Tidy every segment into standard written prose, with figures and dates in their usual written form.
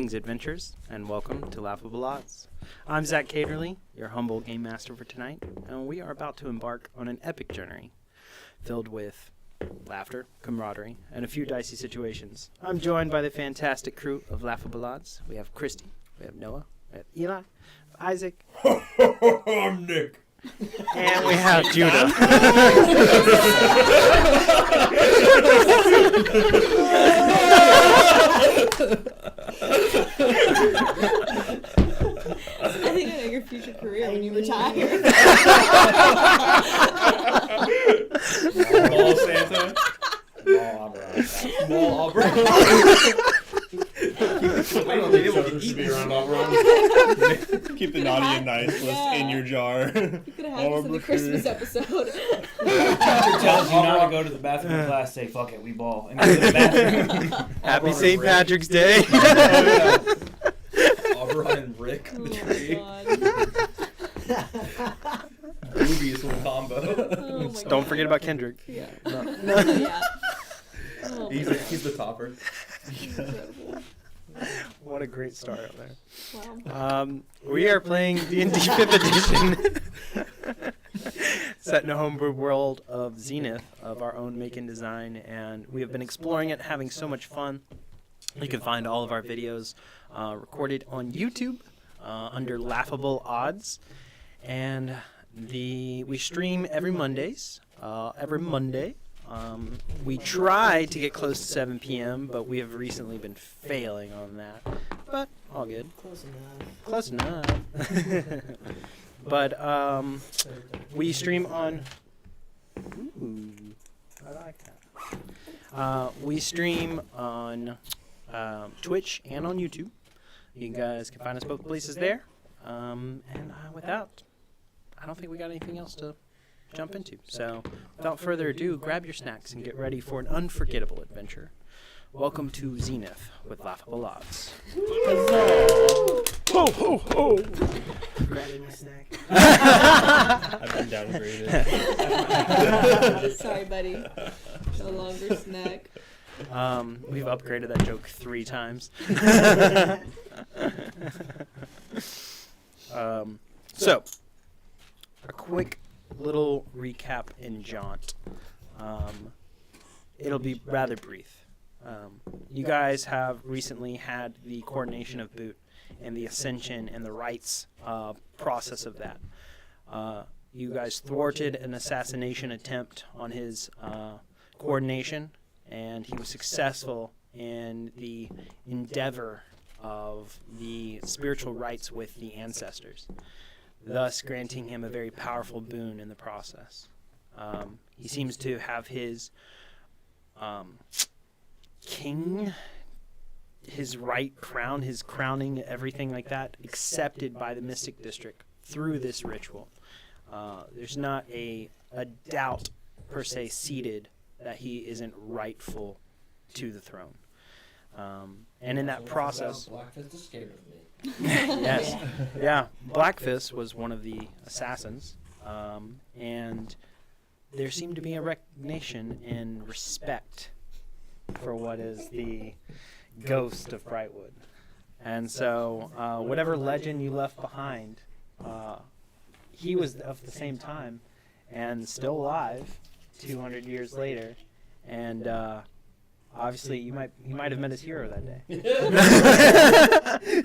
Greetings, adventurers, and welcome to Laughable Odds. I'm Zach Caterly, your humble game master for tonight, and we are about to embark on an epic journey filled with laughter, camaraderie, and a few dicey situations. I'm joined by the fantastic crew of Laughable Odds. We have Christy, we have Noah, we have Eli, Isaac. I'm Nick. And we have Judah. I think I know your future career when you retire. Ball Santa. Ball Auburn. I don't think able to be around Auburn. Keep the naughty and nice list in your jar. You could have had this in the Christmas episode. Teacher tells you not to go to the bathroom in class, say, fuck it, we ball. And go to the bathroom. Happy St. Patrick's Day. Auburn and Rick, the tree. God. Boobies little combo. Oh my Don't God. forget about Kendrick. Yeah. No. Yeah. Oh, He's the topper. incredible. What a great start out there. Wow. We are playing D&D 5th edition, set in a homebrew world of Zenith, of our own make and design, and we have been exploring it, having so much fun. You can find all of our videos recorded on YouTube under Laughable Odds, and we stream every Mondays. Every Monday. We try to get close to 7 p.m., but we have recently been failing on that. But all good. Close enough. But we stream on. Ooh, I like that. We stream on Twitch and on YouTube. You guys can find us both places there. And with that, I don't think we got anything else to jump into. So, without further ado, grab your snacks and get ready for an unforgettable adventure. Welcome to Zenith with Laughable Odds. Ho, ho, ho! Grabbing my snack. I've been downgraded. Sorry, buddy. No longer snack. We've upgraded that joke 3 times. So, a quick little recap and jaunt. It'll be rather brief. You guys have recently had the coordination of Boot and the ascension and the rites process of that. You guys thwarted an assassination attempt on his coordination, and he was successful in the endeavor of the spiritual rites with the ancestors, thus granting him a very powerful boon in the process. He seems to have his king, his right crown, his crowning, everything like that, accepted by the Mystic District through this ritual. There's not a doubt, per se, seated that he isn't rightful to the throne. And in that process... Blackfist escaped with me. Yes. Yeah. Blackfist was one of the assassins, and there seemed to be a recognition and respect for what is the ghost of Brightwood. And so, whatever legend you left behind, he was of the same time and still alive 200 years later, and obviously, he might have met his hero that day.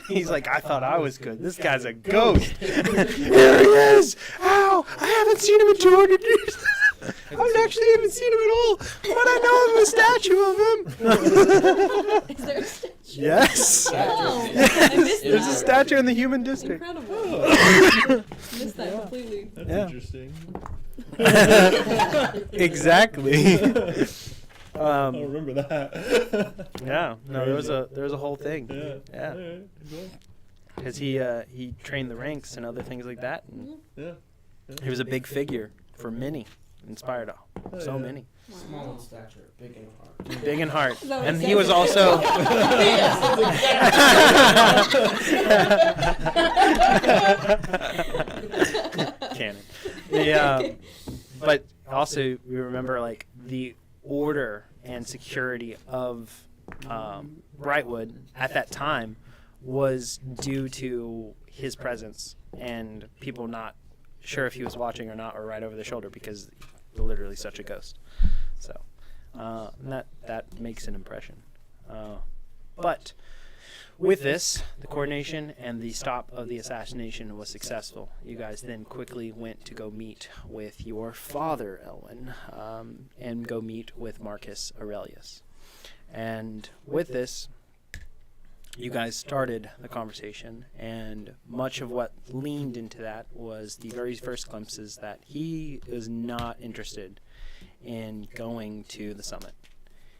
He's like, I thought I was good. This guy's a ghost. Here he is. Ow! I haven't seen him in 200 years. I actually haven't seen him at all, but I know of a statue of him. Is there a statue? Yes. Oh, I missed There's a that. statue in the human district. Incredible. Missed that completely. That's Yeah. interesting. Exactly. I don't remember that. Yeah. No, there was a whole thing. Yeah. Yeah. Because he trained the ranks and other things like that. And Yeah. he was a big figure for many, inspired so many. Small in stature, big in heart. Big in heart. Is that what And it he was says? also... Canon. But also, we remember, like, the order and security of Brightwood at that time was due to his presence and people not sure if he was watching or not, or right over the shoulder, because literally such a ghost. So and that makes an impression. But with this, the coordination and the stop of the assassination was successful. You guys then quickly went to go meet with your father, Elwin, and go meet with Marcus Aurelius. And with this, you guys started the conversation, and much of what leaned into that was the very first glimpses that he is not interested in going to the summit.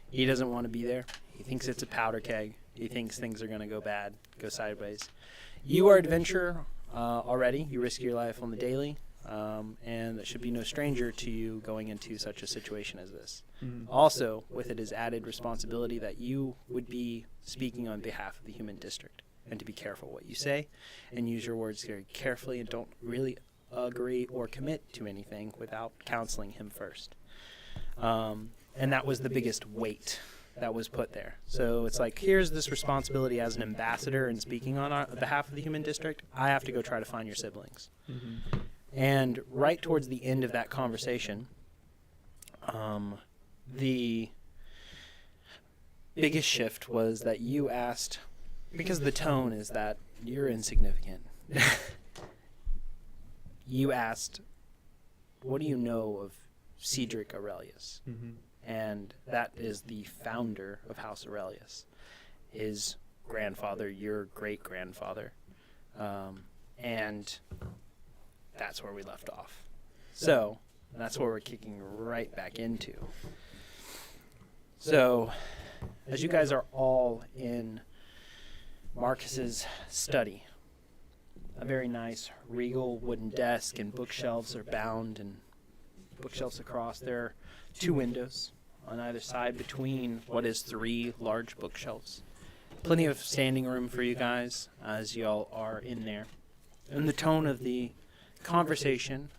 He doesn't want to be there. He thinks it's a powder keg. He thinks things are going to go bad, go sideways. You are adventurer already. You risk your life on the daily, and that should be no stranger to you going into such a situation as this. Mm-hmm. Also, with it is added responsibility that you would be speaking on behalf of the human district, and to be careful what you say, and use your words very carefully, and don't really agree or commit to anything without counseling him first. And that was the biggest weight that was put there. So it's like, here's this responsibility as an ambassador and speaking on behalf of the human district. I have to go try to find your siblings. Mm-hmm. And right towards the end of that conversation, the biggest shift was that you asked, because the tone is that you're insignificant. You asked, what do you know of Cedric Aurelius? Mm-hmm. And that is the founder of House Aurelius. His grandfather, your great-grandfather. And that's where we left off. So that's where we're kicking right back into. So as you guys are all in Marcus's study, a very nice regal wooden desk and bookshelves are bound, and bookshelves across. There are 2 windows on either side between what is 3 large bookshelves. Plenty of standing room for you guys as y'all are in there. And the tone of the conversation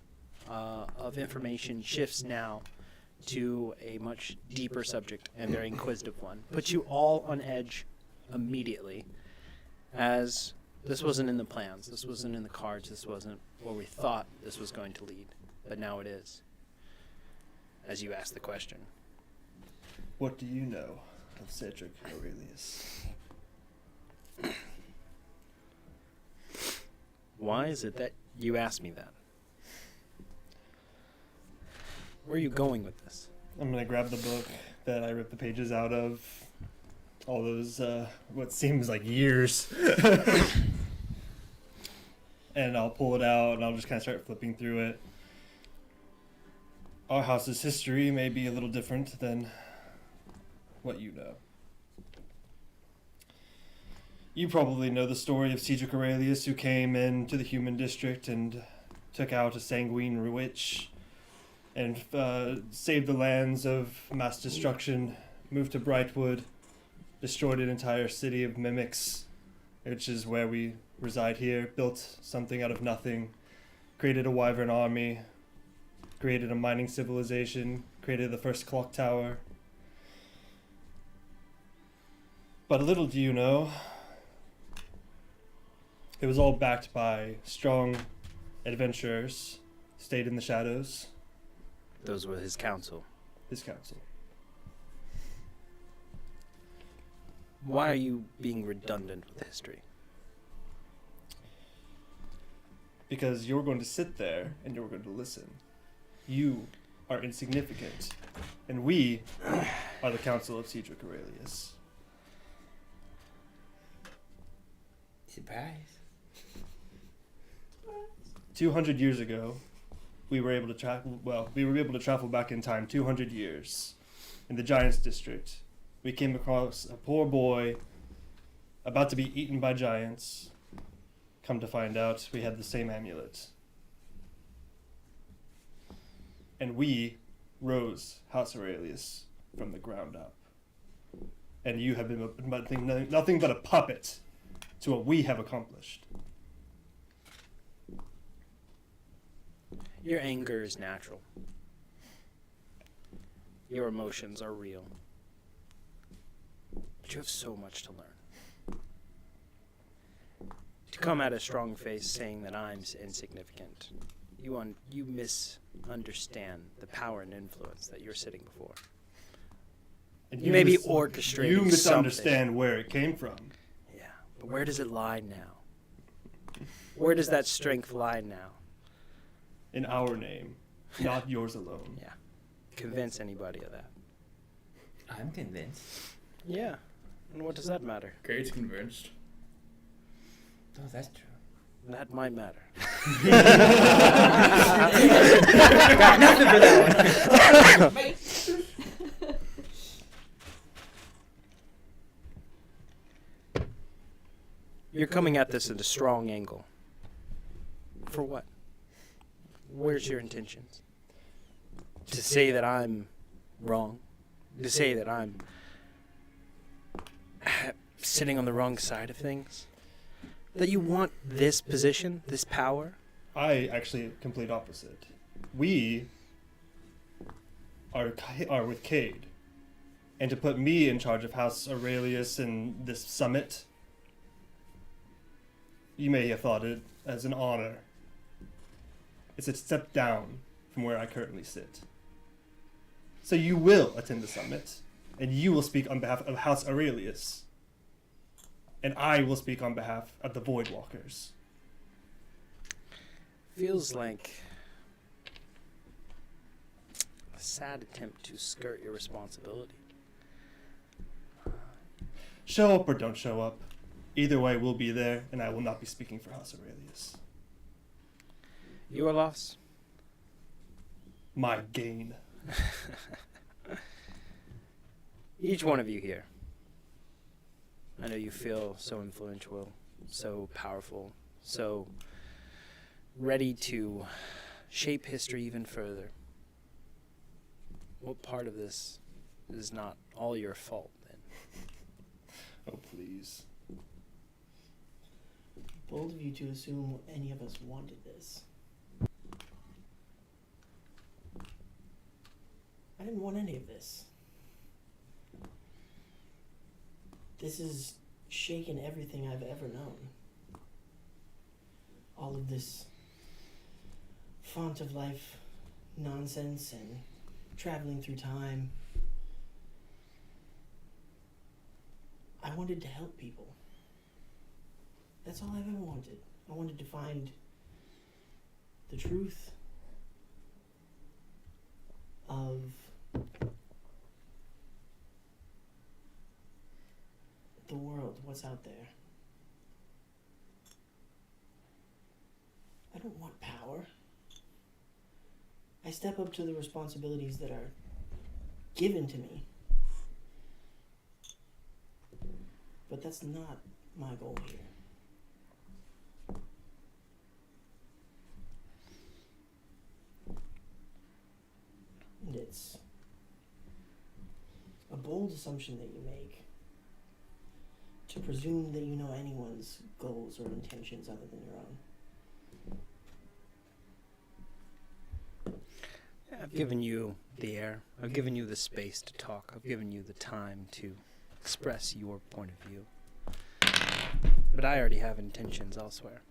of information shifts now to a much deeper subject and very inquisitive one. Puts you all on edge immediately, as this wasn't in the plans, this wasn't in the cards, this wasn't where we thought this was going to lead, but now it is, as you ask the question. What do you know of Cedric Aurelius? Why is it that you asked me that? Where are you going with this? I'm going to grab the book that I ripped the pages out of. All those, what seems like years. And I'll pull it out and I'll just kind of start flipping through it. Our house's history may be a little different than what you know. You probably know the story of Cedric Aurelius, who came into the human district and took out a sanguine witch and saved the lands of mass destruction, moved to Brightwood, destroyed an entire city of mimics, which is where we reside here, built something out of nothing, created a wyvern army, created a mining civilization, created the first clock tower. But little do you know, it was all backed by strong adventurers, stayed in the shadows, Those were his counsel. his council. Why are you being redundant with history? Because you're going to sit there and you're going to listen. You are insignificant, and we are the council of Cedric Aurelius. Surprise. 200 years ago, we were able to travel back in time 200 years. In the Giants District, we came across a poor boy about to be eaten by giants. Come to find out, we had the same amulet. And we rose House Aurelius from the ground up. And you have been nothing but a puppet to what we have accomplished. Your anger is natural. Your emotions are real. But you have so much to learn. come at a strong face saying that I'm insignificant. You misunderstand the power and influence that you're sitting before. And You may be orchestrating You something. misunderstand where it came from. Yeah, but where does it lie now? Where does that strength lie now? In our name, not yours alone. Yeah. Convince anybody of that. I'm convinced. Yeah. And what does that matter? Kate's convinced. Oh, that's true. That might matter. Got nothing for that one. You're coming at this at a strong angle. For what? Where's your intentions? To say that I'm wrong? To say that I'm sitting on the wrong side of things? That you want this position, this power? I actually complete opposite. We are with Cade, and to put me in charge of House Aurelius and this summit, you may have thought it as an honor. It's a step down from where I currently sit. So you will attend the summit, and you will speak on behalf of House Aurelius, and I will speak on behalf of the Voidwalkers. Feels like a sad attempt to skirt your responsibility. Show up or don't show up. Either way, we'll be there, and I will not be speaking for House Aurelius. Your loss? My gain. Each one of you here. I know you feel so influential, so powerful, so ready to shape history even further. What part of this is not all your fault, then? Oh, please. Bold of you to assume any of us wanted this. I didn't want any of this. This has shaken everything I've ever known. All of this font of life nonsense and traveling through time. I wanted to help people. That's all I've ever wanted. I wanted to find the truth of the world, what's out there. I don't want power. I step up to the responsibilities that are given to me. But that's not my goal here. And it's a bold assumption that you make to presume that you know anyone's goals or intentions other than your own. I've given you the air. I've given you the space to talk. I've given you the time to express your point of view. But I already have intentions elsewhere.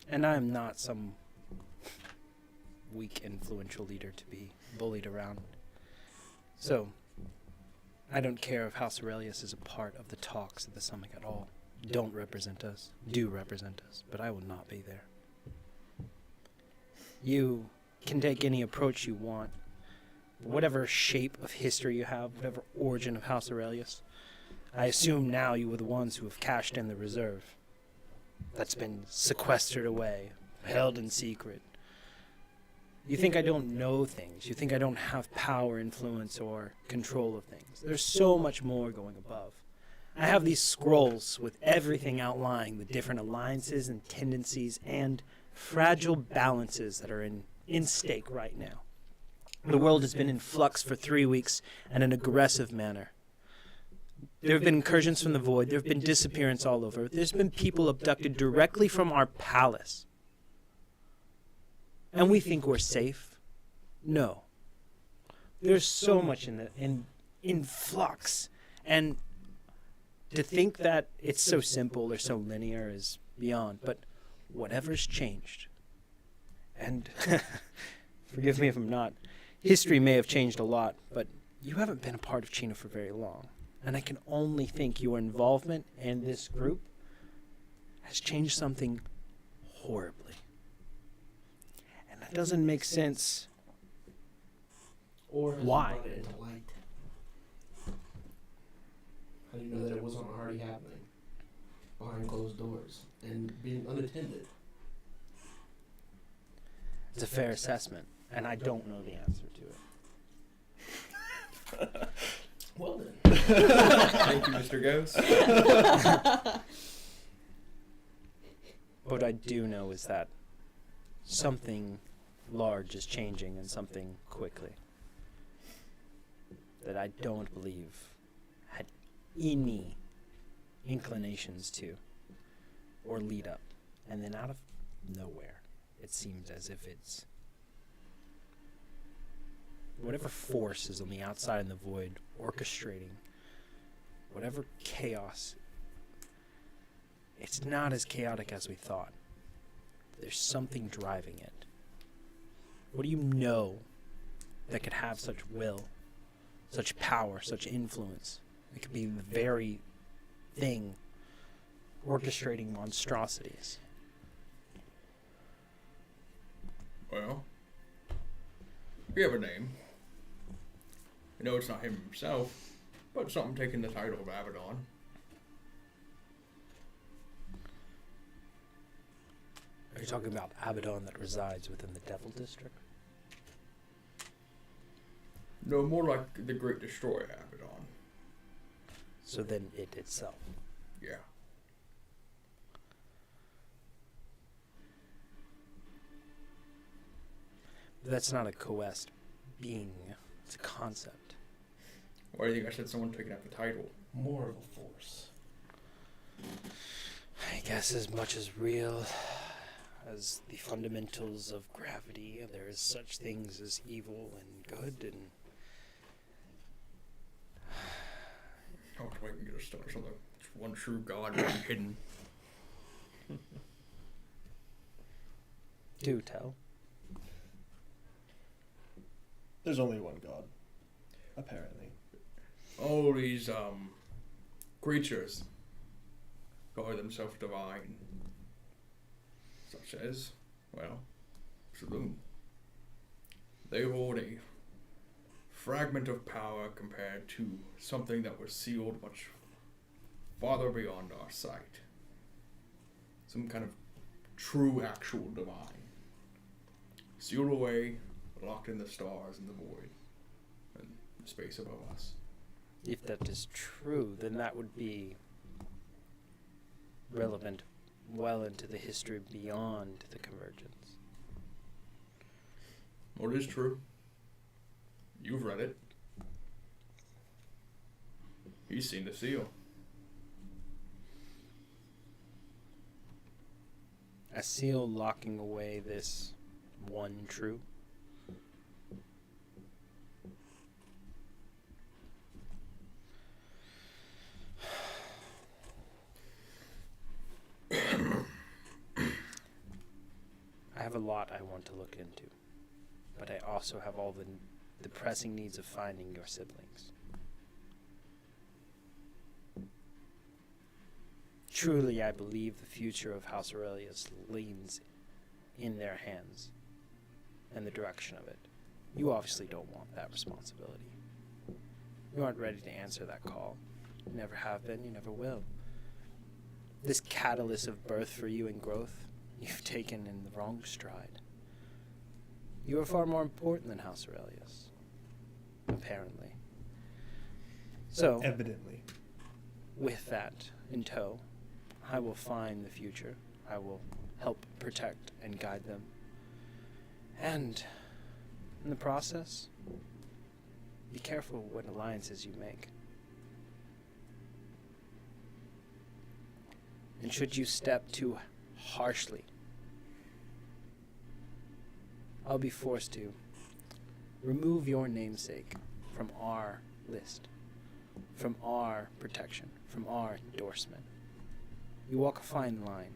And I am not some weak, influential leader to be bullied around. So, I don't care if House Aurelius is a part of the talks at the summit at all. Don't represent us. Do represent us. But I will not be there. You can take any approach you want. Whatever shape of history you have, whatever origin of House Aurelius, I assume now you were the ones who have cashed in the reserve that's been sequestered away, held in secret. You think I don't know things. You think I don't have power, influence, or control of things. There's so much more going above. I have these scrolls with everything outlining the different alliances and tendencies and fragile balances that are in stake right now. The world has been in flux for 3 weeks in an aggressive manner. There have been incursions from the void. There have been disappearances all over. There's been people abducted directly from our palace. And we think we're safe? No. There's so much in flux. And To think that it's so simple or so linear is beyond, but whatever's changed, and forgive me if I'm not, history may have changed a lot, but you haven't been a part of Chino for very long, and I can only think your involvement in this group has changed something horribly. And that doesn't make sense. Or has Why? you brought it into light? How do you know that it wasn't already happening behind closed doors and being unattended? It's a fair assessment, and I don't know the answer to it. Well then. Thank you, Mr. Ghost. What I do know is that something large is changing, and something quickly, that I don't believe had any inclinations to or lead up. And then out of nowhere, it seems as if it's whatever force is on the outside in the void orchestrating whatever chaos. It's not as chaotic as we thought. There's something driving it. What do you know that could have such will, such power, such influence? It could be the very thing orchestrating monstrosities. Well, we have a name. I know it's not him himself, but something taking the title of Abaddon. Are you talking about Abaddon that resides within the Devil District? No, more like the Great Destroyer Abaddon. So then it itself. Yeah. That's not a coerced being. It's a concept. Why do you think I said someone taking up the title? More of a force. I guess as much as real as the fundamentals of gravity, there is such things as evil and good, and Oh, we can get a start on the one true God being hidden. do tell. There's only one God, apparently. All these creatures call themselves divine, such as, well, Saloon. They hold a fragment of power compared to something that was sealed much farther beyond our sight. Some kind of true, actual divine. Sealed away, locked in the stars and the void, and the space above us. If that is true, then that would be relevant well into the history beyond the Convergence. What is true? You've read it. He's seen the seal. A seal locking away this one true. I have a lot I want to look into, but I also have all the pressing needs of finding your siblings. Truly, I believe the future of House Aurelius leans in their hands and the direction of it. You obviously don't want that responsibility. You aren't ready to answer that call. You never have been, you never will. This catalyst of birth for you and growth, you've taken in the wrong stride. You are far more important than House Aurelius, apparently. So, Evidently. with that in tow, I will find the future. I will help protect and guide them. And in the process, be careful what alliances you make. And should you step too harshly, I'll be forced to remove your namesake from our list. from our protection, from our endorsement. You walk a fine line.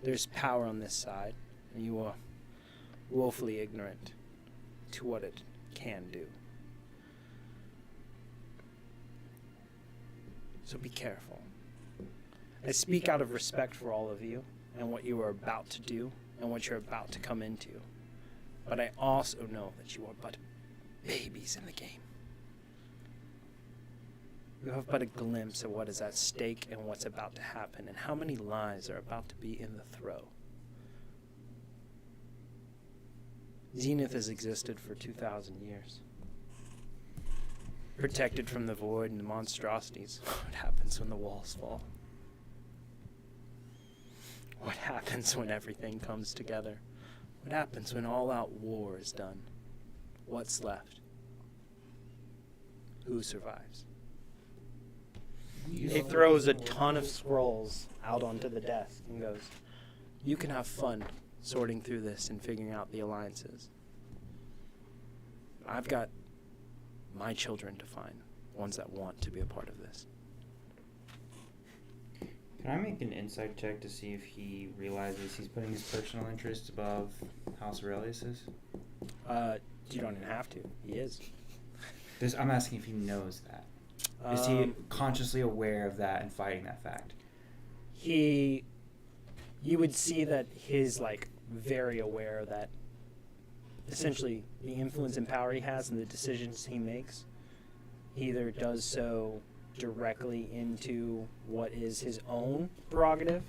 There's power on this side, and you are woefully ignorant to what it can do. So be careful. I speak out of respect for all of you and what you are about to do and what you're about to come into. But I also know that you are but babies in the game. You have but a glimpse of what is at stake and what's about to happen and how many lives are about to be in the throw. Zenith has existed for 2,000 years. Protected from the void and the monstrosities. What happens when the walls fall? What happens when everything comes together? What happens when all-out war is done? What's left? Who survives? He throws a ton of scrolls out onto the desk and goes, you can have fun sorting through this and figuring out the alliances. I've got my children to find, ones that want to be a part of this. Can I make an insight check to see if he realizes he's putting his personal interests above House Aurelius's? You don't even have to. He is. I'm asking if he knows that. Is he consciously aware of that and fighting that fact? You would see that he's very aware that essentially the influence and power he has and the decisions he makes, he either does so directly into what is his own prerogative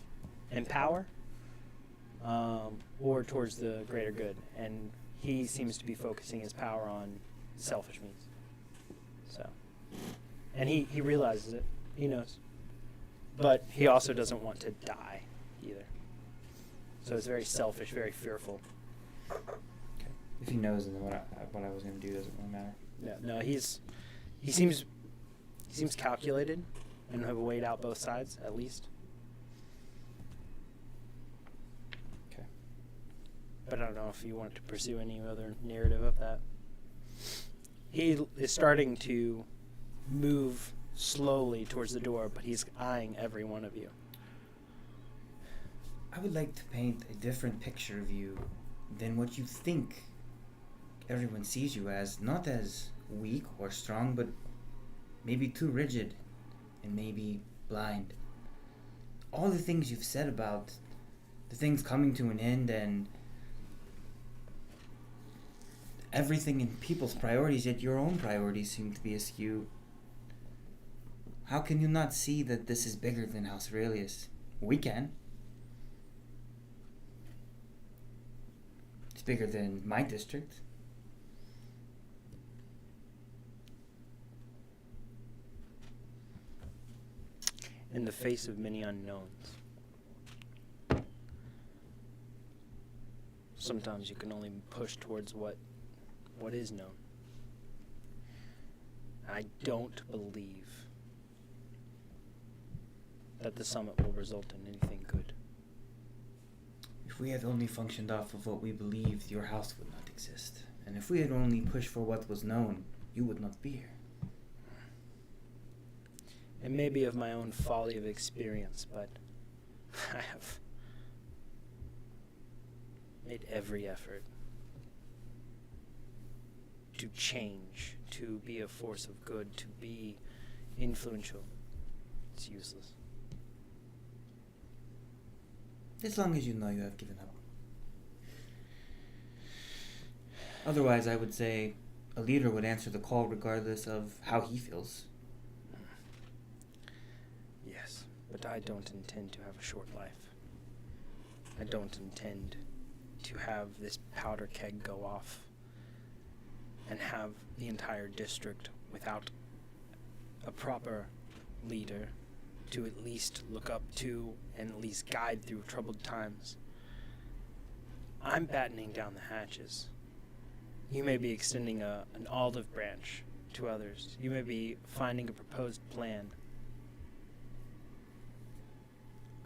and power, or towards the greater good. And he seems to be focusing his power on selfish means. So, and he realizes it. He knows. But he also doesn't want to die either. So it's very selfish, very fearful. Okay. If he knows, then what I was going to do doesn't really matter. Yeah, no, he seems calculated and have weighed out both sides at least. Okay. But I don't know if you want to pursue any other narrative of that. He is starting to move slowly towards the door, but he's eyeing every one of you. I would like to paint a different picture of you than what you think everyone sees you as. Not as weak or strong, but maybe too rigid and maybe blind. All the things you've said about the things coming to an end and everything in people's priorities, yet your own priorities seem to be askew. How can you not see that this is bigger than House Aurelius? We can. It's bigger than my district. In the face of many unknowns, sometimes you can only push towards what is known. I don't believe that the summit will result in anything good. If we had only functioned off of what we believed, your house would not exist. And if we had only pushed for what was known, you would not be here. It may be of my own folly of experience, but I have made every effort to change, to be a force of good, to be influential. It's useless. As long as you know you have given up. Otherwise, I would say a leader would answer the call regardless of how he feels. Yes, but I don't intend to have a short life. I don't intend to have this powder keg go off and have the entire district without a proper leader to at least look up to and at least guide through troubled times. I'm battening down the hatches. You may be extending an olive branch to others. You may be finding a proposed plan.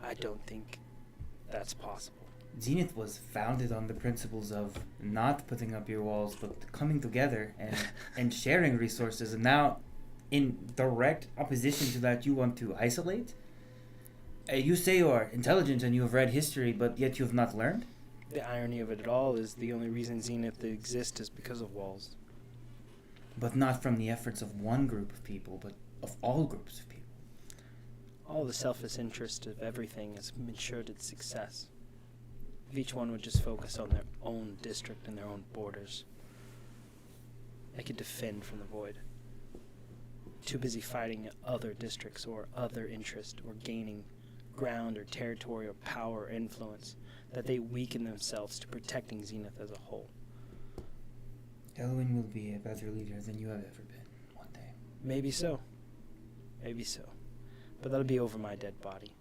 I don't think that's possible. Zenith was founded on the principles of not putting up your walls, but coming together and sharing resources. And now in direct opposition to that you want to isolate? You say you are intelligent and you have read history, but yet you have not learned? The irony of it all is the only reason Zenith exists is because of walls. But not from the efforts of one group of people, but of all groups of people. All the selfish interest of everything has ensured its success. If each one would just focus on their own district and their own borders, they could defend from the void. Too busy fighting other districts or other interest or gaining ground or territory or power or influence that they weaken themselves to protecting Zenith as a whole. Elwyn will be a better leader than you have ever been one day. Maybe so. Maybe so. But that'll be over my dead body.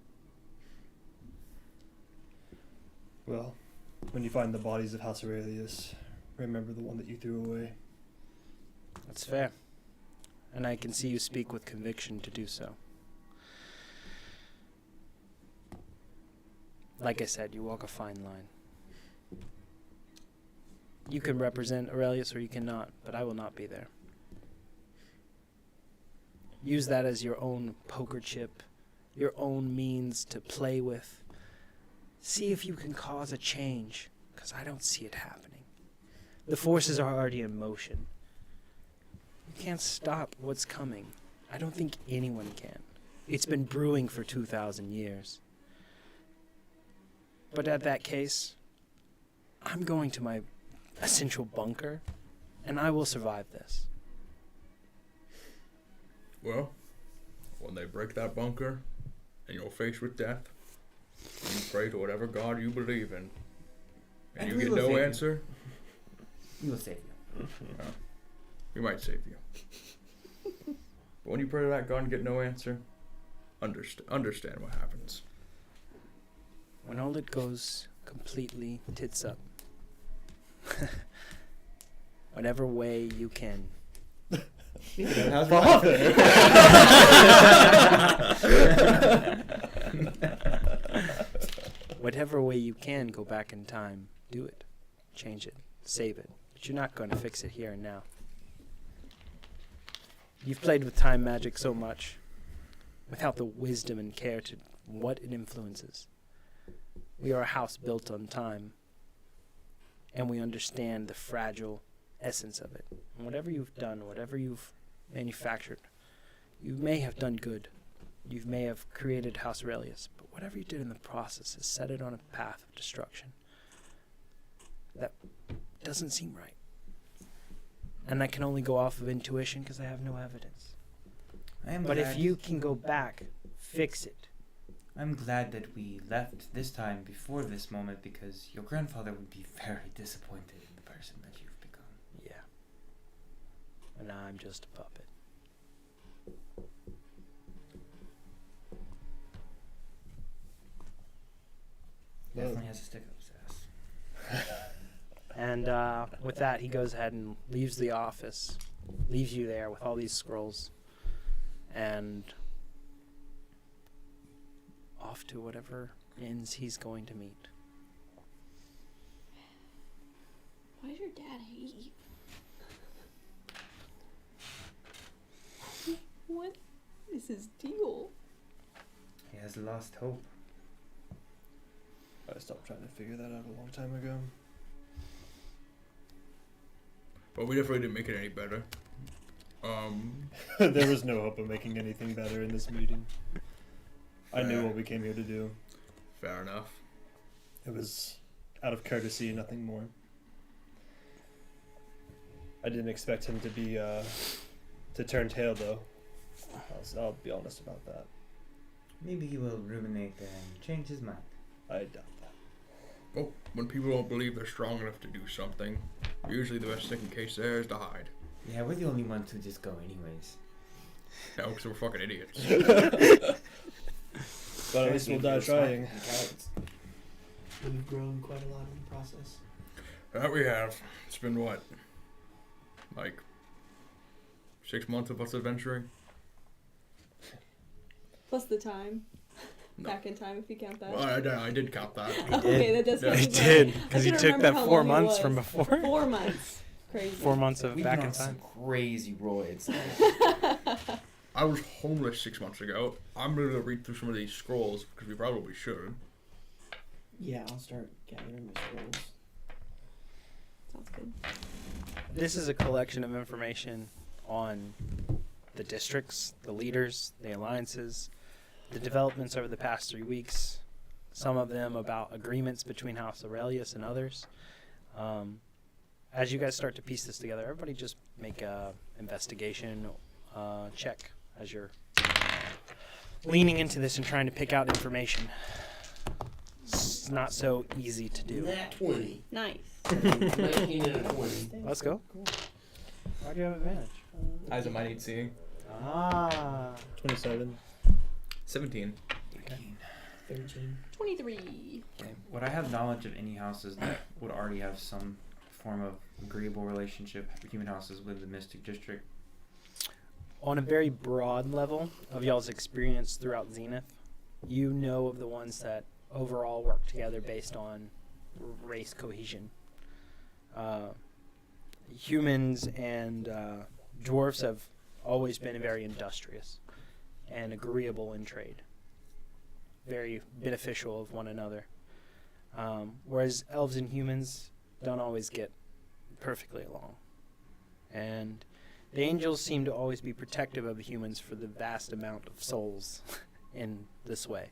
Well, when you find the bodies of House Aurelius, remember the one that you threw away. That's fair. And I can see you speak with conviction to do so. Like I said, you walk a fine line. You can represent Aurelius or you cannot, but I will not be there. Use that as your own poker chip, your own means to play with. See if you can cause a change, because I don't see it happening. The forces are already in motion. You can't stop what's coming. I don't think anyone can. It's been brewing for 2,000 years. But at that case, I'm going to my essential bunker, and I will survive this. Well, when they break that bunker and you're faced with death, you pray to whatever God you believe in, and you we get will no save you. answer, We will save you. we might save you. But when you pray to that God and get no answer, understand what happens. When all it goes completely tits up. Whatever way you can. Whatever way you can go back in time, do it. Change it. Save it. But you're not going to fix it here and now. You've played with time magic so much without the wisdom and care to what it influences. We are a house built on time, and we understand the fragile essence of it. And whatever you've done, whatever you've manufactured, you may have done good. You may have created House Aurelius, but whatever you did in the process has set it on a path of destruction. That doesn't seem right. And I can only go off of intuition because I have no evidence. But if you can go back, fix it. I'm glad that we left this time before this moment, because your grandfather would be very disappointed in the person that you've become. Yeah. And I'm just a puppet. Definitely has a stick up his ass. And with that, he goes ahead and leaves the office, leaves you there with all these scrolls, and off to whatever ends he's going to meet. Why does your dad hate you? What is his deal? He has lost hope. I stopped trying to figure that out a long time ago. But we definitely didn't make it any better. There was no hope of making anything better in this meeting. I knew Fair. what we came here to do. Fair enough. It was out of courtesy, nothing more. I didn't expect him to be, to turn tail, though. I'll be honest about that. Maybe he will ruminate and change his mind. I doubt that. Well, when people don't believe they're strong enough to do something, usually the best thing in case there is to hide. Yeah, we're the only ones who just go anyways. No, because we're fucking idiots. But at least we'll die trying. We've grown quite a lot in the process. That we have. It's been what? Like 6 months of us adventuring? Plus the time. No. Back in time, if you count that. Well, I did count that. Okay, that does Yeah. count. He as well. did, I because he couldn't took remember that how 4 long it months was. from before. 4 months. Crazy. 4 months of We've back been in on some time. crazy roids. I was homeless 6 months ago. I'm going to read through some of these scrolls because we probably should. Yeah, I'll start gathering my scrolls. Sounds good. This is a collection of information on the districts, the leaders, the alliances, the developments over the past 3 weeks, some of them about agreements between House Aurelius and others. As you guys start to piece this together, everybody just make a investigation check as you're leaning into this and trying to pick out information. It's not so easy to do. Nat 20. Nice. 19 and a 20. Let's go. Why do you have advantage? Eyes of might seeing. Ah. 27. 17. 13. 23. Okay. Would I have knowledge of any houses that would already have some form of agreeable relationship, human houses, with the Mystic District? On a very broad level of y'all's experience throughout Zenith, you know of the ones that overall work together based on race cohesion. Humans and dwarves have always been very industrious and agreeable in trade, very beneficial of one another. Whereas elves and humans don't always get perfectly along. And the angels seem to always be protective of the humans for the vast amount of souls in this way.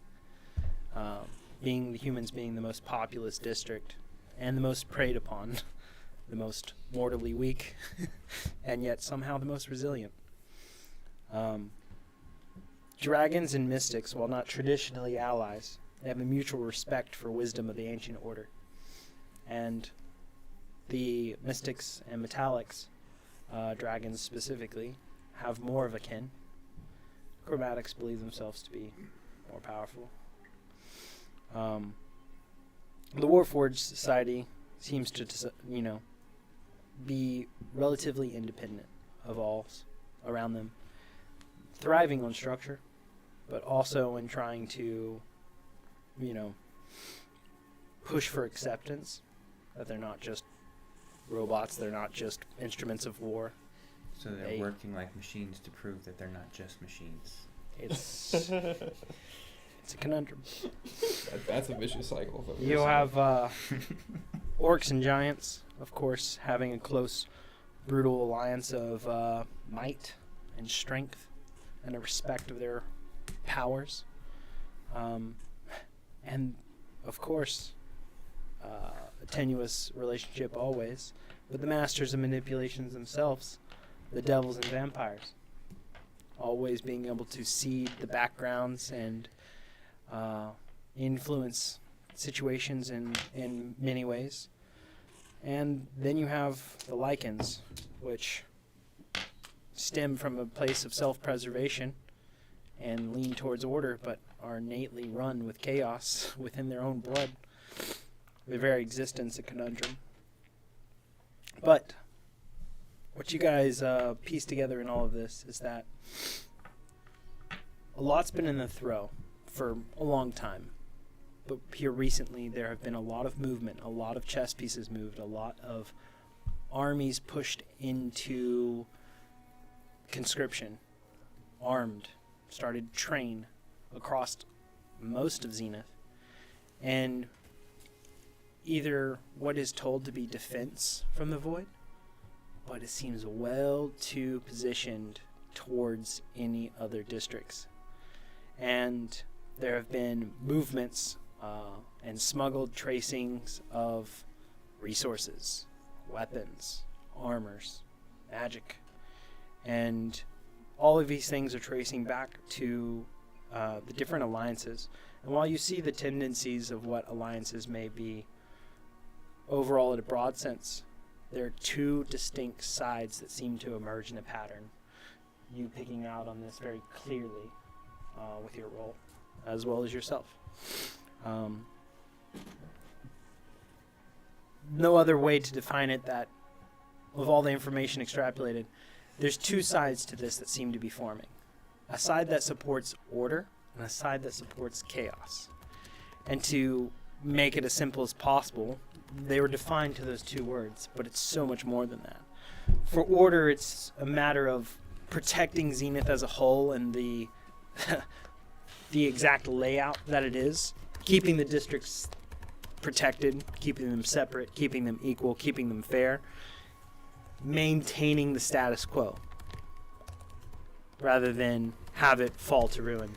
Being the humans being the most populous district and the most preyed upon, the most mortally weak, and yet somehow the most resilient. Dragons and mystics, while not traditionally allies, they have a mutual respect for wisdom of the ancient order. And the mystics and metallics, dragons specifically, have more of a kin. Chromatics believe themselves to be more powerful. The Warforged Society seems to, be relatively independent of all around them, thriving on structure, but also in trying to, push for acceptance, that they're not just robots, they're not just instruments of war. So they're working like machines to prove that they're not just machines. It's it's a conundrum. That's a vicious cycle. You have orcs and giants, of course, having a close, brutal alliance of might and strength and a respect of their powers. And, of course, a tenuous relationship always with the masters of manipulations themselves, the devils and vampires. Always being able to seed the backgrounds and influence situations in many ways. And then you have the lichens, which stem from a place of self-preservation and lean towards order, but are innately run with chaos within their own blood. Their very existence a conundrum. But what you guys piece together in all of this is that a lot's been in the throw for a long time. But here recently there have been a lot of movement, a lot of chess pieces moved, a lot of armies pushed into conscription, armed, started to train across most of Zenith. And either what is told to be defense from the void, but it seems well too positioned towards any other districts. And there have been movements and smuggled tracings of resources, weapons, armors, magic. And all of these things are tracing back to the different alliances. And while you see the tendencies of what alliances may be, overall in a broad sense, there are two distinct sides that seem to emerge in a pattern. You picking out on this very clearly with your role, as well as yourself. No other way to define it that, with all the information extrapolated, there's two sides to this that seem to be forming. A side that supports order and a side that supports chaos. And to make it as simple as possible, they were defined to those two words, but it's so much more than that. For order, it's a matter of protecting Zenith as a whole and the the exact layout that it is, keeping the districts protected, keeping them separate, keeping them equal, keeping them fair, maintaining the status quo rather than have it fall to ruin.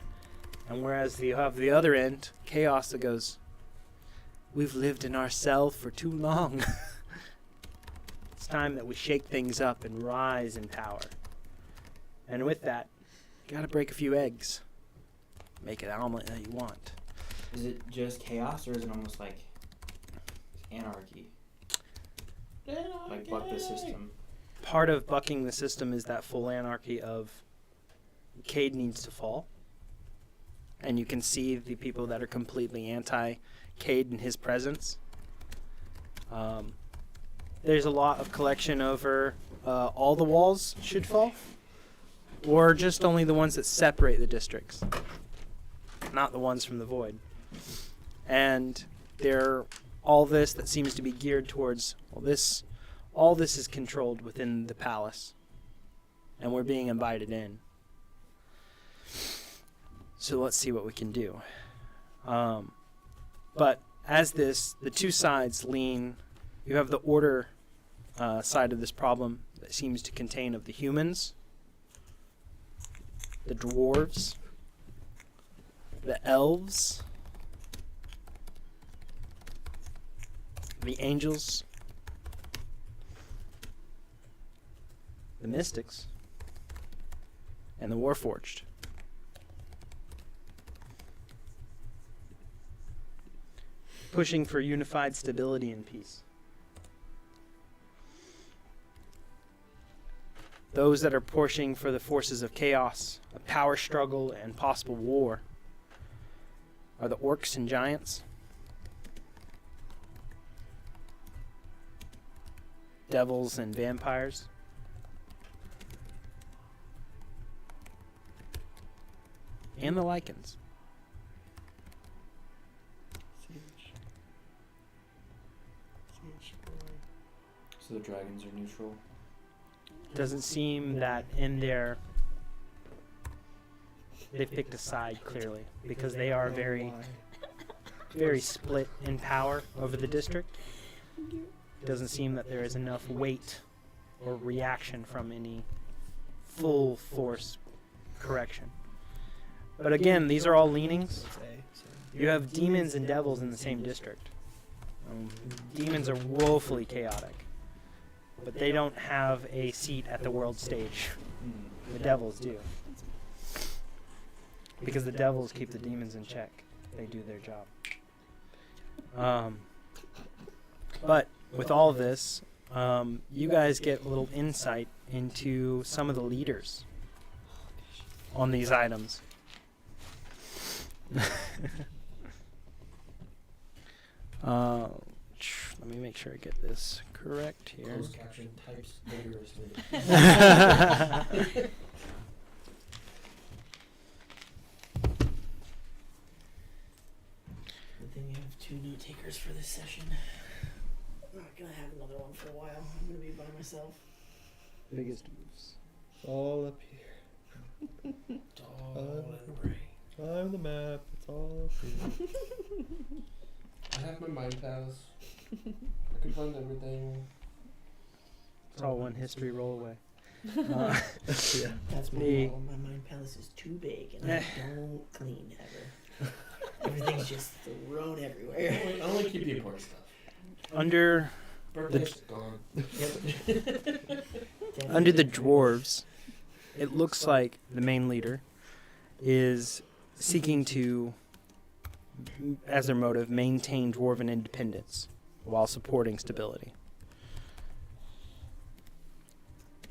And whereas you have the other end, chaos that goes, we've lived in our cell for too long. It's time that we shake things up and rise in power. And with that, you gotta break a few eggs. Make an omelet that you want. Is it just chaos, or is it almost like anarchy? Like buck the system. Part of bucking the system is that full anarchy of Cade needs to fall. And you can see the people that are completely anti-Cade in his presence. There's a lot of collection over all the walls should fall, or just only the ones that separate the districts, not the ones from the void. And they're all this that seems to be geared towards, well, this, all this is controlled within the palace, and we're being invited in. So let's see what we can do. But as this, the two sides lean, you have the order side of this problem that seems to contain of the humans, the dwarves, the elves, the angels, the mystics, and the warforged. Pushing for unified stability and peace. Those that are pushing for the forces of chaos, a power struggle, and possible war are the orcs and giants, devils and vampires, and the lichens. So the dragons are neutral. Doesn't seem that in their they've picked a side clearly, because they are very split in power over the district. Doesn't seem that there is enough weight or reaction from any full force correction. But again, these are all leanings. You have demons and devils in the same district. Demons are woefully chaotic, but they don't have a seat at the world stage. The devils do. Because the devils keep the demons in check. They do their job. But with all this, you guys get a little insight into some of the leaders on these items. Let me make sure I get this correct here. Closed caption types vigorously. Good thing we have 2 new takers for this session. I'm not gonna have another one for a while. I'm gonna be by myself. Biggest moves. All up here. It's all in the brain. I'm the map. It's all up here. I have my mind pals. I can find everything. It's all one history roll away. That's my The- problem. My mind palace is too big and I don't clean ever. Everything's just thrown everywhere. I only keep the important stuff. Under Birthday's gone. under the dwarves, it looks like the main leader is seeking to, as their motive, maintain dwarven independence while supporting stability.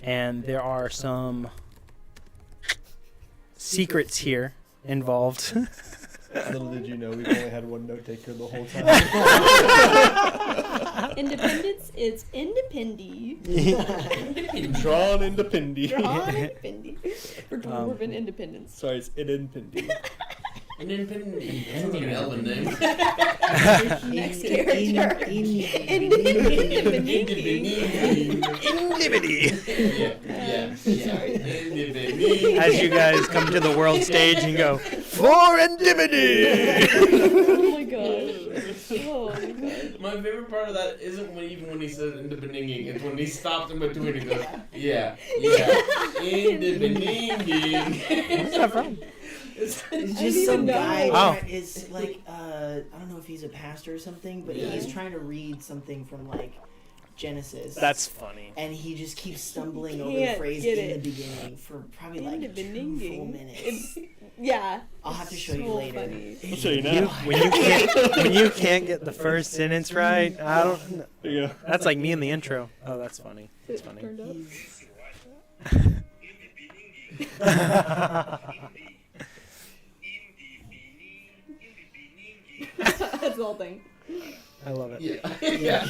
And there are some secrets here involved. Little did you know, we've only had one note taker the whole time. Independence is independy. Drawn independy. Drawn independy. For dwarven independence. Sorry, it's independy. Independent. That sounds like an elven name. Next character. Indemnity. Yeah. As you guys come to the world stage and go, for Endimity! Oh my gosh. Oh my gosh. My favorite part of that isn't when he says into beninging. It's when he stops in between and goes, yeah, into beninging. Where's that from? It's didn't just some even know. guy. Oh. Is like I don't know if he's a pastor or something, but he's trying to read something from like Genesis. That's funny. And he just keeps stumbling You over the can't phrase get in it. the beginning for probably like 2 full Independing. minutes. Yeah. I'll have to show you So later. funny. I'll show you You, now. when you can't get the first sentence right, I don't. There you go. That's like me in the intro. Oh, that's funny. That's funny. Turned up. That's the whole thing. I love it. Yeah.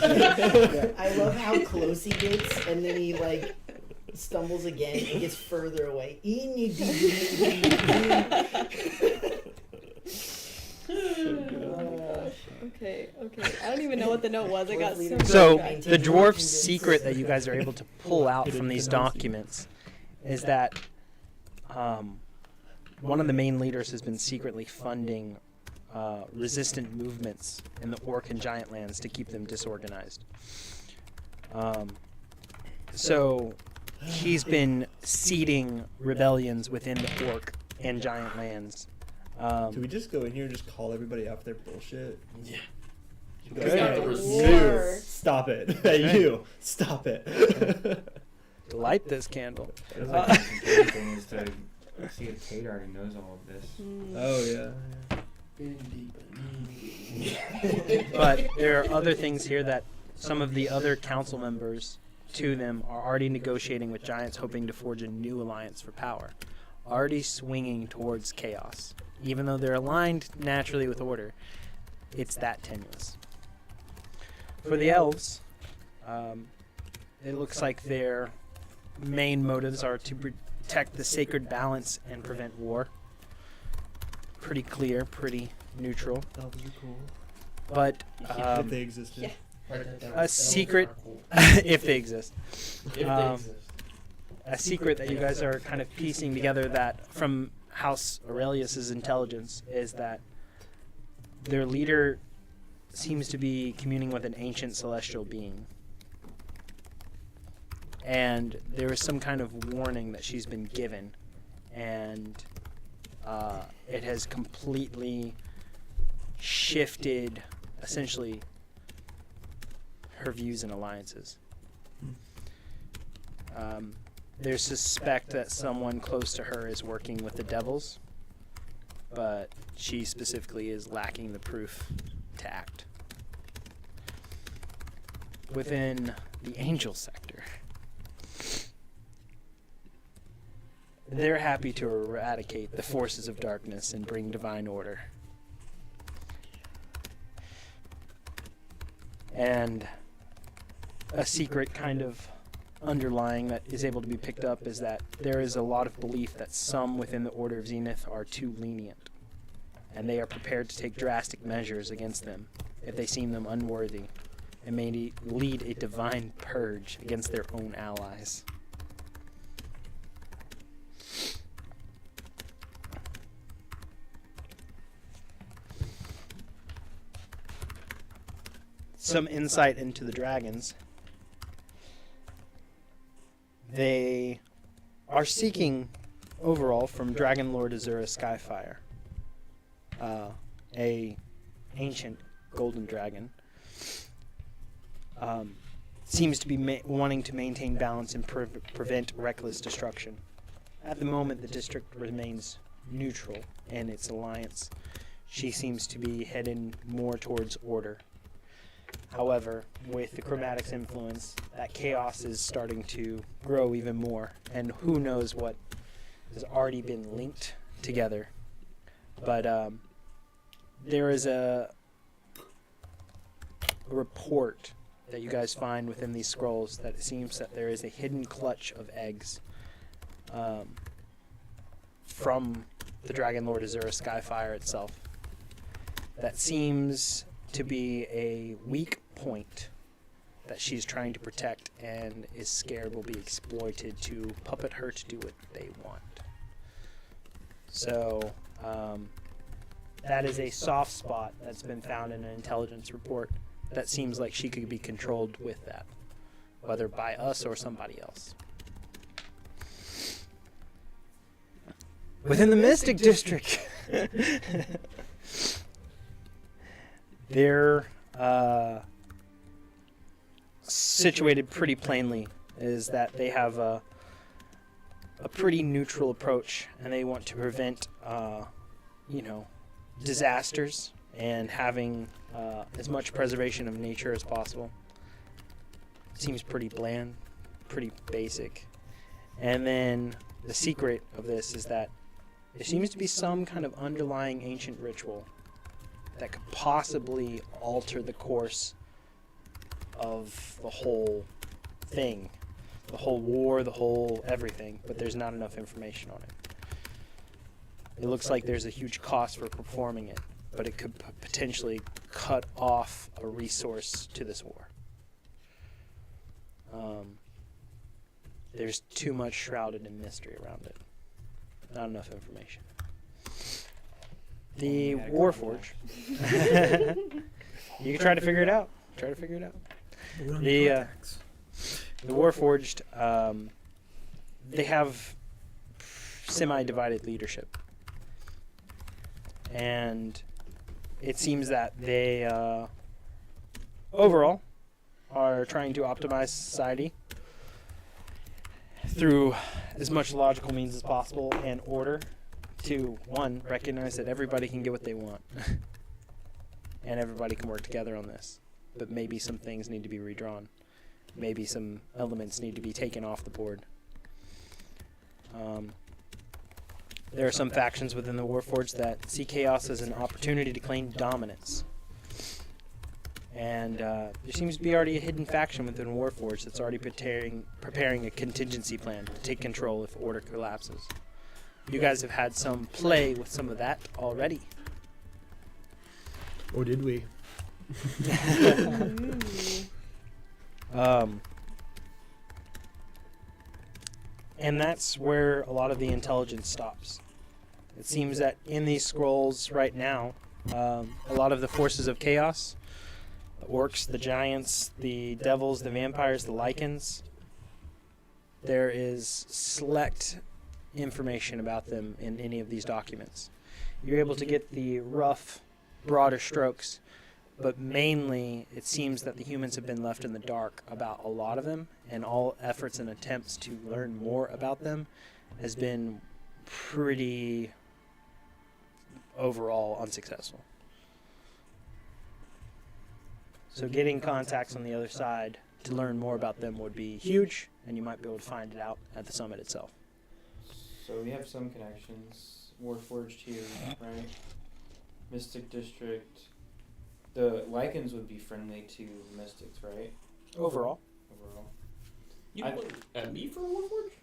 I love how close he gets, and then he like stumbles again and gets further away. Okay. I don't even know what the note was. I got so So sidetracked. the dwarf's secret that you guys are able to pull out from these documents is that one of the main leaders has been secretly funding resistant movements in the orc and giant lands to keep them disorganized. So he's been seeding rebellions within the orc and giant lands. Do we just go in here and just call everybody out for their bullshit? Yeah. Go Bring out ahead. the You, receipts. stop it. Hey, you, stop it. Light this candle. Feels like the most important thing is to see if Kate already knows all of this. Oh, yeah. But there are other things here that some of the other council members to them are already negotiating with giants, hoping to forge a new alliance for power. Already swinging towards chaos. Even though they're aligned naturally with order, it's that tenuous. For the elves, it looks like their main motives are to protect the sacred balance and prevent war. Pretty clear, pretty neutral. Elves are cool. But If they existed. Yeah. a secret, if they exist, If they exist. a secret that you guys are kind of piecing together that from House Aurelius's intelligence is that their leader seems to be communing with an ancient celestial being. And there is some kind of warning that she's been given, and it has completely shifted, essentially, her views and alliances. They suspect that someone close to her is working with the devils, but she specifically is lacking the proof to act. Within the angel sector, they're happy to eradicate the forces of darkness and bring divine order. And a secret kind of underlying that is able to be picked up is that there is a lot of belief that some within the Order of Zenith are too lenient, and they are prepared to take drastic measures against them if they seem them unworthy, and may lead a divine purge against their own allies. Some insight into the dragons. They are seeking, overall, from Dragon Lord Azura Skyfire, a ancient golden dragon. Seems to be wanting to maintain balance and prevent reckless destruction. At the moment, the district remains neutral in its alliance. She seems to be heading more towards order. However, with the Chromatic's influence, that chaos is starting to grow even more, and who knows what has already been linked together. But there is a report that you guys find within these scrolls that it seems that there is a hidden clutch of eggs from the Dragon Lord Azura Skyfire itself that seems to be a weak point that she's trying to protect and is scared will be exploited to puppet her to do what they want. So that is a soft spot that's been found in an intelligence report that seems like she could be controlled with that, whether by us or somebody else. Within the Mystic District, they're situated pretty plainly, is that they have a pretty neutral approach, and they want to prevent, disasters and having as much preservation of nature as possible. Seems pretty bland, pretty basic. And then the secret of this is that there seems to be some kind of underlying ancient ritual that could possibly alter the course of the whole thing, the whole war, the whole everything, but there's not enough information on it. It looks like there's a huge cost for performing it, but it could potentially cut off a resource to this war. There's too much shrouded in mystery around it. Not enough information. The Warforge. You can try to figure it out. The Warforged, they have semi-divided leadership. And it seems that they, overall, are trying to optimize society through as much logical means as possible and order to, one, recognize that everybody can get what they want. And everybody can work together on this. But maybe some things need to be redrawn. Maybe some elements need to be taken off the board. There are some factions within the Warforged that see chaos as an opportunity to claim dominance. And there seems to be already a hidden faction within Warforged that's already preparing a contingency plan to take control if order collapses. You guys have had some play with some of that already. Or did we? And that's where a lot of the intelligence stops. It seems that in these scrolls right now, a lot of the forces of chaos, the orcs, the giants, the devils, the vampires, the lycans, there is select information about them in any of these documents. You're able to get the rough, broader strokes, but mainly it seems that the humans have been left in the dark about a lot of them, and all efforts and attempts to learn more about them has been pretty overall unsuccessful. So getting contacts on the other side to learn more about them would be huge, and you might be able to find it out at the summit itself. So we have some connections. Warforged here, right? Mystic District. The Lycans would be friendly to Mystics, right? Overall. You look at me for Warforged?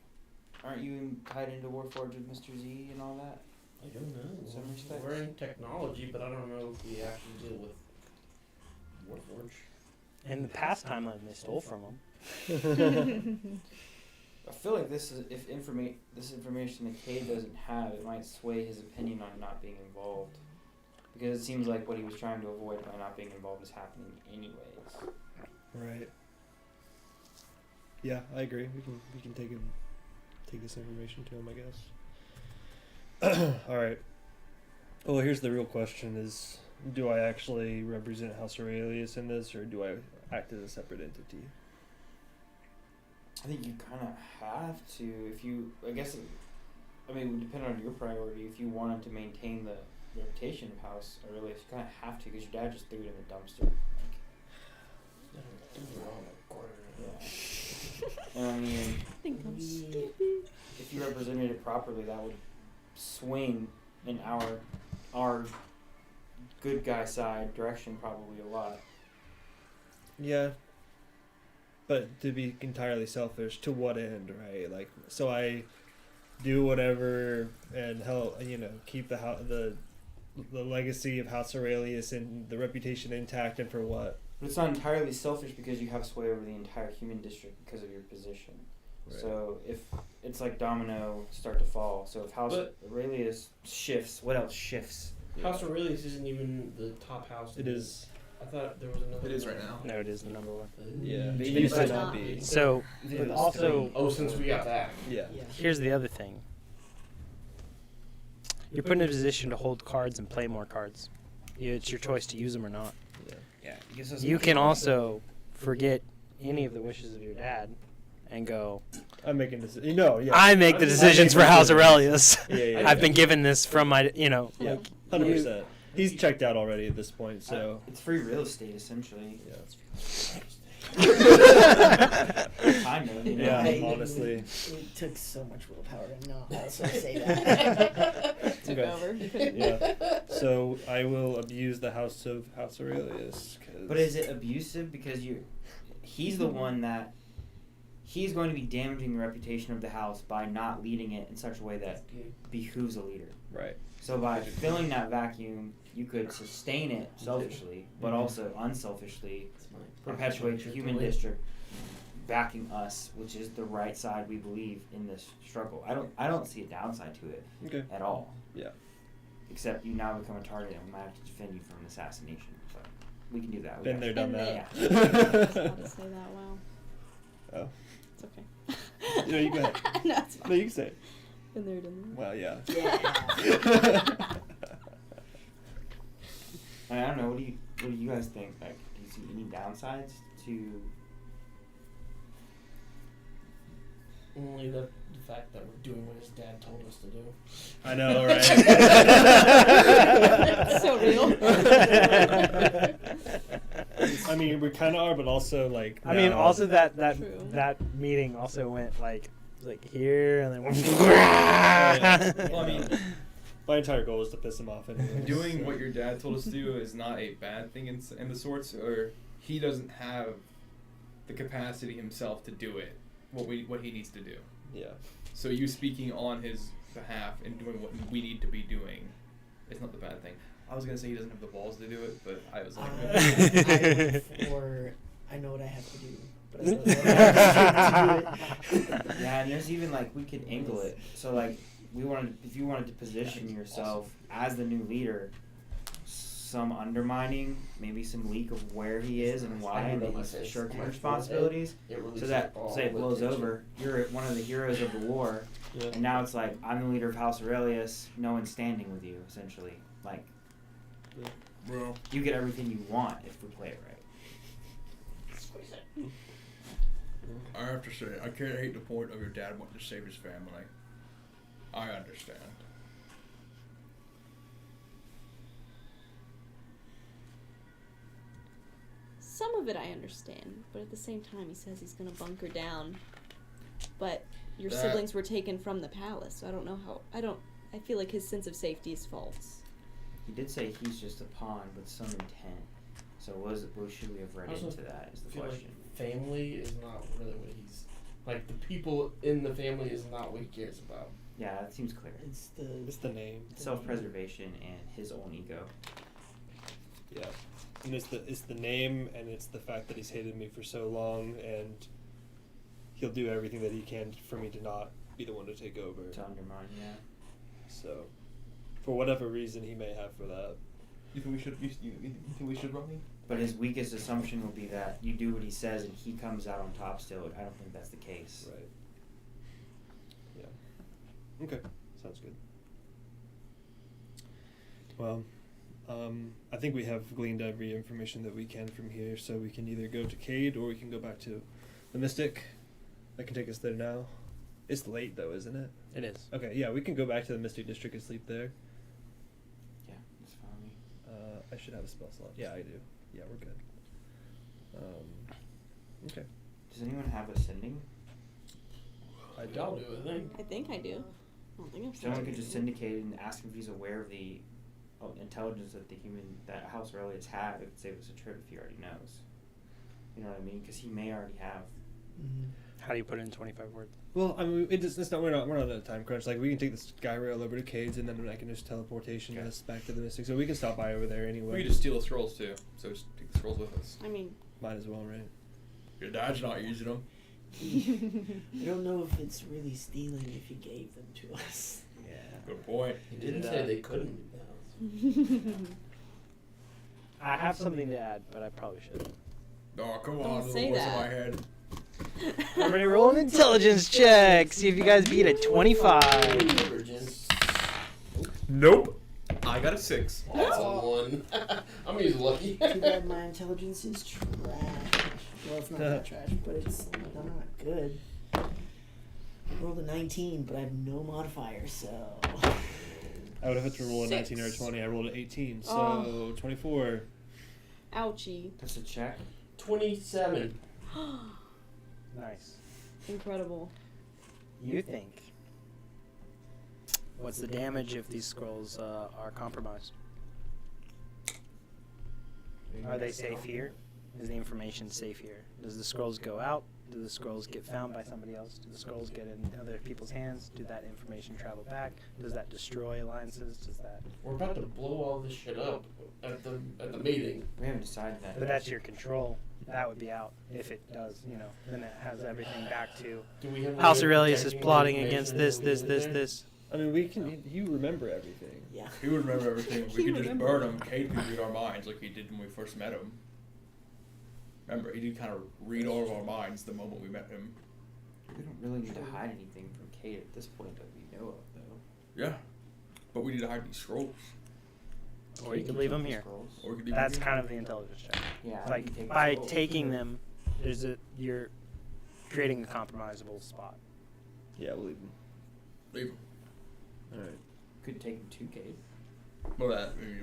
Aren't you tied into Warforged with Mr. Z and all that? I don't know. In some respects. We're in technology, but I don't know if we actually deal with Warforged. In the past timeline, they stole from them. I feel like this information that Kay doesn't have, it might sway his opinion on not being involved. Because it seems like what he was trying to avoid by not being involved is happening anyways. Right. Yeah, I agree. We can take this information to him, I guess. All right. Well, here's the real question: is do I actually represent House Aurelius in this, or do I act as a separate entity? I think you kind of have to. If you, I guess, it would depend on your priority. If you wanted to maintain the reputation of House Aurelius, you kind of have to, because your dad just threw it in the dumpster. Yeah. And I mean, I think I'm stupid. if you represented it properly, that would swing in our good guy side direction probably a lot. Yeah. But to be entirely selfish, to what end, right? Like, so I do whatever and help, keep the legacy of House Aurelius and the reputation intact, and for what? But it's not entirely selfish because you have sway over the entire human district because of your position. Right. So if it's like domino start to fall. So if House But- Aurelius shifts, what else shifts? House Aurelius isn't even the top house. It is. I thought there was another. It is right now. No, it is the number one. Yeah. They It used used to to not not be. So, It but was also, Oh, since we got that. Yeah. Yeah. here's the other thing. You're put in a position to hold cards and play more cards. It's your choice to use them or not. Yeah, it gives us You can also forget any of the wishes of your dad and go, I'm making this. Yeah. I make the decisions for House Aurelius. Yeah. I've been given this from my, Yeah. like, 100%. He's checked out already at this point, so. It's free real estate essentially. Yeah. Kind of, you know. Yeah, I- honestly. It took so much willpower to not also say that. Took Okay. over. Yeah. So I will abuse the House Aurelius. But is it abusive because he's the one that he's going to be damaging the reputation of the house by not leading it in such a way that behooves a leader. Right. So by filling that vacuum, you could sustain it selfishly, but also unselfishly perpetuate the human district backing us, which is the right side we believe in this struggle. I don't see a downside to it Okay. at all. Yeah. Except you now become a target and we might have to defend you from an assassination. But we can do that. We Been got there, you. done Been that. I was about to say that. Wow. Oh. It's okay. No, you go ahead. No, it's fine. No, you can say it. Been there, done that. Well, yeah. Yeah. I don't know. What do you guys think? Like, do you see any downsides to? Only the fact that we're doing what his dad told us to do. I know, right? That's so real. I mean, we kind of are, but also like. I mean, no. also that True. that meeting also went like here and then went. Well, I mean, my entire goal was to piss him off. Anyway, doing so. what your dad told us to do is not a bad thing in the sorts, or he doesn't have the capacity himself to do it. What he needs to do. Yeah. So you speaking on his behalf and doing what we need to be doing is not the bad thing. I was gonna say he doesn't have the balls to do it, but I was like, I know what I have to do, but I don't know what I have to do to do it. Yeah, and there's even like we could angle it. So like if you wanted to position yourself as the new leader, some undermining, maybe some leak of where he is and why, and that he's shirking responsibilities, so that say it blows over. You're one of the heroes of the war, Yeah. and now it's like I'm the leader of House Aurelius. No one's standing with you, essentially. Like Bro. you get everything you want if we play it right. I have to say, I can't hate the point of your dad wanting to save his family. I understand. Some of it I understand, but at the same time, he says he's gonna bunker down. But your That- siblings were taken from the palace, so I don't know how. I feel like his sense of safety is false. He did say he's just a pawn with some intent. So what should we have read Also, into that is the I feel question. like family is not really what he's like. The people in the family is not what he cares about. Yeah, that seems clear. It's It's the name. Self-preservation and his own ego. Yeah. And it's the name, and it's the fact that he's hated me for so long, and he'll do everything that he can for me to not be the one to take over. To undermine, yeah. So, for whatever reason he may have for that. you think we should? You think we should, Ronnie? But his weakest assumption will be that you do what he says and he comes out on top still. I don't think that's the case. Right. Yeah. Okay. Sounds good. Well, I think we have gleaned every information that we can from here, so we can either go to Cade or we can go back to the Mystic. That can take us there now. It's late though, isn't it? It is. Okay, yeah, we can go back to the Mystic District and sleep there. Yeah, that's fine. I should have a spell slot. Yeah, I do. Yeah, we're good. Okay. Does anyone have ascending? I Y'all don't. do a thing. I think I do. I don't think I've Someone seen could it. just syndicate and ask him if he's aware of the intelligence that House Aurelius have. It could save us a trip if he already knows. You know what I mean? Because he may already have. Mm-hmm. How do you put it in 25 words? Well, I mean, it's not we're not on a time crunch. Like we can take this guy rail over to Cade's, and then I can just teleportation us back to the Mystic. So we can stop by over there anyway. We can just steal the scrolls too. So just take the scrolls with us. I mean, Might as well, right? Your dad's not using them. I don't know if it's really stealing if he gave them to us. Yeah. Good point. He didn't say they couldn't. I have something to add, but I probably shouldn't. Oh, come Don't on, little say voice that. in my head. Everybody roll an intelligence check. See if you guys beat a 25. Virgin. Nope. I got a 6. That's a 1. I'm gonna use lucky. Too bad my intelligence is trash. Well, it's not that trash, but it's not good. I rolled a 19, but I have no modifiers, so. I would have had to roll a 6. 19 or a 20. I rolled an 18, so Oh. 24. Ouchie. That's a check. 27. Nice. Incredible. You think? What's the damage if these scrolls are compromised? Are they safe here? Is the information safe here? Does the scrolls go out? Do the scrolls get found by somebody else? Do the scrolls get in other people's hands? Do that information travel back? Does that destroy alliances? Does that? We're about to blow all this shit up at the meeting. We haven't decided that. But that's your control. That would be out if it does. You know, then it has everything back to Do we have any House way of Aurelius is protecting the plotting information against that this, we this, put this, there? this. I mean, we can. You remember everything. Yeah. He would remember everything. We He could just remember. burn him. Cade could read our minds like he did when we first met him. Remember, he did kind of read all of our minds the moment we met him. We don't really need to hide anything from Kate at this point that we know of, though. Yeah. But we need to hide these scrolls. Or you could leave them here. Scrolls. Or we could leave That's them kind of the intelligence check. Yeah. Like we can take the by scrolls. taking them, you're creating a compromisable spot. Yeah, we'll leave them. Leave them. All right. Could take them to Kate. Well,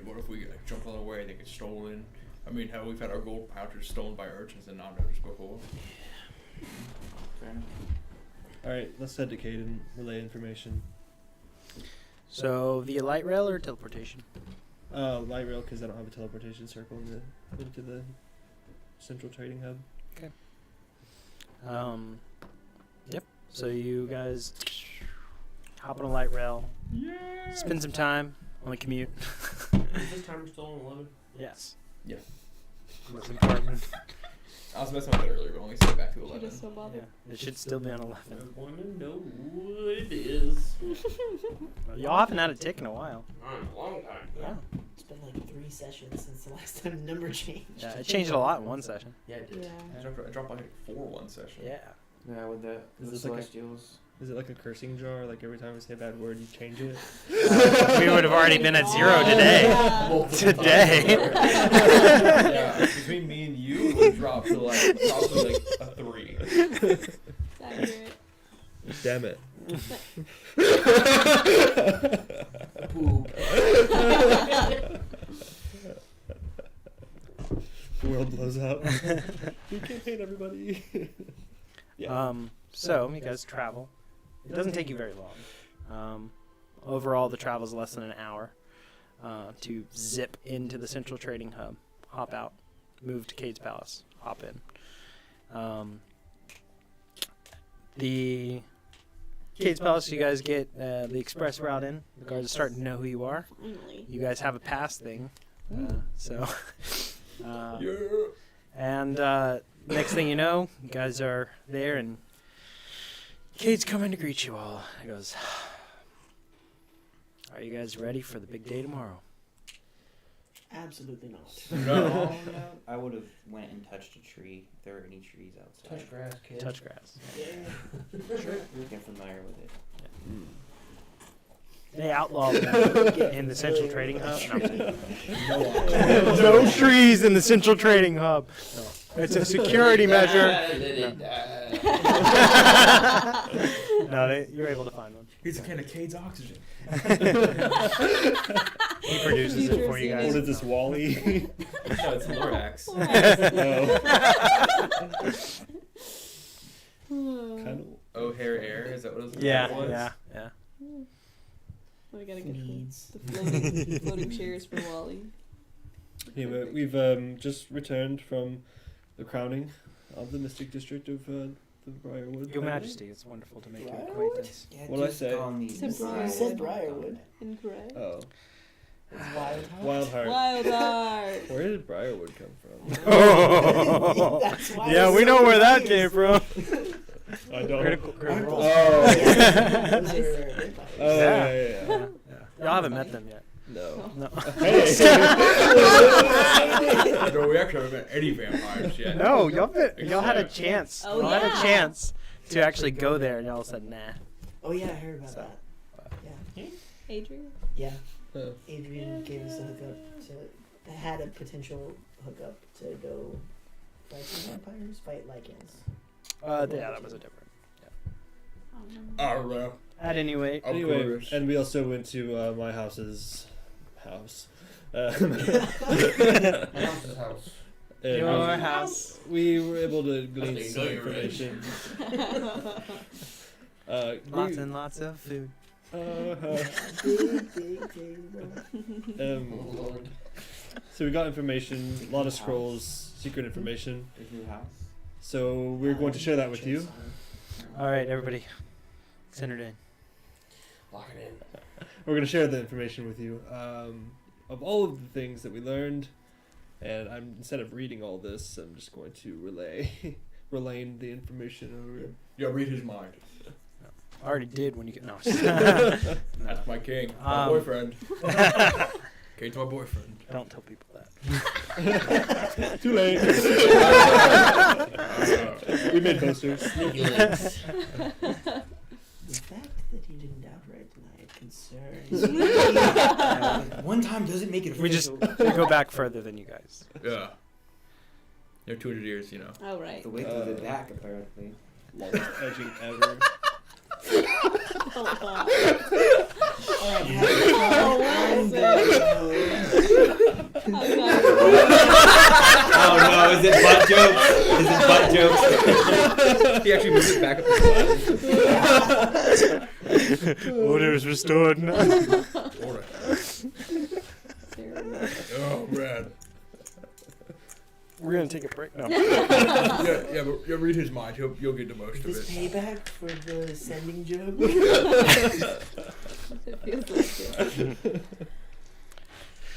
what if we jump on the way and they get stolen? I mean, hell, we've had our gold pouches stolen by urchins and not noticed before. Fair enough. All right. Let's head to Cade and relay information. So via light rail or teleportation? Light rail, because I don't have a teleportation circle into the central trading hub. Yep. So you guys hop on a light rail. Yeah. Spend some time on the commute. Is this timer still on 11? Yes. Yeah. That's important. I was messing with it earlier, but only set it back to She 11. just so Yeah. bothered. It should still be on 11. I wanna know what it is. Y'all haven't had a tick in a while. A long time. Yeah. It's been like 3 sessions since the last time the number changed. Yeah, it changed a lot in one session. Yeah, it did. Yeah. I dropped like 4 one session. Yeah. Yeah, with the Is this like a- Celestials. Is it like a cursing jar? Like every time we say a bad word, you change it? We would have already been at 0 today. Yeah. Today. Yeah, between me and you, it would drop to like probably like a 3. Accurate. Damn it. Poop. The world blows up. We can't hate everybody. Yeah. So you guys travel. It doesn't take you very long. Overall, the travel is less than an hour to zip into the central trading hub, hop out, move to Cade's Palace, hop in. The Cade's Palace, you guys get the express route in. The guards are starting to know who you are. Finally. You guys have a pass thing, so. Yeah. And next thing you know, you guys are there, and Cade's coming to greet you all. He goes, "Are you guys ready for the big day tomorrow?" Absolutely not. No. I would have went and touched a tree if there were any trees outside. Touch grass, kid. Touch grass. Yeah. Sure. Get familiar with it. They outlawed them in the central trading hub. No trees in the central trading hub. No. It's a security measure. No, you're able to find one. He's a can of Cade's oxygen. He produces it for you What guys. is this, Wally? No, it's Lorax. No. Kind of. O'Hare Air, is that what it was? Yeah, That was? yeah. We gotta get Needs. the floating chairs for Wally. Anyway, we've just returned from the crowning of the Mystic District of the the Briarwood. Your Majesty, it's wonderful to make your Briarwood? acquaintance. Yeah, What'd I just say? call me Said Mr. Briar. You said Briarwood. Incorrect. Oh, It's Wild Heart. Wildheart. Wild Heart. Where did Briarwood come from? Oh. That's why Yeah, it's we so know where that confused. came from. I don't. Critical. Oh. Those are vampires. Oh Yeah. yeah. Y'all haven't met them yet. No. No. Hey. No, we actually haven't met any vampires yet. No, y'all had a chance. Oh, y'all had a yeah. chance to actually go there, and y'all said, nah. Oh yeah, I heard about So. that. Yeah. Adrian. Yeah. Oh. Adrian gave us a hookup to had a potential hookup to go fight some vampires, fight lycans. Yeah, that was a different. I don't know. At any rate, I'm Anyway, curious. and we also went to my house's house. House's house. And your house. we were able to glean That's some the you're rich. information. Lots and lots of food. Big table. Oh, Lord. So we got information, a lot of scrolls, secret information. His new house. So we're going to share that with you. All right, everybody, centered in. Lock it in. We're going to share the information with you of all of the things that we learned. And instead of reading all this, I'm just going to relaying the information over. Yeah, read his mind. I already did when you get no. That's my king. My boyfriend. Kate's my boyfriend. Don't tell people that. Too late. We made posters. The fact that you didn't outright deny it concerns me. One time doesn't make it We just official. we go back further than you guys. Yeah. They're 200 years, you know. Oh right. The way through the back, apparently. Longest edging ever. Oh, wow. Oh no, is it butt jokes? Is it butt jokes? He actually moved it back up the Order is restored now. Order. Oh, man. We're gonna take a break now. Yeah, but yeah, read his mind. You'll get the most of Is this it. payback for the sending joke? It feels like it.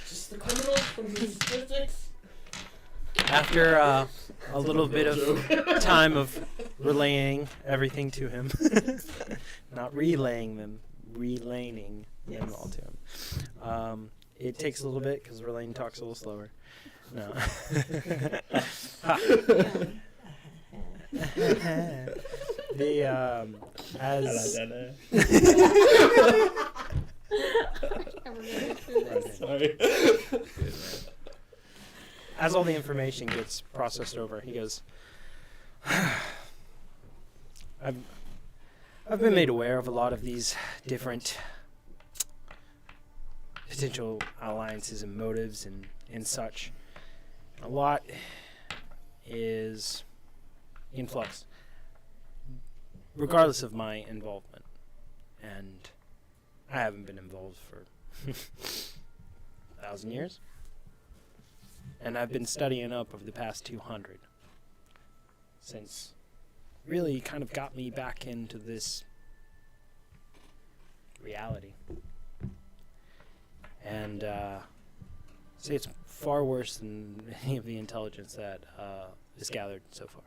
Just the criminals from the statistics. After a little bit of time of relaying everything to him, not relaying them, relaying them all to him. It takes a little bit because Relaine talks a little slower. No. As Sorry. as all the information gets processed over, he goes, I've been made aware of a lot of these different potential alliances and motives and such. A lot is in flux, regardless of my involvement. And I haven't been involved for 1,000 years. And I've been studying up over the past 200. Since really kind of got me back into this reality. And say it's far worse than any of the intelligence that is gathered so far.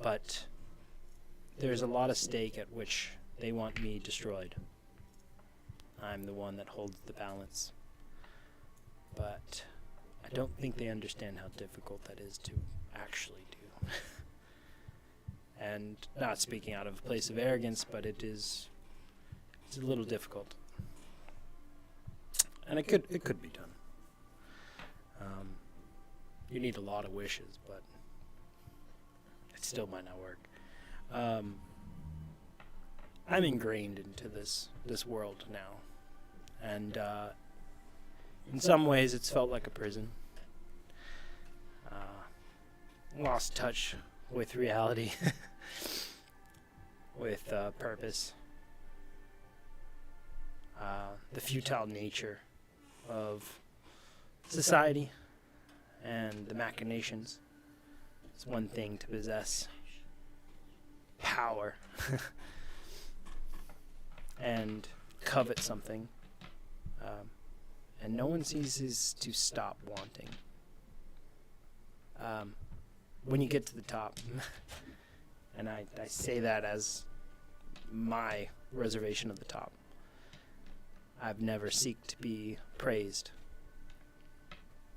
But there's a lot of stake at which they want me destroyed. I'm the one that holds the balance. But I don't think they understand how difficult that is to actually do. And not speaking out of a place of arrogance, but it's a little difficult. And it could be done. You need a lot of wishes, but it still might not work. I'm ingrained into this world now, and in some ways it's felt like a prison. Lost touch with reality, with purpose, the futile nature of society and the machinations. It's one thing to possess power and covet something, and no one ceases to stop wanting. When you get to the top, and I say that as my reservation of the top, I've never seeked to be praised,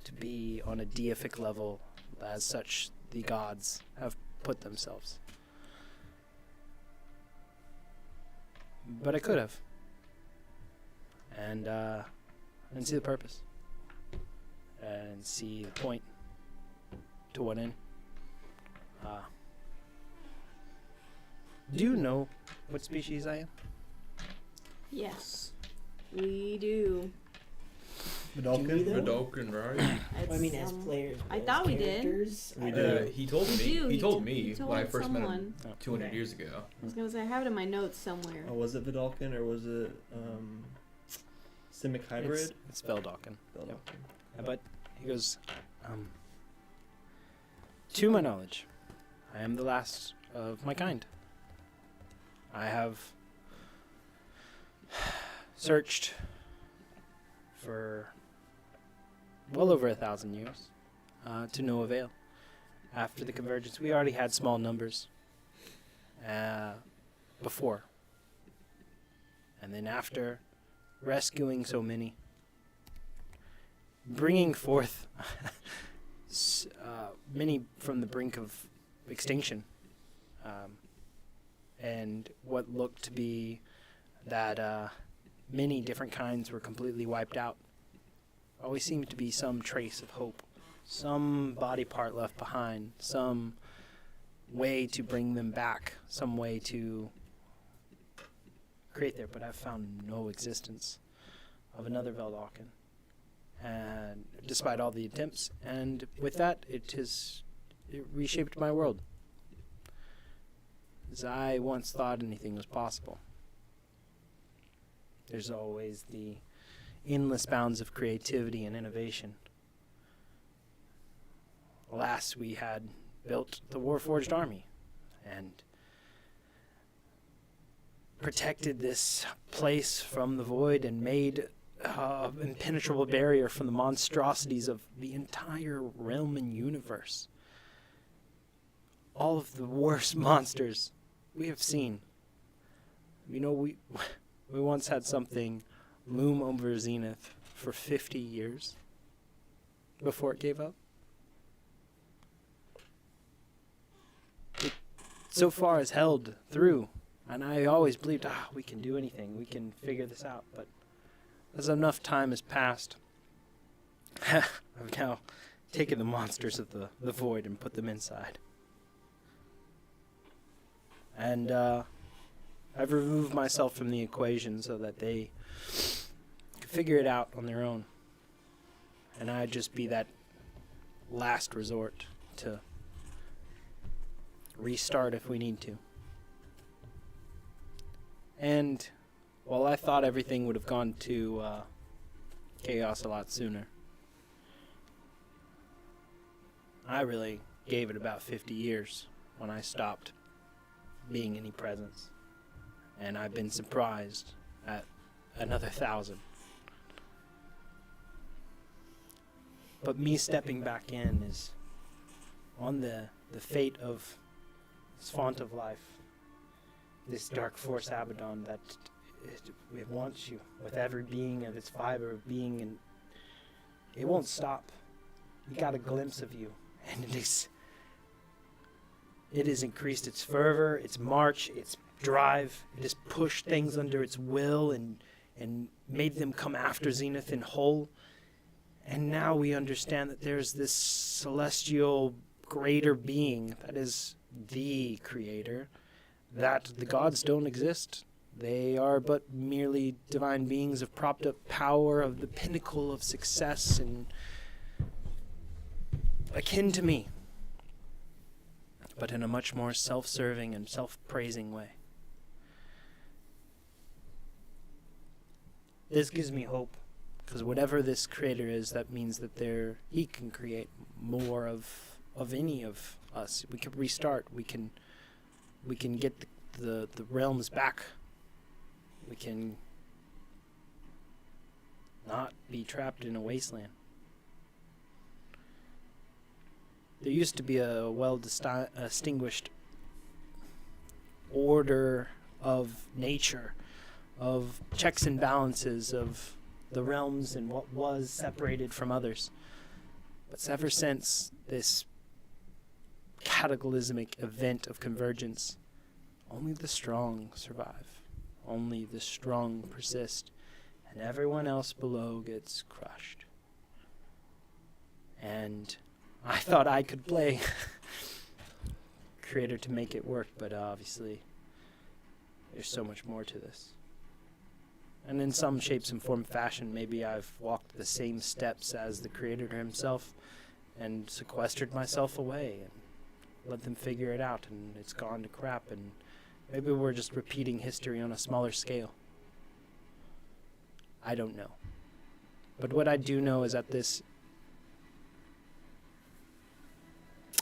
to be on a deific level as such the gods have put themselves. But I could have. And see the purpose. And see the point to what end. Do you know what species I am? Yes, we do. Vidalkin? Vidalkin, right? I mean, as players. I but thought as we did. characters, We I did. don't- He told You me. do, He you told t- me you when I told first met him someone. 200 Yeah. years ago. I was gonna say I have it in my notes somewhere. Oh, was it Vidalkin or was it Simic Hybrid? It's Veldalkin. Vidalkin. But he goes, to my knowledge, I am the last of my kind. I have searched for well over 1,000 years to no avail. After the convergence, we already had small numbers before. And then after rescuing so many, bringing forth many from the brink of extinction, and what looked to be that many different kinds were completely wiped out. Always seemed to be some trace of hope, some body part left behind, some way to bring them back, some way to create there, but I've found no existence of another Veldalkin. And despite all the attempts, and with that, it reshaped my world. As I once thought anything was possible. There's always the endless bounds of creativity and innovation. Alas, we had built the Warforged army and protected this place from the void and made impenetrable barrier from the monstrosities of the entire realm and universe. All of the worst monsters we have seen. You know, we once had something loom over Zenith for 50 years before it gave up. It so far has held through, and I always believed, we can do anything, we can figure this out, but as enough time has passed, I've now taken the monsters of the void and put them inside. And I've removed myself from the equation so that they can figure it out on their own. And I'd just be that last resort to restart if we need to. And while I thought everything would have gone to chaos a lot sooner, I really gave it about 50 years when I stopped being any presence. And I've been surprised at another 1,000. But me stepping back in is on the fate of this font of life, this dark force Abaddon that it wants you with every being of its fiber of being, and it won't stop. You got a glimpse of you, and it has increased its fervor, its march, its drive. It has pushed things under its will and made them come after Zenith in whole. And now we understand that there's this celestial greater being that is the creator, that the gods don't exist. They are but merely divine beings of propped up power, of the pinnacle of success, and akin to me, but in a much more self-serving and self-praising way. This gives me hope, because whatever this creator is, that means that he can create more of any of us. We can restart. We can get the realms back. We can not be trapped in a wasteland. There used to be a well-distinguished order of nature, of checks and balances of the realms and what was separated from others. But ever since this cataclysmic event of convergence, only the strong survive. Only the strong persist, and everyone else below gets crushed. And I thought I could play creator to make it work, but obviously there's so much more to this. And in some shapes and form fashion, maybe I've walked the same steps as the creator himself and sequestered myself away and let them figure it out, and it's gone to crap, and maybe we're just repeating history on a smaller scale. I don't know. But what I do know is that this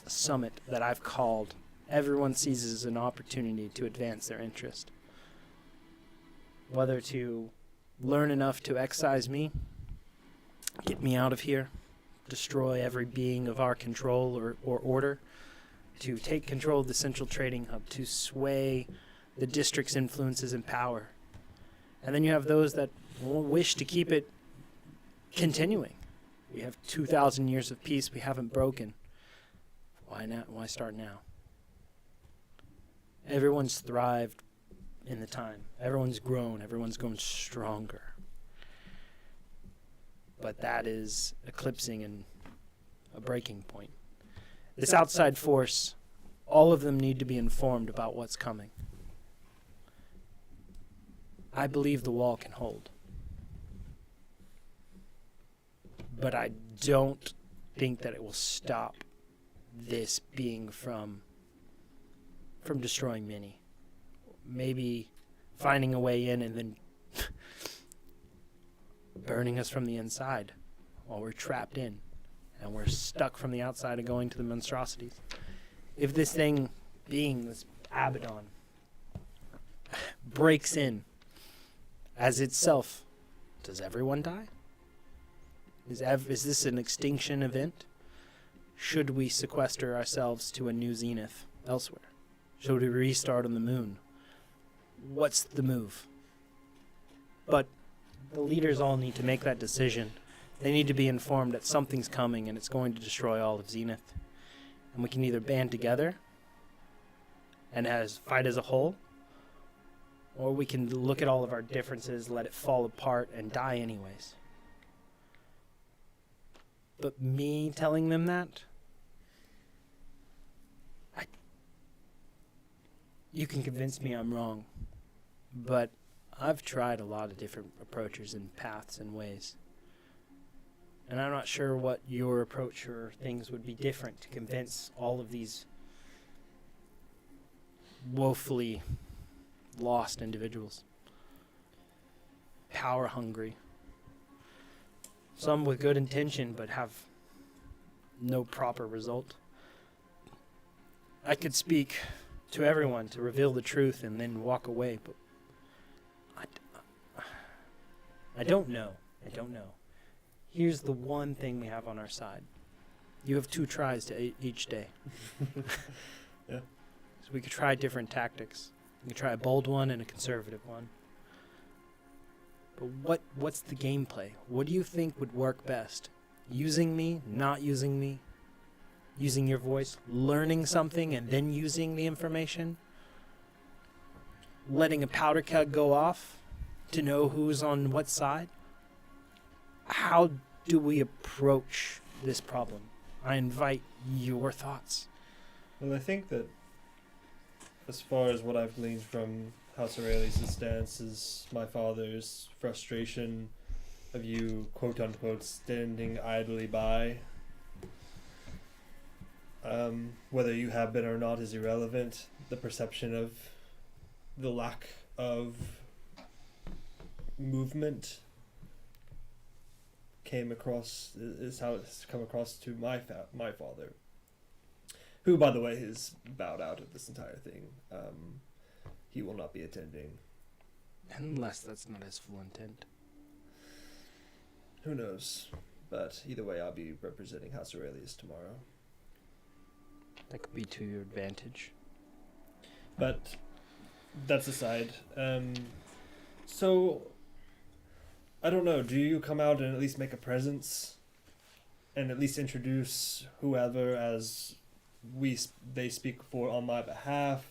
summit that I've called, everyone sees as an opportunity to advance their interest. Whether to learn enough to excise me, get me out of here, destroy every being of our control or order, to take control of the central trading hub, to sway the district's influences and power. And then you have those that wish to keep it continuing. We have 2,000 years of peace we haven't broken. Why not? Why start now? Everyone's thrived in the time. Everyone's grown. Everyone's grown stronger. But that is eclipsing and a breaking point. This outside force, all of them need to be informed about what's coming. I believe the wall can hold. But I don't think that it will stop this being from destroying many. Maybe finding a way in and then burning us from the inside while we're trapped in and we're stuck from the outside and going to the monstrosities. If this thing, being this Abaddon, breaks in as itself, does everyone die? Is this an extinction event? Should we sequester ourselves to a new Zenith elsewhere? Should we restart on the moon? What's the move? But the leaders all need to make that decision. They need to be informed that something's coming and it's going to destroy all of Zenith. And we can either band together and fight as a whole, or we can look at all of our differences, let it fall apart, and die anyways. But me telling them that, you can convince me I'm wrong, but I've tried a lot of different approaches and paths and ways. And I'm not sure what your approach or things would be different to convince all of these woefully lost individuals. Power hungry. Some with good intention but have no proper result. I could speak to everyone to reveal the truth and then walk away, but I don't know. I don't know. Here's the one thing we have on our side. You have 2 tries to each day. Yeah. So we could try different tactics. We could try a bold one and a conservative one. But what's the gameplay? What do you think would work best? Using me, not using me? Using your voice, learning something, and then using the information? Letting a powder keg go off to know who's on what side? How do we approach this problem? I invite your thoughts. Well, I think that as far as what I've gleaned from House Aurelius' stance is my father's frustration of you, quote-unquote, standing idly by. Whether you have been or not is irrelevant. The perception of the lack of movement is how it's come across to my father. who, by the way, has bowed out of this entire thing. He will not be attending. Unless that's not his full intent. Who knows? But either way, I'll be representing House Aurelius tomorrow. That could be to your advantage. But that's aside. So, I don't know. Do you come out and at least make a presence? And at least introduce whoever as they speak for on my behalf?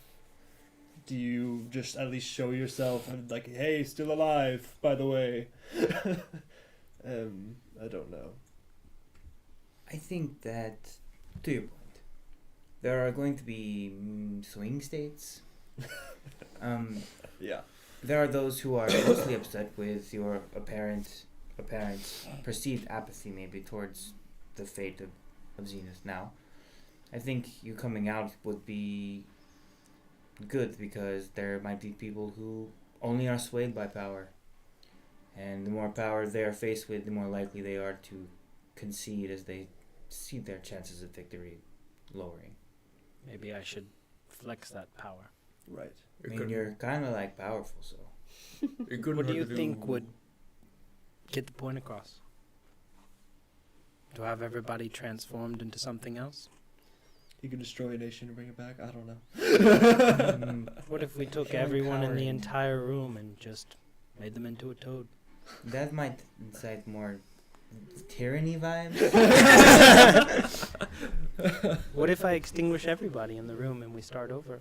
Do you just at least show yourself and like, hey, still alive, by the way? I don't know. I think that, to your point, there are going to be swing states. Yeah. There are those who are mostly upset with your apparent perceived apathy maybe towards the fate of Zenith now. I think you coming out would be good because there might be people who only are swayed by power. And the more power they are faced with, the more likely they are to concede as they see their chances of victory lowering. Maybe I should flex that power. Right. I mean, you're kind of like powerful, so. What do you think would get the point across? To have everybody transformed into something else? You can destroy a nation and bring it back? I don't know. What if we took Showing everyone in power the in- entire room and just made them into a toad? That might incite more tyranny vibes. What if I extinguish everybody in the room and we start over?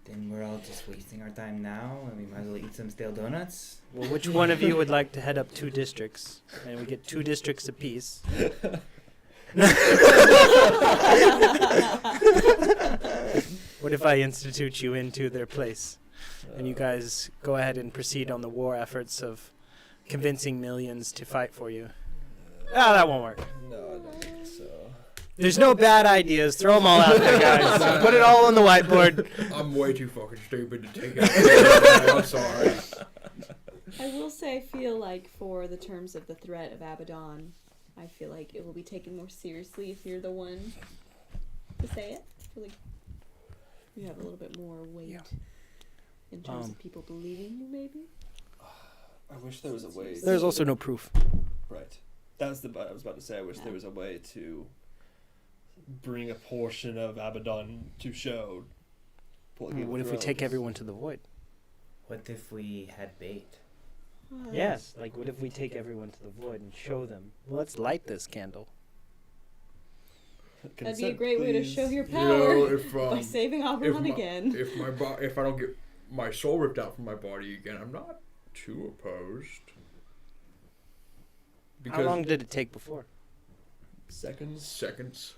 Then we're all just wasting our time now, and we might as well eat some stale donuts. Well, which one of you would like to head up 2 districts? And we get 2 districts apiece. What if I institute you into their place? And you guys go ahead and proceed on the war efforts of convincing millions to fight for you. Ah, that won't work. No, I don't think so. There's no bad ideas. Throw them all out there, guys. Put it all on the whiteboard. I'm way too fucking stupid to take it. I'm sorry. I will say I feel like for the terms of the threat of Abaddon, I feel like it will be taken more seriously if you're the one to say it. I feel like you have a little bit more weight in terms of people believing you, maybe. I wish there was a way. There's also no proof. Right. That's I was about to say. I wish there was a way to bring a portion of Abaddon to show. What if we take everyone to the void? What if we had bait? Yes, like what if we take everyone to the void and show them? Let's light this candle. That'd be a great way to show your You power know, if by saving Abaddon my- again. if I don't get my soul ripped out from my body again, I'm not too opposed. How long did it take before? Seconds.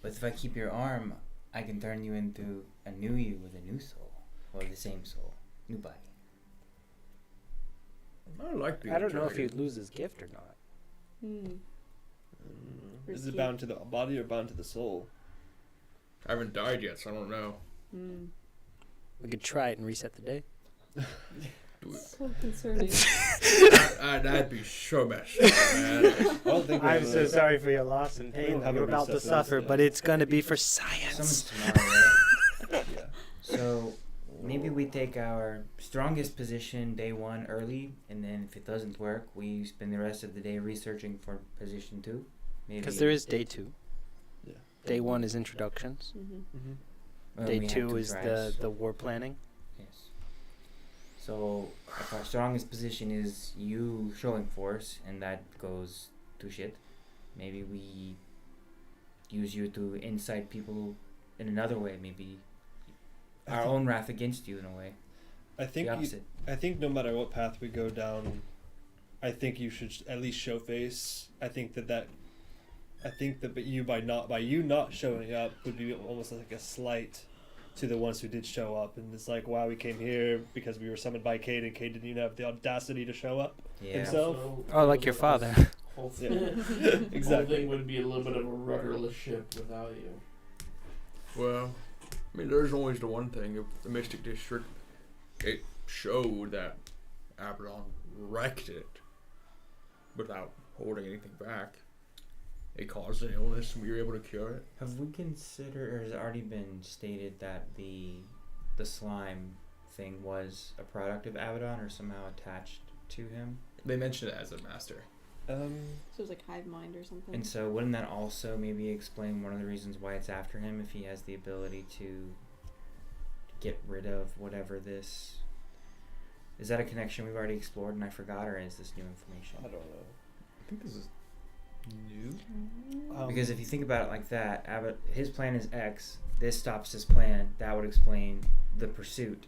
But if I keep your arm, I can turn you into a new you with a new soul. Or the same soul. New body. I like being I don't know if dragon. he'd lose his gift or not. Is it bound to the body or bound to the soul? I haven't died yet, so I don't know. We could try it and reset the day. Do it. So concerning. That'd be so messed up, man. I don't think we I'm have so a- sorry for your loss and we pain don't that have you're a about to reset suffer, Wednesday. but it's going to be for science. Someone's tomorrow, right? Yeah. So maybe we take our strongest position day 1 early, and then if it doesn't work, we spend the rest of the day researching for position 2. Because there is day 2. Yeah. Day 1 is introductions. Well, Day we have 2 2 is tries. the war planning. Yes. So if our strongest position is you showing force, and that goes to shit, maybe we use you to incite people in another way. Maybe our own wrath against you in a way. I think The opposite. I think no matter what path we go down, I think you should at least show face. I think that but you by you not showing up would be almost like a slight to the ones who did show up, and it's like, wow, we came here because we were summoned by Cade, and Cade didn't even have the audacity to show up himself. Oh, like your father. Whole Yeah. thing, Exactly. whole thing would be a little bit of a rudderless ship without you. Well, I mean, there's always the one thing. If the Mystic District, it showed that Abaddon wrecked it without holding anything back. it caused an illness and we were able to cure it. Have we considered, or has it already been stated that the slime thing was a product of Abaddon or somehow attached to him? They mentioned it as a master. So it was like hive mind or something. And so wouldn't that also maybe explain one of the reasons why it's after him, if he has the ability to get rid of whatever this... Is that a connection we've already explored and I forgot, or is this new information? I don't know. I think this is new. Because if you think about it like that, his plan is X, this stops his plan, that would explain the pursuit.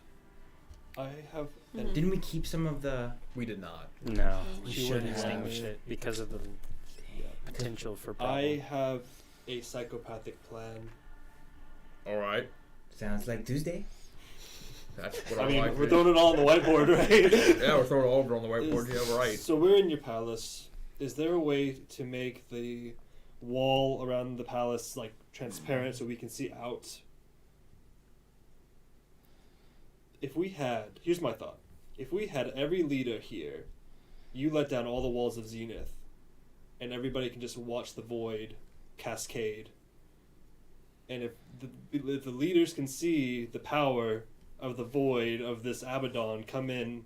I have. Mhm. Didn't we keep some of the... We did not. No, we She should wouldn't extinguish have. it because of the potential for I problem. have a psychopathic plan. All right. Sounds like Tuesday? That's what I I mean, like. we're throwing it all on the whiteboard, right? Yeah, we're throwing it all over on the whiteboard. Yeah, right. So we're in your palace. Is there a way to make the wall around the palace like transparent so we can see out? If we had, here's my thought. If we had every leader here, you let down all the walls of Zenith, and everybody can just watch the void cascade. And if the leaders can see the power of the void of this Abaddon come in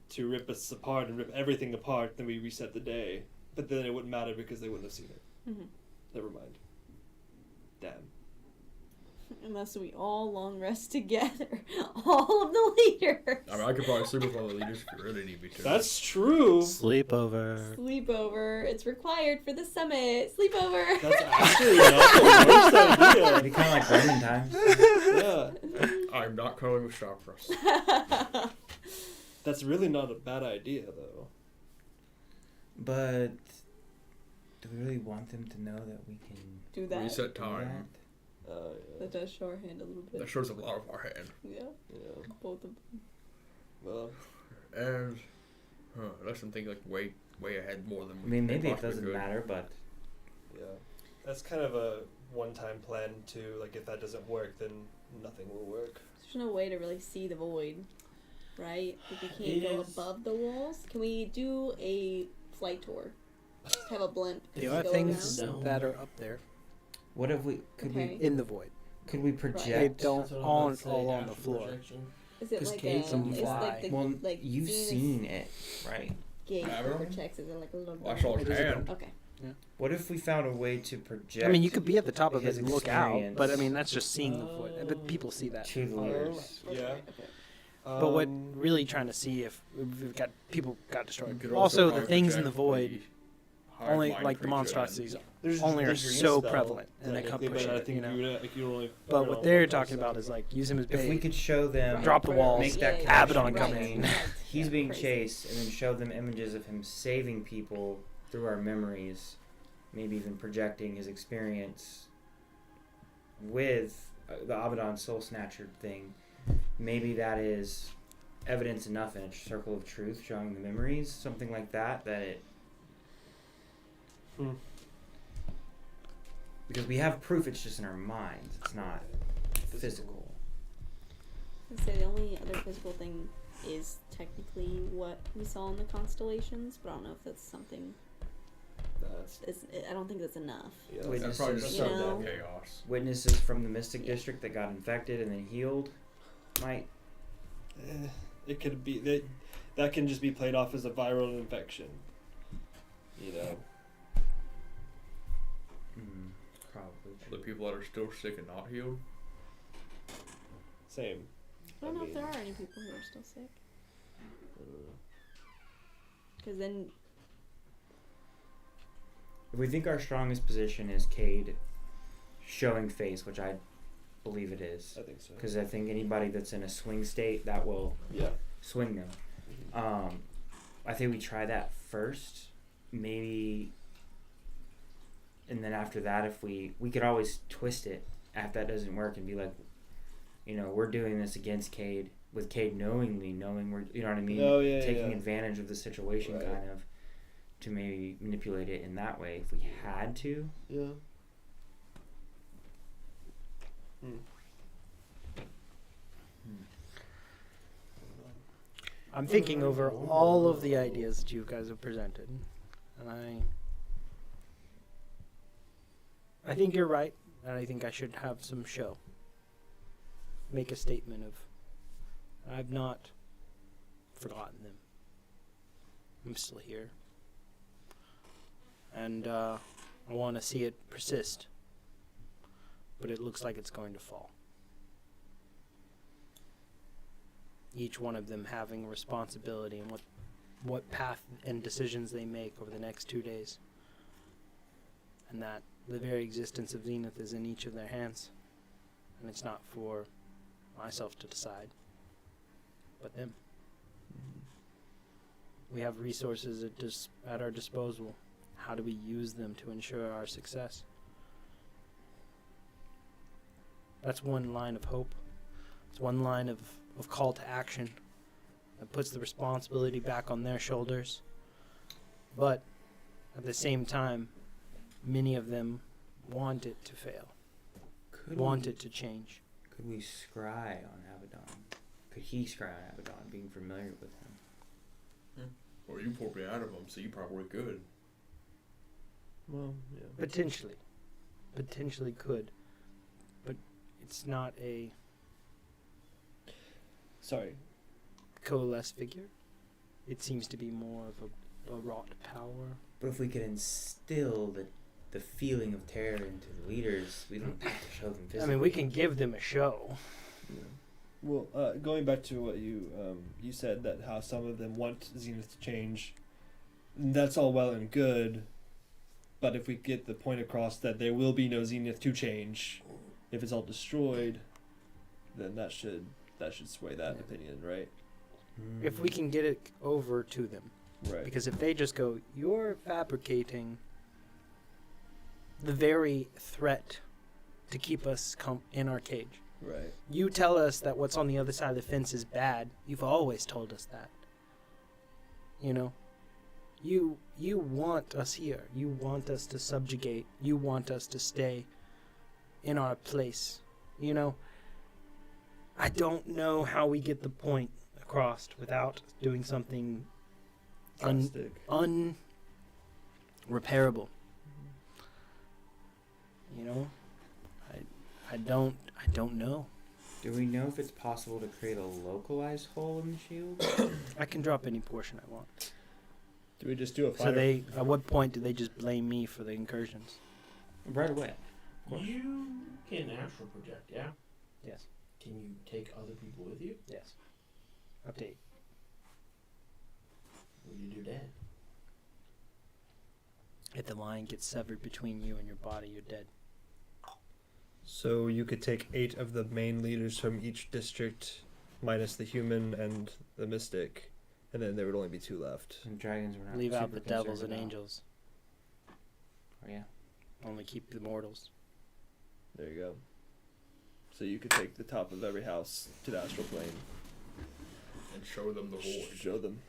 to rip us apart and rip everything apart, then we reset the day. But then it wouldn't matter because they wouldn't have seen it. Mhm. Never mind. Damn. Unless we all long rest together, all of the leaders. I mean, I could probably sleep with all the leaders if you really need me to. That's true. Sleepover. Sleepover. It's required for the summit. Sleepover. That's actually not the worst idea. It'd be kind of like Roman times. Yeah. I'm not calling with Stavros. That's really not a bad idea, though. But do we really want them to know that we can Do that. Reset do time. that? That does show our hand a little bit. That shows a lot of our hand. Yeah, Yeah. both of them. Well, And that's something like way ahead more than I mean, maybe it possibly doesn't could. matter, but yeah. That's kind of a one-time plan, too. Like, if that doesn't work, then nothing will work. There's no way to really see the void, right? If we can't go Yes. above the walls, can we do a flight tour? Just have a blimp. There just are go things around? that are up there what if we Okay. in the void. could we They project? don't That's what I'm all about to say, all on the astral floor. projection. Is it 'Cause like Kate can it's fly. like the Well, like you've Zenith's seen it, right? gate I that don't know. projects? Is it like a little? Well, I saw his It is a hand. Okay. What if we found a way to project? I mean, you could be at the top of it his and look out, but I experience mean, that's just seeing the void. But people see that. to the leaders. Yeah. Okay. But what really trying to see if we've got people got destroyed. You could Also, the probably things in the project void, hive only mind like the creature monstrosities, There's only are there's a so spell prevalent, and that they I can't think- push but I it. think You know. you would, you only But put it what on they're one talking person. about is like use him as If we bait. could show them, Drop the walls, make that Yeah, Abaddon connection come between in. he's Yeah, being crazy. chased, and then show them images of him saving people through our memories, maybe even projecting his experience with the Abaddon Soul Snatcher thing. Maybe that is evidence enough in a circle of truth, showing the memories, something like that. That it. Because we have proof, it's just in our minds. It's not physical. I'd say the only other physical thing is technically what we saw in the constellations, but I don't know if that's something. I don't think that's enough. Yeah. Wait, That's probably just You some know? chaos. Witnesses from the Mystic District that got infected and then healed might. It could be that can just be played off as a viral infection. You know. Probably. The people that are still sick and not healed. Same. I don't know if mean- there are any people who are still sick. Because then, If we think our strongest position is Cade showing face, which I believe it is, I think so. because I think anybody that's in a swing state, that will Yeah. swing them. I think we try that first, maybe, and then after that, if we could always twist it if that doesn't work and be like, we're doing this against Cade, with Cade knowing we're, you know what I mean? Oh, yeah, Taking yeah. advantage of the situation, Right. kind of, to maybe manipulate it in that way if we had to. Yeah. I'm thinking over all of the ideas that you guys have presented, and I think you're right, and I think I should have some show. Make a statement of, I've not forgotten them. I'm still here. And I want to see it persist. But it looks like it's going to fall. Each one of them having a responsibility in what path and decisions they make over the next 2 days. And that the very existence of Zenith is in each of their hands. And it's not for myself to decide, but them. We have resources at our disposal. How do we use them to ensure our success? That's one line of hope. It's one line of call to action that puts the responsibility back on their shoulders. But at the same time, many of them want it to fail, want it to change. Could we scry on Abaddon? Could he scry on Abaddon, being familiar with him? Or you pulled me out of them, so you probably could. Well, yeah. Potentially could, but it's not a Sorry. coalesced figure. It seems to be more of a wrought power. But if we could instill the feeling of terror into the leaders, we don't have to show them physically. I mean, we can give them a show. Yeah. Well, going back to what you said, that how some of them want Zenith to change, that's all well and good, but if we get the point across that there will be no Zenith to change, if it's all destroyed, then that should sway that opinion, right? If we can get it over to them. Right. Because if they just go, you're fabricating the very threat to keep us in our cage. Right. You tell us that what's on the other side of the fence is bad. You've always told us that. You know? You want us here. You want us to subjugate. You want us to stay in our place. You know? I don't know how we get the point across without doing something unrepairable. You know? I don't know. Do we know if it's possible to create a localized hole in the shield? I can drop any portion I want. Do we just do a fire? So at what point do they just blame me for the incursions? Right away. You can astral project, yeah? Yes. Can you take other people with you? Yes. Update. What do you do then? If the line gets severed between you and your body, you're dead. So you could take 8 of the main leaders from each district, minus the human and the mystic, and then there would only be 2 left. And dragons were not Leave out super the devils concerned and about. angels. Oh yeah. Only keep the mortals. There you go. So you could take the top of every house to the astral plane. And show them the void. Show them.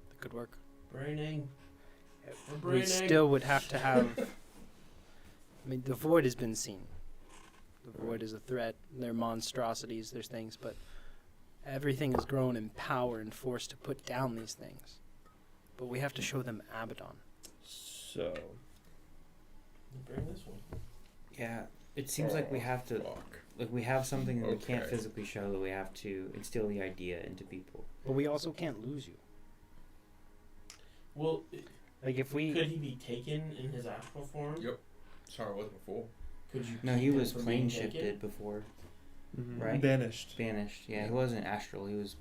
That could work. Braining. We still would have to have. I mean, the void has been seen. The void is a threat. There are monstrosities. There's things, but everything has grown in power and force to put down these things. But we have to show them Abaddon. So. Bring this one. Yeah. It seems like we have to, Fuck. like we have something that we can't Okay. physically show, that we have to instill the idea into people. But we also can't lose you. Well, Like if we. could he be taken in his astral form? Yep. Sorry, I was before. Could you? No, keep he him was from plane being taken? shifted before. Right. Banished. Banished. Yeah, he wasn't astral. He was.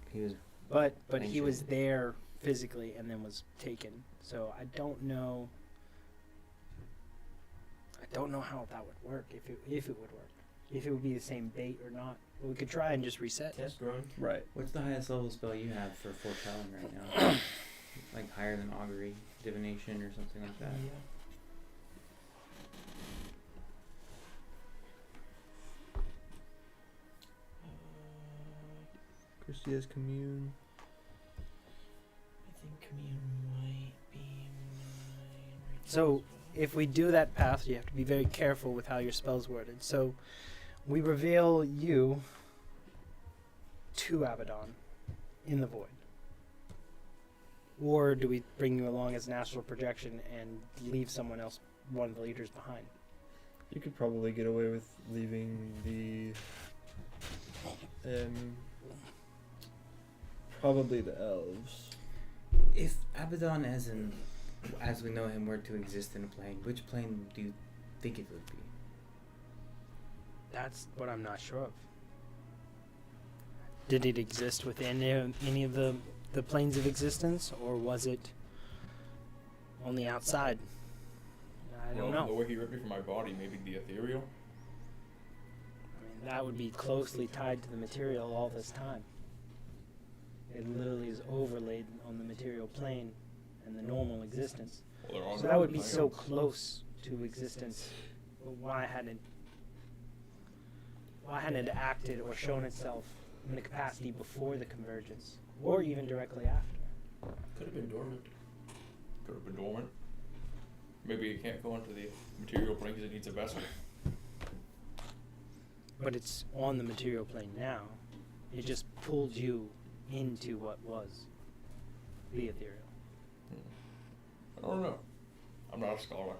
But Plane he was shifted. there physically and then was taken. So I don't know. I don't know how that would work. If it would work. If it would be the same bait or not. But we could try and just reset. Test run. Right. What's the highest level spell you have for foretelling right now? Like higher than augury, divination, or something like that. Christia's commune. I think commune might be mine. So if we do that path, you have to be very careful with how your spell's worded. So we reveal you to Abaddon in the void? Or do we bring you along as an astral projection and leave someone else, one of the leaders, behind? You could probably get away with leaving probably the elves. If Abaddon, as we know him, were to exist in a plane, which plane do you think it would be? That's what I'm not sure of. Did it exist within any of the planes of existence, or was it on the outside? I don't know. The way he ripped me from my body, maybe the ethereal. I mean, that would be closely tied to the material all this time. It literally is overlaid on the material plane and the normal existence. Well, they're on So that would be so close to existence. But why hadn't it acted or shown itself in the capacity before the convergence, or even directly after? Could have been dormant. Could have been dormant. Maybe it can't go into the material plane because it needs a vessel. But it's on the material plane now. It just pulled you into what was the ethereal. I don't know. I'm not a scholar.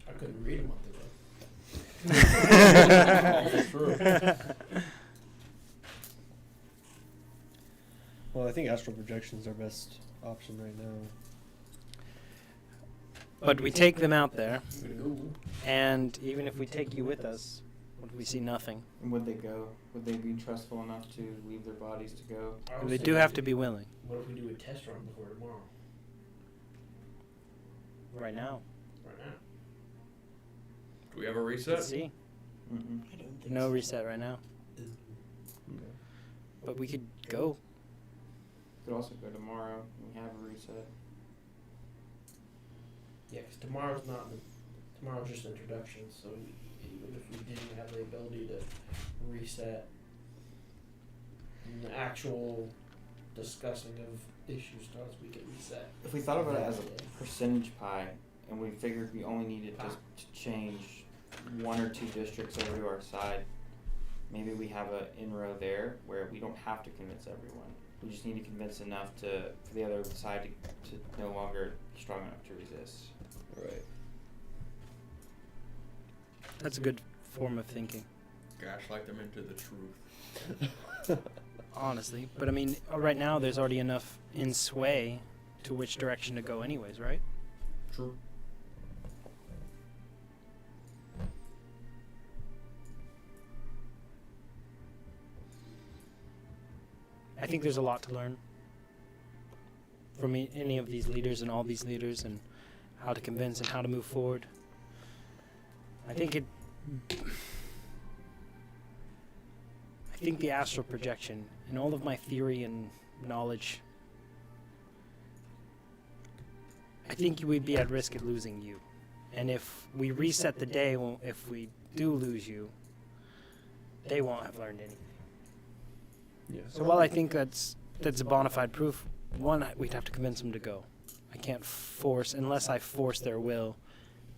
I couldn't read a month ago. True. Well, I think astral projection's our best option right now. But we take them out there, Ooh. and even if we take you with us, would we see nothing? And would they go? Would they be trustful enough to leave their bodies to go? I was They do thinking, have to be willing. What if we do a test run before tomorrow? Right now. Right now. Do we have a Let's reset? see. Mm-mm. I don't think No so. reset right now. But we could go. Could also go tomorrow. We have a reset. Yeah, because tomorrow's just introduction, so even if we didn't have the ability to reset, and the actual discussing of issues starts, we can reset. If we thought about it as a percentage pie, and we figured we only needed to change 1 or 2 districts over to our side, maybe we have an in-row there where we don't have to convince everyone. We just need to convince enough for the other side to no longer be strong enough to resist. Right. That's a good form of thinking, Gaslight them into the truth. honestly. But I mean, right now there's already enough in sway to which direction to go anyways, right? True. I think there's a lot to learn from any of these leaders and all these leaders, and how to convince and how to move forward. I think the astral projection and all of my theory and knowledge, I think we'd be at risk of losing you. And if we reset the day, if we do lose you, they won't have learned anything. Yeah. So while I think that's a bona fide proof, one, we'd have to convince them to go. I can't force, unless I force their will,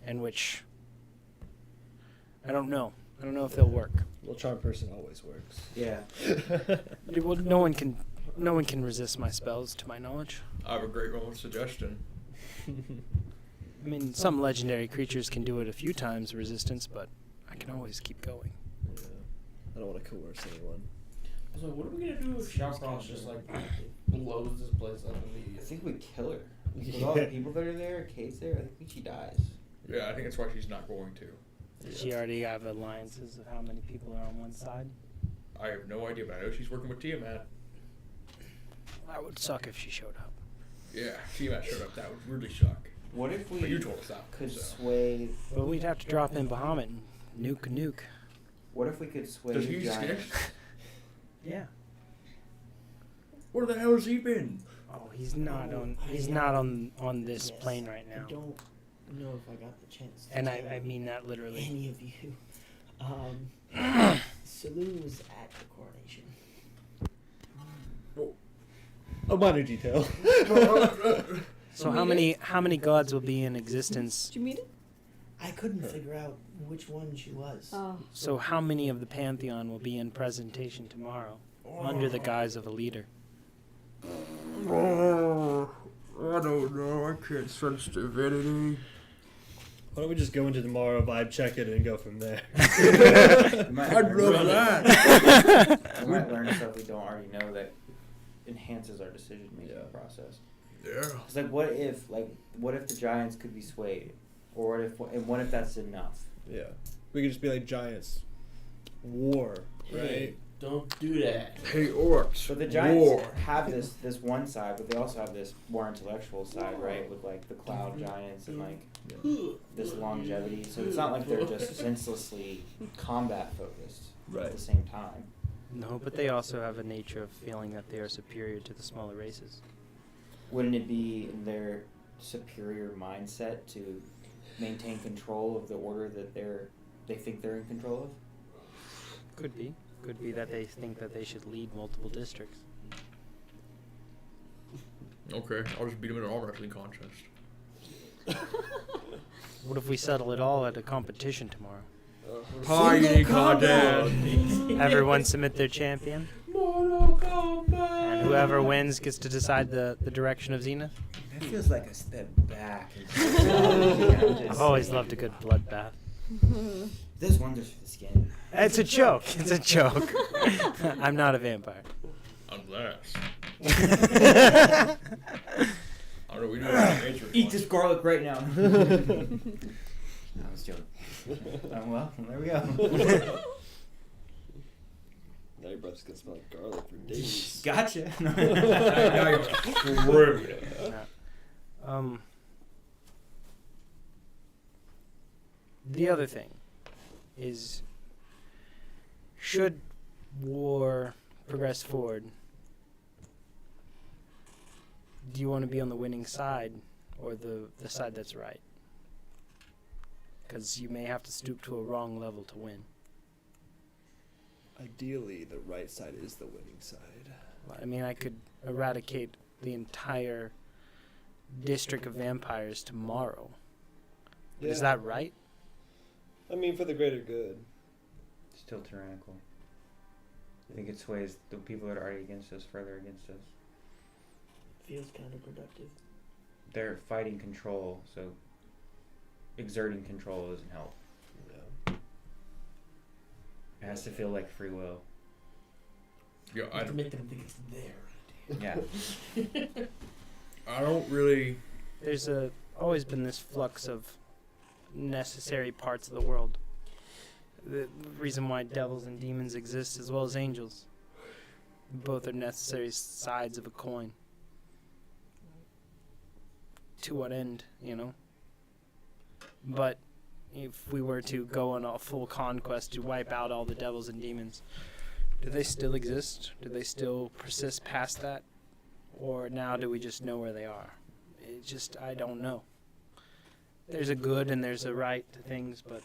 and which I don't know. I don't know if they'll work. Well, charm person always works. Yeah. Well, no one can resist my spells, to my knowledge. I have a great role suggestion. I mean, some legendary creatures can do it a few times, resistance, but I can always keep going. Yeah. I don't want to coerce anyone. So what are we gonna do if Shopcross just like blows this place up I immediately? think we kill her. With all the people that are there, Kate's there, I think she dies. Yeah, I think that's why she's not going to. Does she already have alliances of how many people are on one side? I have no idea, but I know she's working with Tiamat. That would suck if she showed up. Yeah, Tiamat showed up. That would really suck. What if But you we told us that. could So. sway? But we'd have to drop in Bahamut and nuke. What if we could sway Does the he giant? scared? Yeah. Where the hell has he been? Oh, he's not on this Yes, plane right I now. don't know if I got the chance to And tell I mean that literally. any of you. Saloon was at the coronation. A minor detail. So how many gods will be in existence? Did you meet it? I couldn't figure out which one she was. Oh, So how many of the Pantheon will be in presentation tomorrow under the guise of a leader? Oh, I don't know. I can't sense divinity. Why don't we just go into tomorrow, vibe check it, and go from there? We might I'd learn- love that. We might learn stuff we don't already know that enhances our decision making Yeah. process. Yeah. It's like what if the giants could be swayed, or what if that's enough? Yeah. We could just be like giants. War, right? Hey, don't do that. Hey, orcs. But the giants War. have this one side, but they also have this more intellectual side, right? With like the cloud giants and like this longevity. So it's not like they're just senselessly combat focused at Right. the same time. No, but they also have a nature of feeling that they are superior to the smaller races. Wouldn't it be in their superior mindset to maintain control of the order that they think they're in control of? Could be. Could be that they think that they should lead multiple districts. Okay, I'll just beat him in an arm wrestling contest. What if we settle it all at a competition tomorrow? Pie eating contest. Everyone submit their champion, Mortal Kombat. and whoever wins gets to decide the direction of Zenith. That feels like a step back. I've always loved a good bloodbath. Does wonders for the skin. It's a joke. It's a joke. I'm not a vampire. Unless. I don't know, we do it in nature. Eat this garlic right now. I was joking. Well, there we go. Now your breath's gonna smell like garlic for days. Gotcha. Now you're screwed. The other thing is, should war progress forward, do you want to be on the winning side or the side that's right? Because you may have to stoop to a wrong level to win. Ideally, the right side is the winning side. I mean, I could eradicate the entire district of vampires tomorrow. Is that right? I mean, for the greater good. Still tyrannical. I think it sways the people that are already against us further against us. Feels counterproductive. They're fighting control, so exerting control doesn't help. Yeah. It has to feel like free will. Yeah, You have to make them think it's their idea. Yeah. I don't really. There's always been this flux of necessary parts of the world. The reason why devils and demons exist as well as angels. Both are necessary sides of a coin. To what end, you know? But if we were to go on a full conquest to wipe out all the devils and demons, do they still exist? Do they still persist past that? Or now do we just know where they are? It just, I don't know. There's a good and there's a right to things, but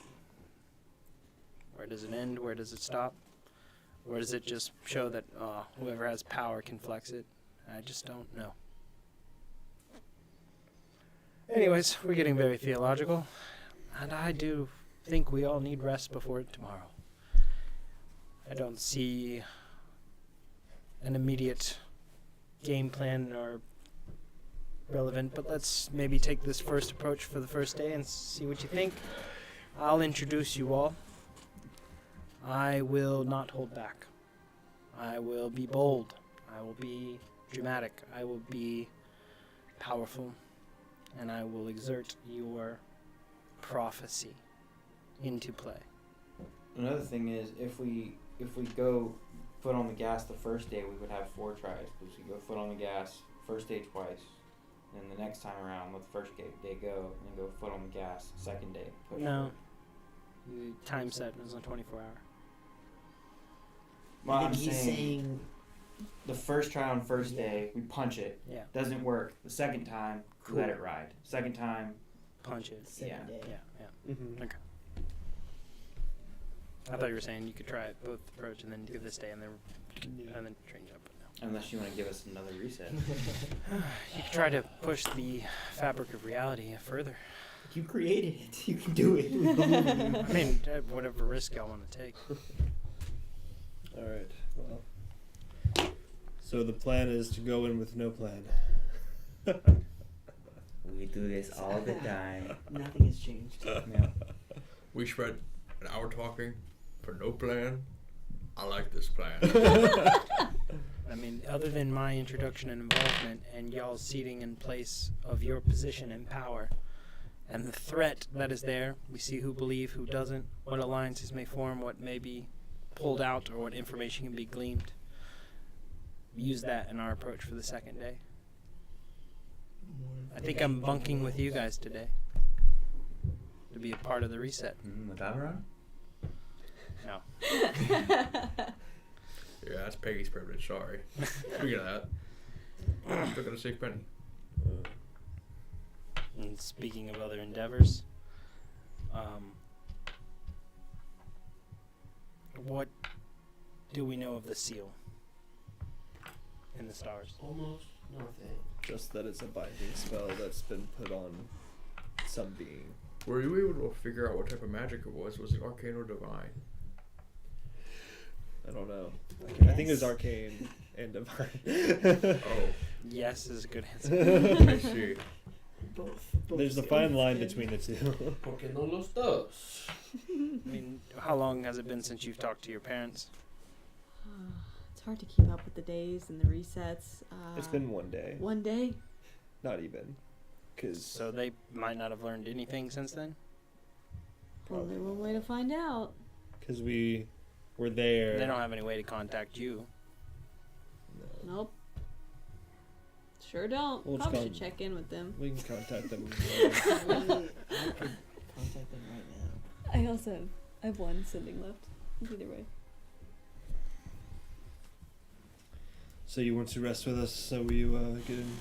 where does it end? Where does it stop? Or does it just show that whoever has power can flex it? I just don't know. Anyways, we're getting very theological, and I do think we all need rest before tomorrow. I don't see an immediate game plan or relevant, but let's maybe take this first approach for the first day and see what you think. I'll introduce you all. I will not hold back. I will be bold. I will be dramatic. I will be powerful. And I will exert your prophecy into play. Another thing is, if we go foot on the gas the first day, we would have 4 tries. Because we go foot on the gas first day twice, and then the next time around, let the first day go, and then go foot on the gas second day. Push No. forward. The time set is on 24 hour. Well, I I'm think he's saying saying the first try on first day, we punch it. Yeah. Doesn't work. The second time, we let it ride. Second time, Punch it. second day. Yeah. Mm-hmm. I thought you were saying you could try it both approach and then do this day and then change up. But no. unless you want to give us another reset. You could try to push the fabric of reality further. You created it. You can do it. We believe in you. I mean, whatever risk y'all want to take. All right. Well. So the plan is to go in with no plan. We do this all the time. Nothing has changed. Yeah. We spent an hour talking for no plan. I like this plan. I mean, other than my introduction and involvement and y'all's seating in place of your position and power, and the threat that is there, we see who believe, who doesn't, what alliances may form, what may be pulled out, or what information can be gleaned. Use that in our approach for the second day. I think I'm bunking with you guys today to be a part of the reset. With Avaron? No. Yeah, that's Peggy's privilege. Sorry. Speaking of that, still got a safe penny. And speaking of other endeavors, what do we know of the seal in the stars? Almost nothing. Just that it's a binding spell that's been put on some being. Were you able to figure out what type of magic it was? Was it arcane or divine? I don't know. I think it was arcane and divine. Oh, Yes is a good answer. I see. Both. There's a fine line between the two. Porque no los dos. I mean, how long has it been since you've talked to your parents? It's hard to keep up with the days and the resets. It's been one day. One day. Not even. Cause So they might not have learned anything since then? Only one way to find out. Cause we were there. They don't have any way to contact you. No. Nope. Sure don't. Well, it's Probably gone. should check in with them. We can contact them. I could contact them right now. I also have one sending left. Either way. So you want to rest with us so we get in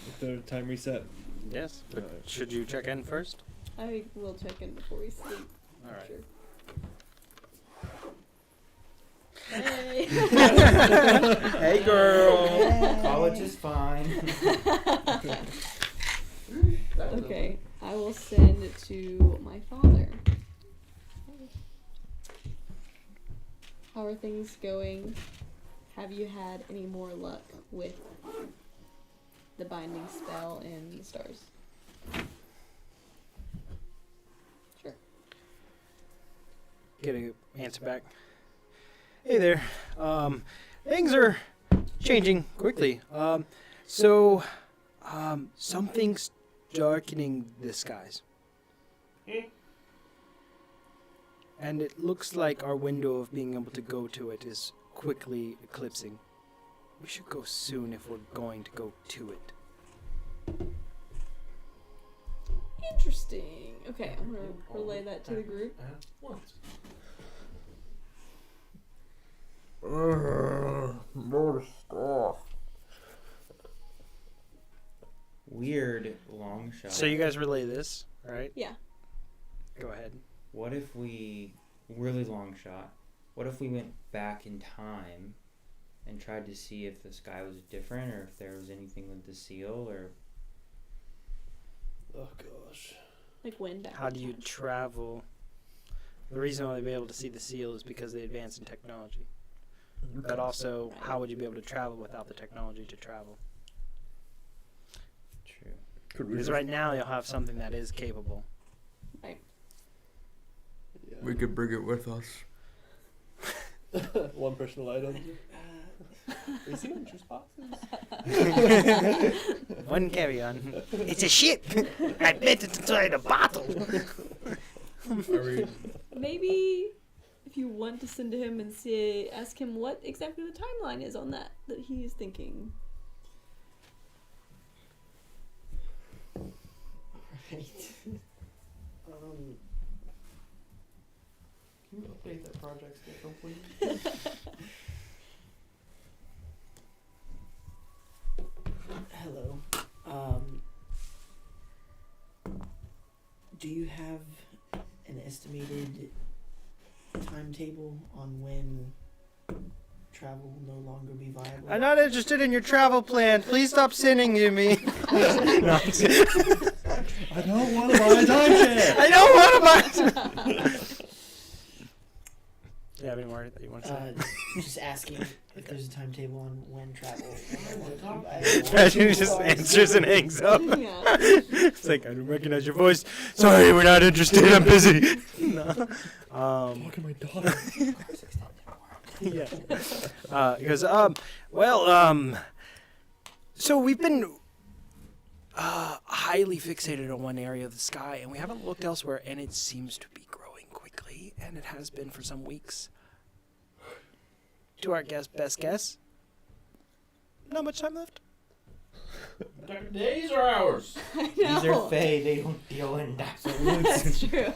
with the time reset? Yes, but Alright. should you check in first? I will check in before we sleep. Alright. Sure. Hey. Hey, girl. College is fine. Okay, I will send it to my father. How are things going? Have you had any more luck with the binding spell in the stars? Sure. Get an answer back. Hey there. Things are changing quickly. Something's darkening the skies. And it looks like our window of being able to go to it is quickly eclipsing. We should go soon if we're going to go to it. Interesting. Okay, I'm gonna relay that to the group. At once. More stuff. Weird long shot. So you guys relay this, right? Yeah. Go ahead. What if we, really long shot, what if we went back in time and tried to see if the sky was different or if there was anything with the seal or... Oh gosh. Like when back. How do you travel? The reason why they'd be able to see the seal is because they advance in technology. But also, how would you be able to travel without the technology to travel? True. Could we Because right now you'll have something that is capable. Right. Yeah. We could bring it with us. One personal item. Is he in juice boxes? One carry-on. It's a ship. I bet it's inside a bottle. Maybe if you want to send to him and see, ask him what exactly the timeline is on that he is thinking. Right. Can you update that project schedule, please? Hello. Do you have an estimated timetable on when travel will no longer be viable? I'm not interested in your travel plan. Please stop sending to me. No, I'm just kidding. I don't want to buy a timeshare. I don't want to buy. Do you have any more that you want to say? Just asking if there's a timetable on when travel. Imagine he just answers and hangs up. Yeah. It's like, I don't recognize your voice. Sorry, we're not interested. I'm busy. No. Look at my daughter. Yeah. He goes, so we've been highly fixated on one area of the sky, and we haven't looked elsewhere, and it seems to be growing quickly, and it has been for some weeks. To our best guess, not much time left. Days or hours? I know. These are Fae, they don't deal in absolutes. That's true.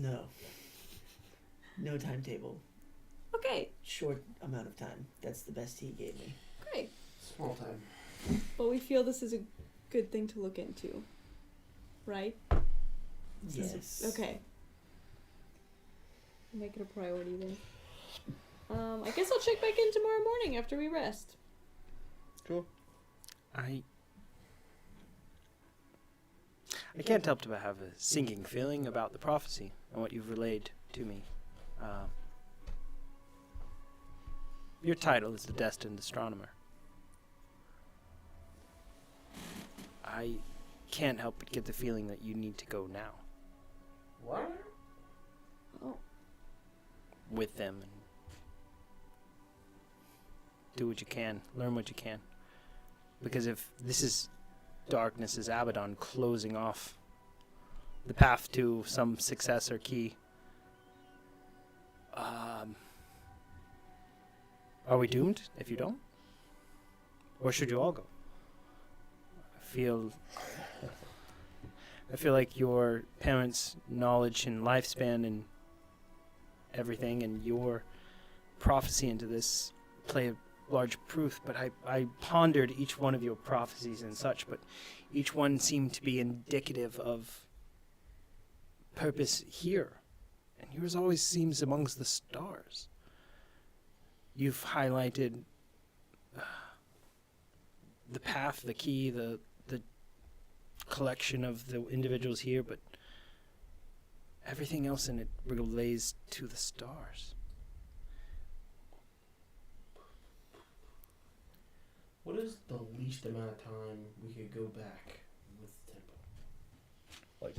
No. No timetable. Okay, Short amount of time. That's the best he gave me. great. Small time. But we feel this is a good thing to look into, right? Yes. Okay. Make it a priority then. I guess I'll check back in tomorrow morning after we rest. Cool. I can't help but have a sinking feeling about the prophecy and what you've relayed to me. Your title is the Destined Astronomer. I can't help but get the feeling that you need to go now What? Oh. with them and do what you can, learn what you can. Because if this is darkness is Abaddon closing off the path to some success or key, are we doomed if you don't? Or should you all go? I feel like your parents' knowledge and lifespan and everything and your prophecy into this play a large proof, but I pondered each one of your prophecies and such, but each one seemed to be indicative of purpose here, and yours always seems amongst the stars. You've highlighted the path, the key, the collection of the individuals here, but everything else in it relates to the stars. What is the least amount of time we could go back with the temple? Like,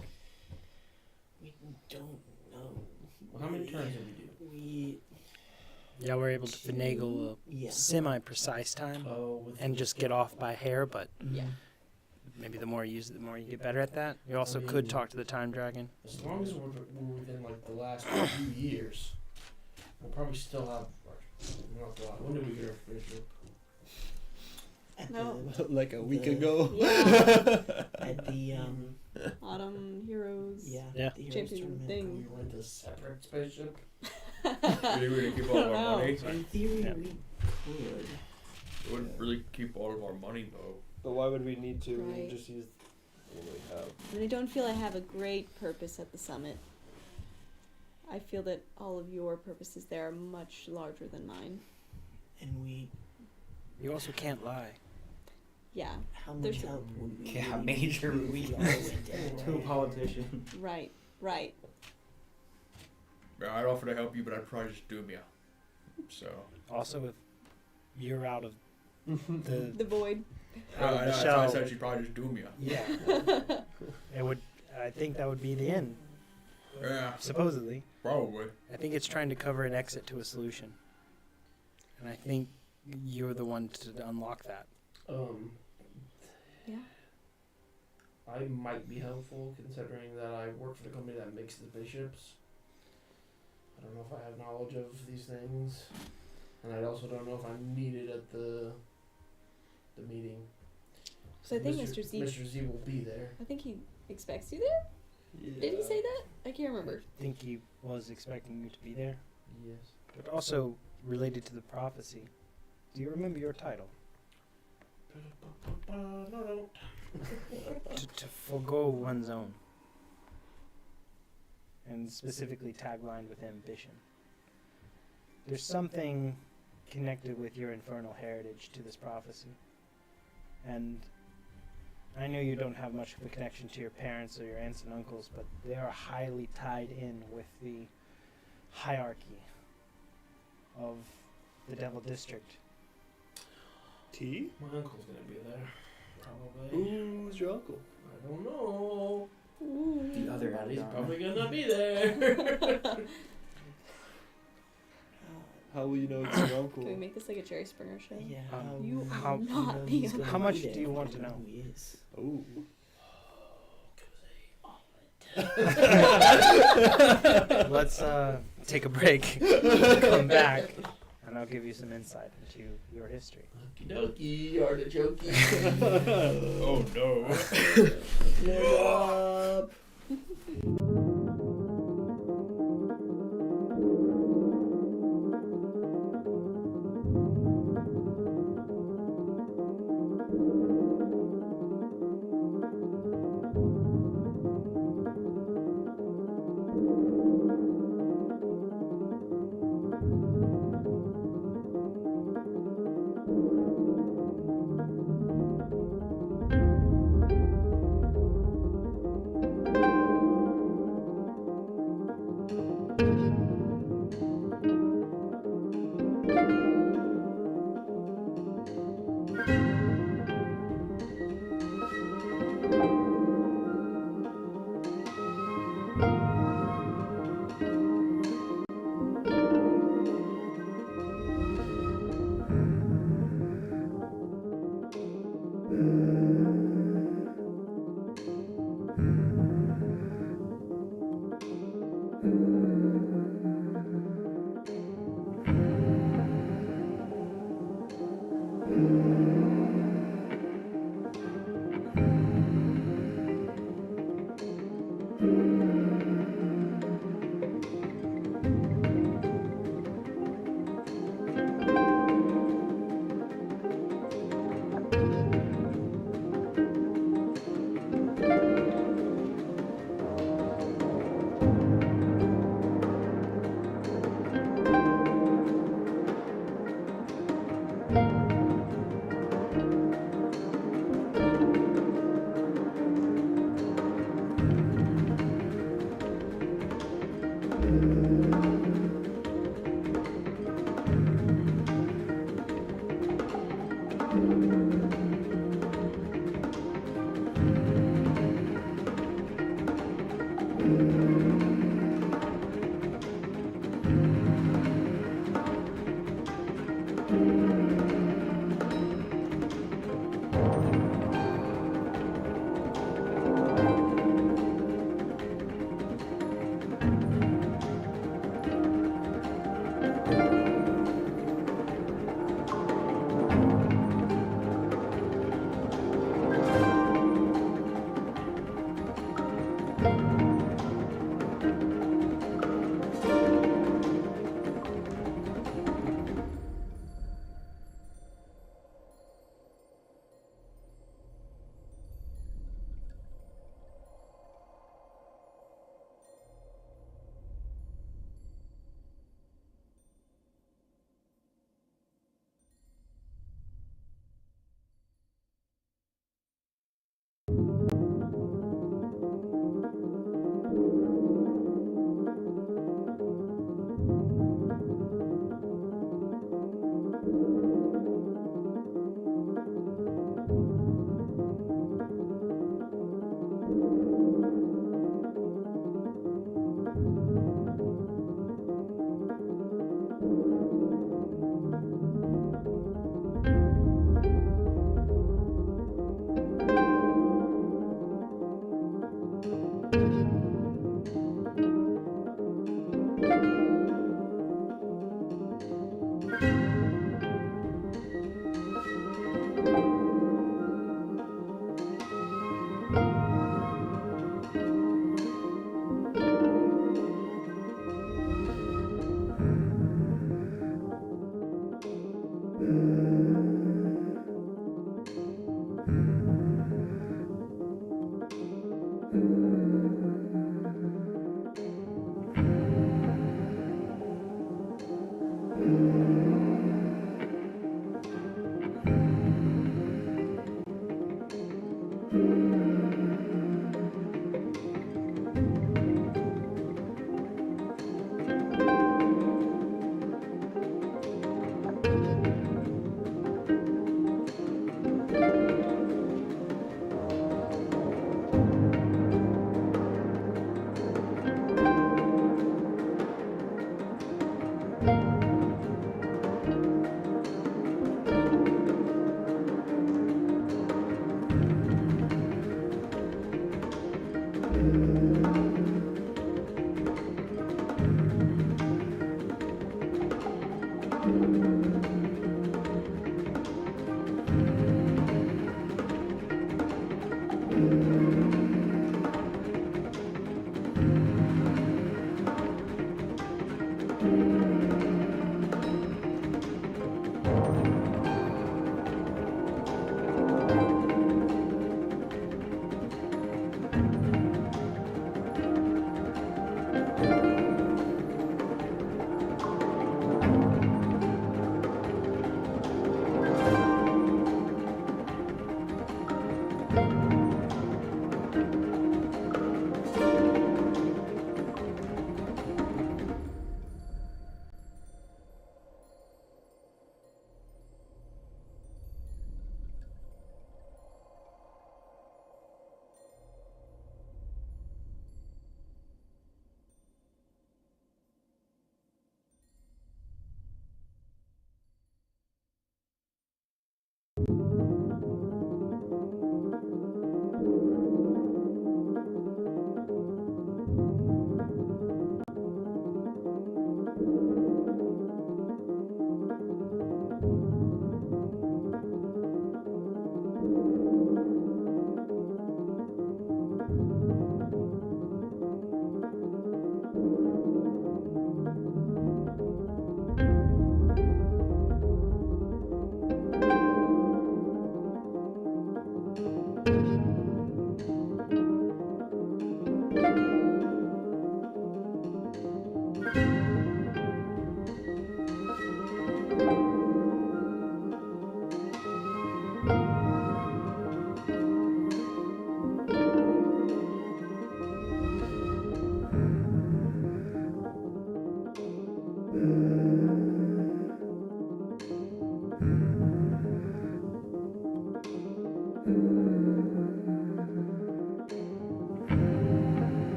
We don't know. Well, how many turns did we do? We Yeah, we're able to finagle a yeah. semi-precise time Oh, with and just get off by hair, but Yeah. maybe the more you use it, the more you get better at that. You also could talk to the time dragon. As long as we're within like the last few years, we'll probably still have. Not a lot. When did we get our spaceship? At No. like a week The- ago. Yeah. At the Autumn Heroes. yeah. Yeah. The Heroes Champion tournament. thing. Can we rent a separate spaceship? Really, really keep all of our No. money. In theory, Yeah. we could. It wouldn't really keep all of our money though. But why would we need to Right. just use what we have? And I don't feel I have a great purpose at the summit. I feel that all of your purposes there are much larger than mine. And we. You also can't lie. Yeah, How There's much a- help would we? Yeah, need major if we we all went anyway? to a politician. right, right. Yeah, I'd offer to help you, but I'd probably just doom you. So. Also, if you're out of the The void. out of I the know, shell, I said she'd probably just doom you. yeah, it would. I think that would be the end. Yeah, Supposedly, probably. I think it's trying to cover an exit to a solution, and I think you're the one to unlock that. Yeah. I might be helpful considering that I work for the company that makes the spaceships. I don't know if I have knowledge of these things, and I also don't know if I'm needed at the meeting. So I think Mr. Z. Mr. Z will be there. I think he expects you there. Did he say that? I can't remember. I think he was expecting you to be there, Yes. but also related to the prophecy. Do you remember your title? No, I don't. To forego one's own, and specifically taglined with ambition. There's something connected with your infernal heritage to this prophecy. And I know you don't have much of a connection to your parents or your aunts and uncles, but they are highly tied in with the hierarchy of the Devil District. T? My uncle's gonna be there, probably. Who's your uncle? I don't know. The other But he's Abaddon. probably gonna be there. How will you know it's your Can we uncle? make this like a Jerry Springer show? Yeah. You how- are not the he's gonna How much be there do you if want I to know? Who he is? Oh. Let's take a break, come back, and I'll give you some insight into your history. Okie dokie, artichoke. Oh no. Blow up.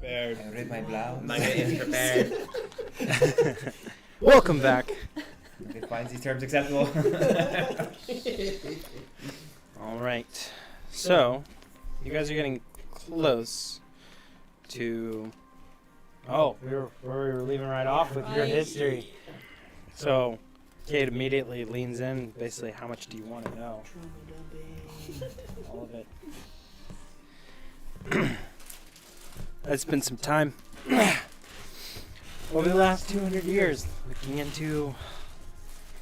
Prepared. I read my blouse. Not getting prepared. Welcome back. It finds these terms acceptable. All right. So, you guys are getting close to. Oh, we were leaving right off with your Right. history. So, Kate immediately leans in. Basically, how much do you want to know? Trauma dumping. All of it. I spent some time over the last 200 years looking into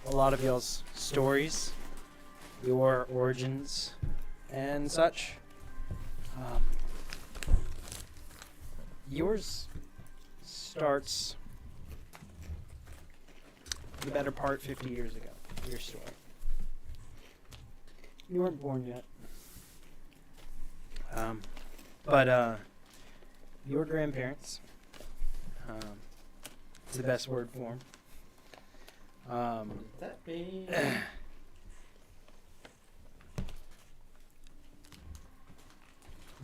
a lot of y'all's stories, your origins, and such. Yours starts the better part 50 years ago, your story. You weren't born yet. But your grandparents, it's the best word for them. That mean?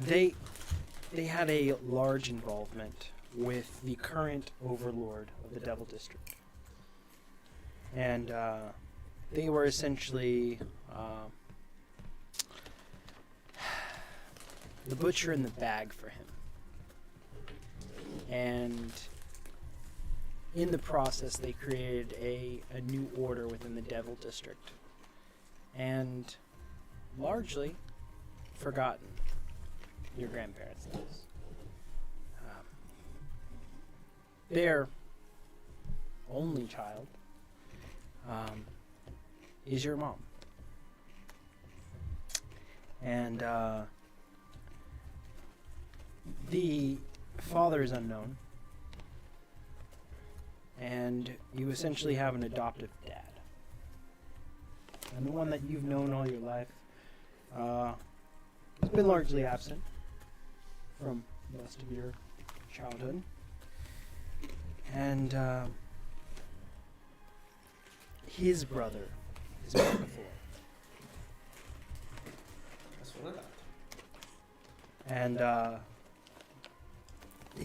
They had a large involvement with the current overlord of the Devil District. And they were essentially the butcher in the bag for him. And in the process, they created a new order within the Devil District. And largely forgotten. Your grandparents, that is. Their only child is your mom. And the father is unknown. And you essentially have an adoptive dad. And the one that you've known all your life has been largely absent from most of your childhood. And his brother is Markafor. That's what I thought. And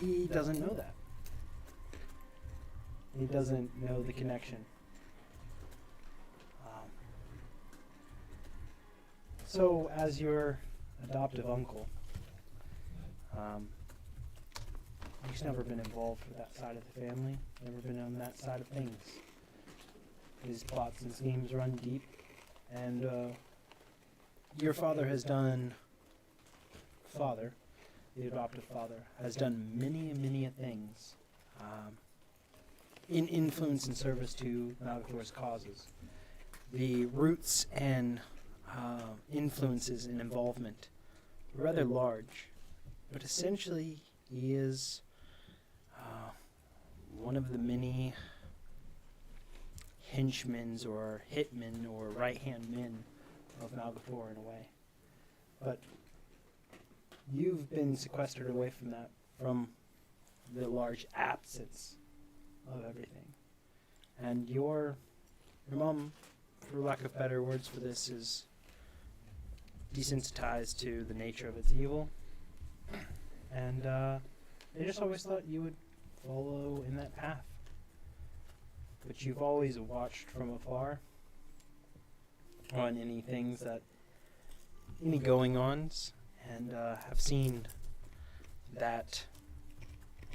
he doesn't know that. He doesn't know the connection. So, as your adoptive uncle, he's never been involved with that side of the family, never been on that side of things. His plots and schemes run deep, and your father has done, the adoptive father, has done many things in influence and service to Malgafor's causes. The roots and influences and involvement are rather large, but essentially he is one of the many henchmen or hitmen or right-hand men of Malgafor in a way. But you've been sequestered away from that, from the large absence of everything. And your mom, for lack of better words for this, is desensitized to the nature of its evil. And they just always thought you would follow in that path. But you've always watched from afar on any going-ons, and have seen that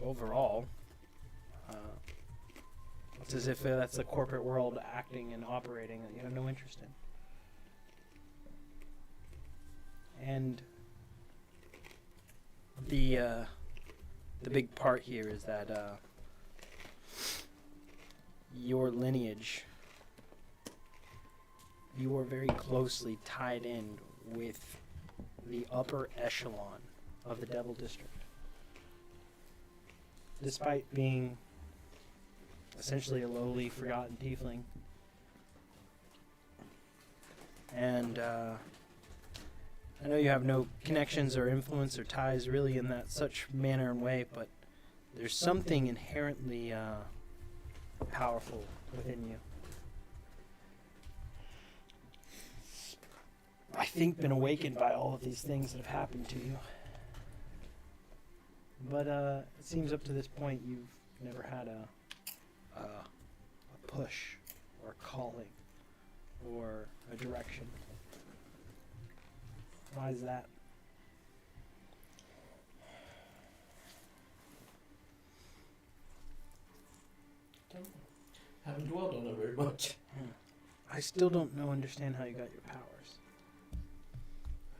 overall, it's as if that's the corporate world acting and operating that you have no interest in. And the big part here is that your lineage, you are very closely tied in with the upper echelon of the Devil District. Despite being essentially a lowly, forgotten tiefling. And I know you have no connections or influence or ties really in that such manner and way, but there's something inherently powerful within you. I think been awakened by all of these things that have happened to you. But it seems up to this point you've never had a push or a calling or a direction. Why is that? Haven't dwelled on it very much. I still don't understand how you got your powers.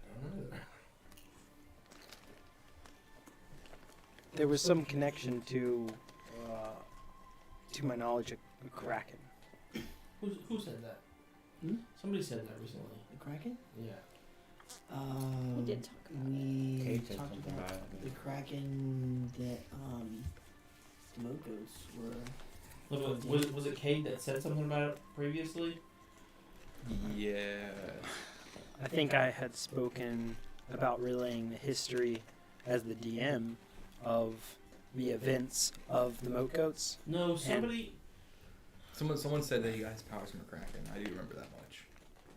I don't know either. there was some connection to my knowledge, a kraken. Who said that? Hmm? Somebody said that recently. The Kraken? Yeah. We did talk about it. We Kate said talked something about about it. the Kraken that the Mogos were. Was it Cade that said something about it previously? Yeah. I think I had spoken about relaying the history as the DM of the events of the moat goats. No, somebody. Someone said that he got his powers from a kraken. I do remember that much.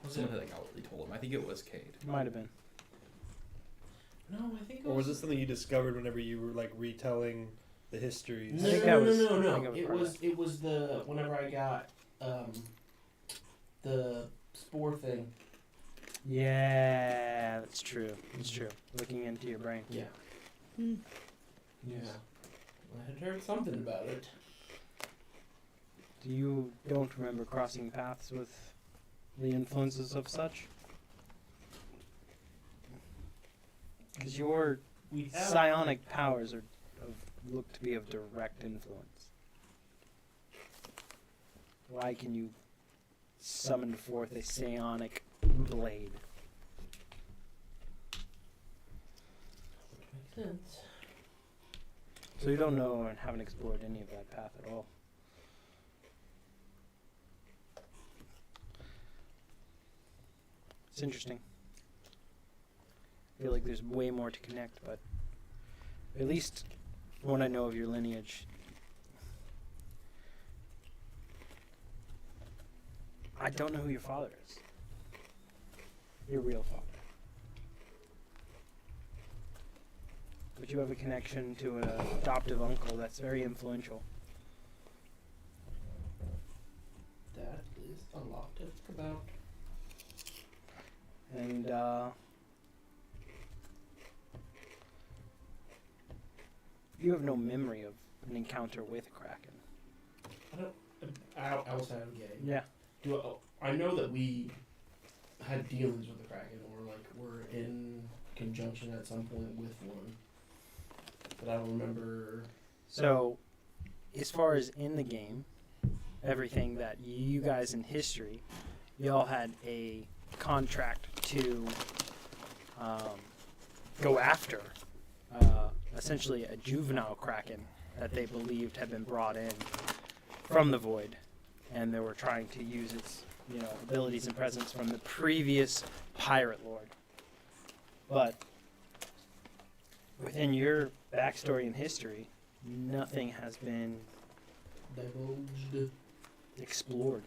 Was Someone it? had like outwardly told him. I think it was Cade. Might have been. No, I think it Or was was. it something you discovered whenever you were like retelling the histories? I think that was- I think No. I was It part of was. It was the whenever I got the spore thing. Yeah, that's true. That's true. Looking into your brain. Yeah. Hmm. Yeah. I had heard something about it. You don't remember crossing paths with the influences of such? Because your We have. psionic powers look to be of direct influence. Why can you summon forth a psionic blade? Makes sense. So you don't know and haven't explored any of that path at all. It's interesting. I feel like there's way more to connect, but at least from what I know of your lineage, I don't know who your father is. Your real father. But you have a connection to an adoptive uncle that's very influential. That is a lot to think about. And you have no memory of an encounter with a kraken. Outside of gay. Yeah. I know that we had dealings with the Kraken, or like were in conjunction at some point with one. But I don't remember. So, as far as in the game, everything that you guys in history, y'all had a contract to go after essentially a juvenile kraken that they believed had been brought in from the void, and they were trying to use its abilities and presence from the previous pirate lord. But within your backstory and history, nothing has been Divulged. explored.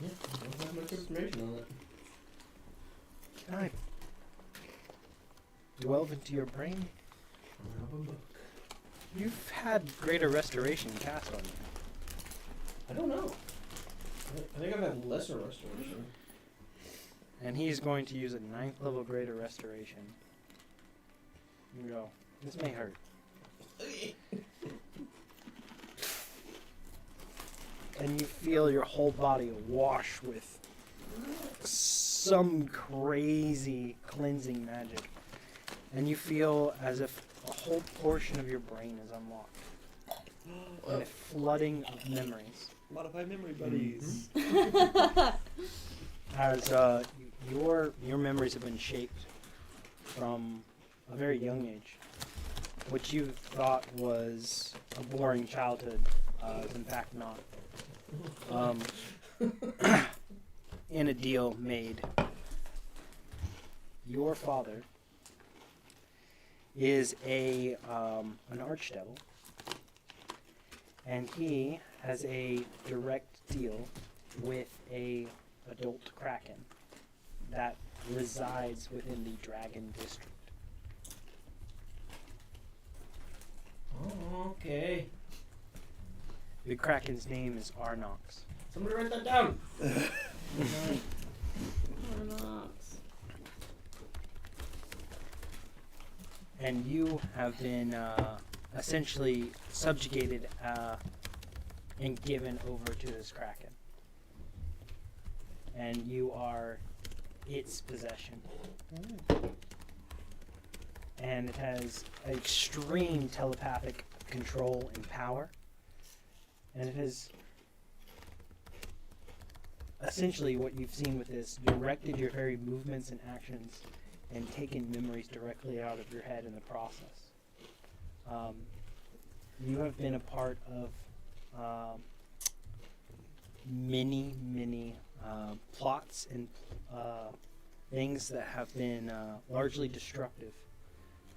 Yeah, I don't have much information on it. Can I delve into your brain? Grab a book. You've had greater restoration cast on you. I don't know. I think I've had lesser restoration. And he's going to use a 9th level greater restoration. You go. This may hurt. And you feel your whole body awash with some crazy cleansing magic. And you feel as if a whole portion of your brain is unlocked. And a flooding of memories. Modify memory buddies. As your memories have been shaped from a very young age. What you thought was a boring childhood is in fact not. In a deal made, your father is an archdevil, and he has a direct deal with a adult kraken that resides within the dragon district. Oh, okay. The kraken's name is Arnox. Somebody write that down. Ornox. And you have been essentially subjugated and given over to this kraken. And you are its possession. and it has extreme telepathic control and power. And it has essentially, what you've seen with this, directed your very movements and actions and taken memories directly out of your head in the process. You have been a part of many plots and things that have been largely destructive.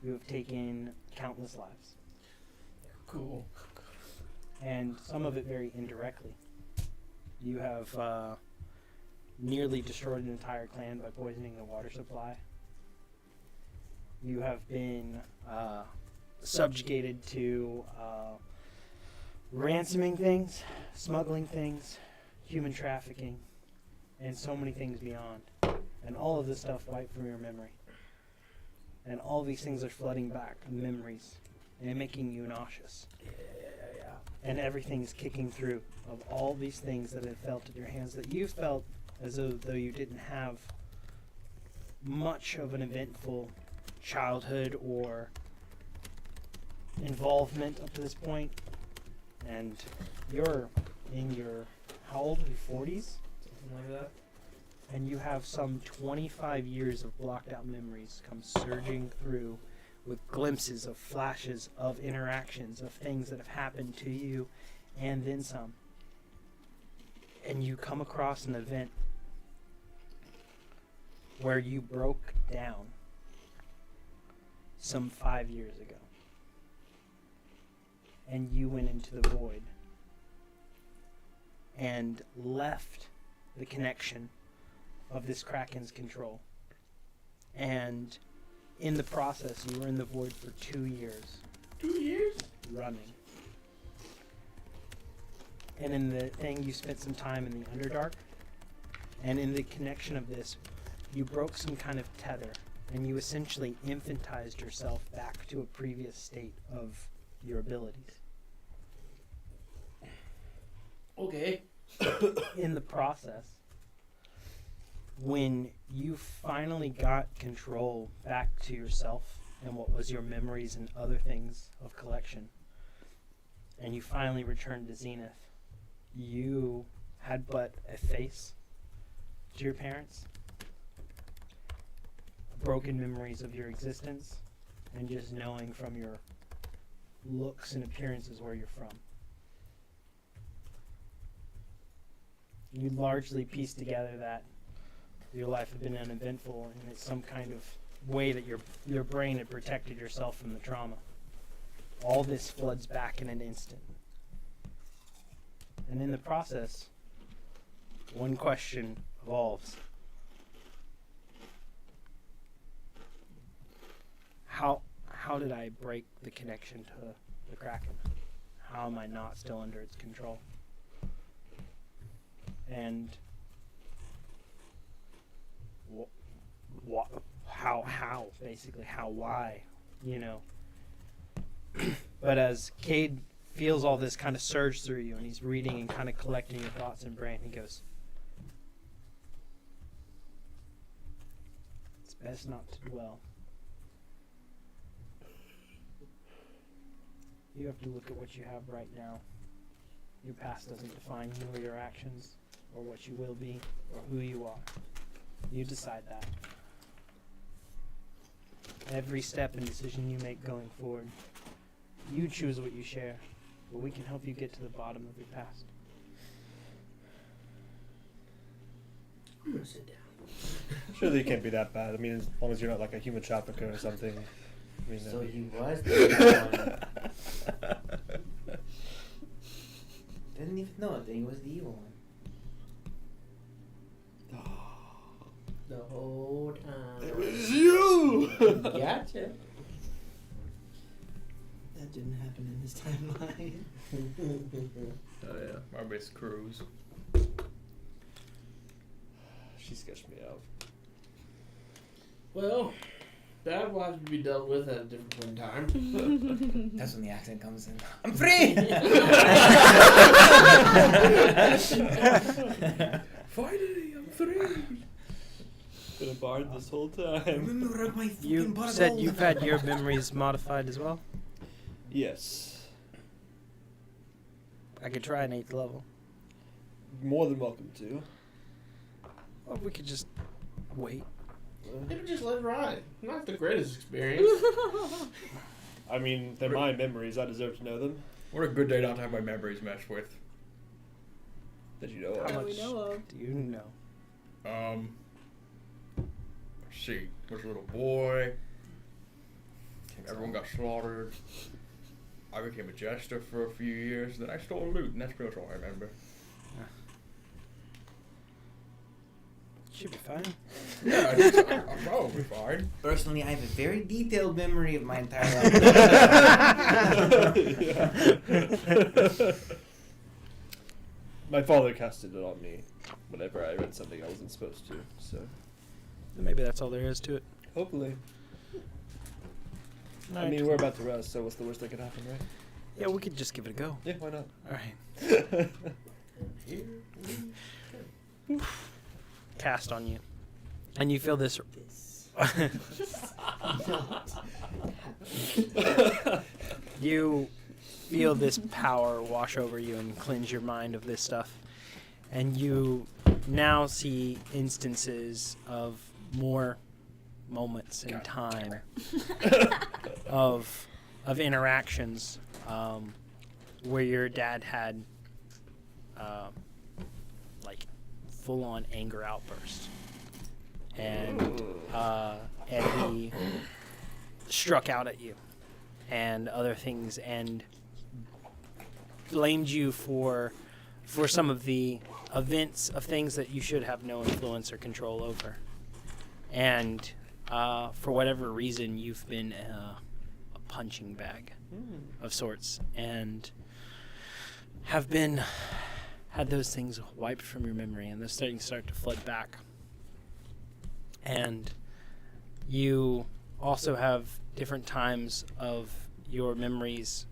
You have taken countless lives. Cool. And some of it very indirectly. You have nearly destroyed an entire clan by poisoning the water supply. You have been subjugated to ransoming things, smuggling things, human trafficking, and so many things beyond. And all of this stuff wiped from your memory. And all these things are flooding back memories and making you nauseous. And everything's kicking through of all these things that have felt at your hands that you felt as though you didn't have much of an eventful childhood or involvement up to this point. And you're in your, how old are you, 40s? Something like that. And you have some 25 years of blocked out memories come surging through with glimpses of flashes of interactions of things that have happened to you and then some. And you come across an event where you broke down some 5 years ago. And you went into the void and left the connection of this Kraken's control. And in the process, you were in the void for 2 years. 2 years? Running. And in the thing, you spent some time in the Underdark. And in the connection of this, you broke some kind of tether. And you essentially infantized yourself back to a previous state of your abilities. Okay. In the process, when you finally got control back to yourself and what was your memories and other things of collection, and you finally returned to Zenith, you had but a face to your parents, broken memories of your existence, and just knowing from your looks and appearances where you're from. You largely pieced together that your life had been uneventful, and it's some kind of way that your brain had protected yourself from the trauma. All this floods back in an instant. And in the process, one question evolves. How did I break the connection to the Kraken? How am I not still under its control? And how, basically, why, you know. But as Cade feels all this kind of surge through you, and he's reading and kind of collecting your thoughts and brain, he goes, it's best not to dwell. You have to look at what you have right now. Your past doesn't define you or your actions, or what you will be, or who you are. You decide that. Every step and decision you make going forward, you choose what you share, but we can help you get to the bottom of your past. I'm gonna sit down. Surely it can't be that bad. I mean, as long as you're not like a human trafficker or something. I mean, So he was the one. Didn't even know that he was the evil one. The whole time. It was you! Gotcha. That didn't happen in this timeline. Oh yeah, Marvis Cruz. She sketched me out. Well, that will have to be dealt with at a different point in time. That's when the accent comes in. I'm free! Finally, I'm free. Been a bard this whole time. Remember my fucking You bottle. said you've had your memories modified as well? Yes. I could try an 8th level. More than welcome to. Or we could just wait. Maybe just let it ride. Not the greatest experience. I mean, they're my memories. I deserve to know them. What a good day not to have my memories meshed with. That you know How of. That we much know of. do you know? Let's see. Was a little boy. Everyone got slaughtered. I became a jester for a few years. Then I stole loot, and that's pretty much all I remember. Should be fine. Yeah, I'm probably fine. Personally, I have a very detailed memory of my entire life. My father casted it on me whenever I read something I wasn't supposed to, so. Maybe that's all there is to it. Hopefully. I Alright. mean, we're about to rest, so what's the worst that could happen, right? Yeah, we could just give it a go. Yeah, why not? Alright. Cast on you. And you feel this. You feel this power wash over you and cleanse your mind of this stuff. And you now see instances of more moments in time of interactions where your dad had like full-on anger outburst, and he struck out at you and other things and blamed you for some of the events of things that you should have no influence or control over. And for whatever reason, you've been a punching bag of sorts and have had those things wiped from your memory, and those things start to flood back. And you also have different times of your memories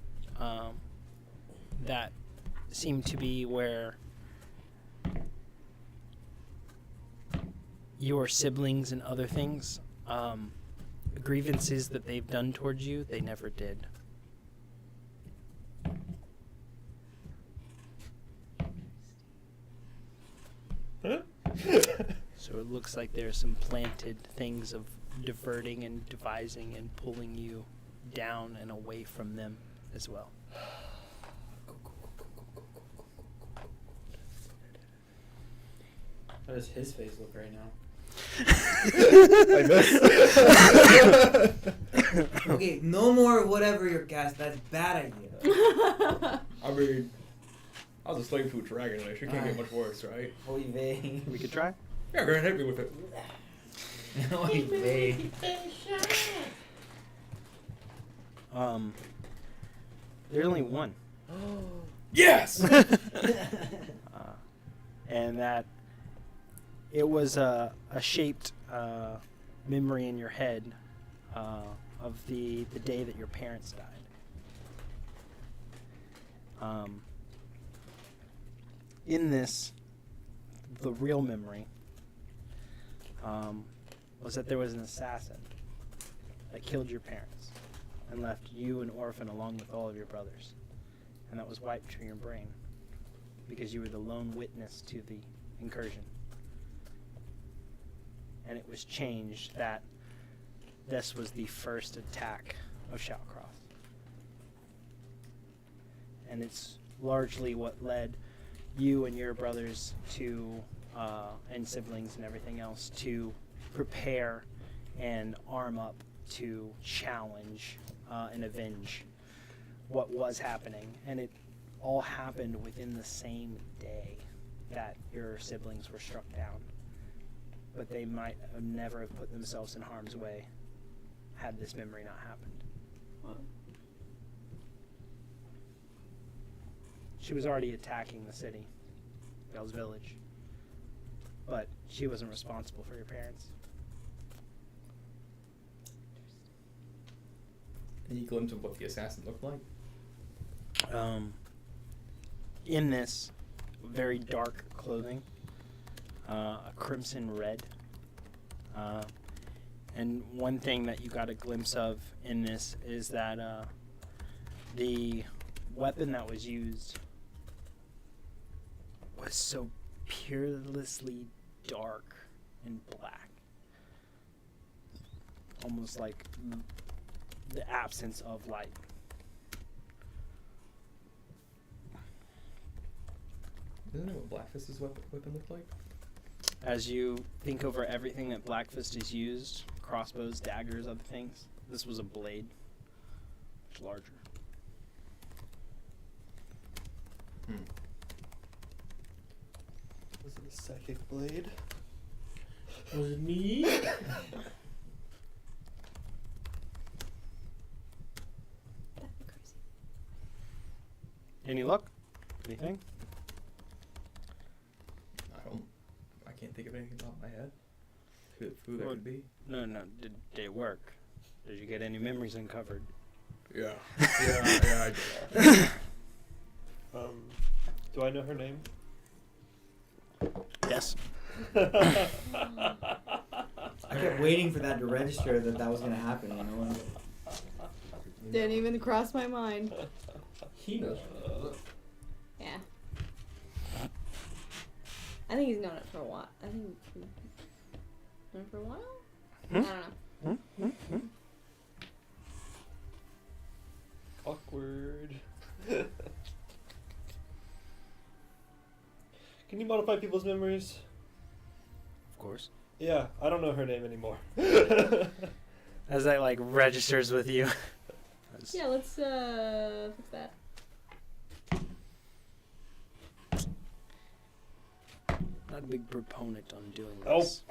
that seem to be where your siblings and other things, grievances that they've done towards you, they never did. So it looks like there's some planted things of diverting and devising and pulling you down and away from them as well. How does his face look right now? Like this? Okay, no more whatever your cast. That's bad idea. I mean, I was a slave to a dragon. It can't get much worse, right? Holy vey. We could try. Yeah, go ahead, hit me with it. Holy vey. There's only one. Yes! And that it was a shaped memory in your head of the day that your parents died. In this, the real memory was that there was an assassin that killed your parents and left you an orphan along with all of your brothers. And that was wiped from your brain because you were the lone witness to the incursion. And it was changed that this was the first attack of Shallcross. And it's largely what led you and your brothers to, and siblings and everything else, to prepare and arm up to challenge and avenge what was happening. And it all happened within the same day that your siblings were struck down. But they might have never have put themselves in harm's way had this memory not happened. Wow. She was already attacking the city, Bell's Village, but she wasn't responsible for your parents. Any glimpse of what the assassin looked like? In this very dark clothing, a crimson red, And one thing that you got a glimpse of in this is that the weapon that was used was so peerlessly dark and black. Almost like the absence of light. Isn't that what Blackfist's weapon looked like? As you think over everything that Blackfist has used, crossbows, daggers, other things, this was a blade. Much larger. Was it a psychic blade? Was it me? That'd be crazy. Any luck? Anything? I can't think of anything off my head. Who that Well, could be? No. Did it work? Did you get any memories uncovered? Yeah. Yeah, I did. Do I know her name? Yes. I kept waiting for that to register that was gonna happen, you know. And Didn't even cross my mind. He knows. Yeah. I think he's known it for a while. I think he's known it for a while? I don't know. Awkward. Can you modify people's memories? Of course. Yeah, I don't know her name anymore. As that like registers with you. Yeah, let's fix that. Not a big proponent on doing Oh. this.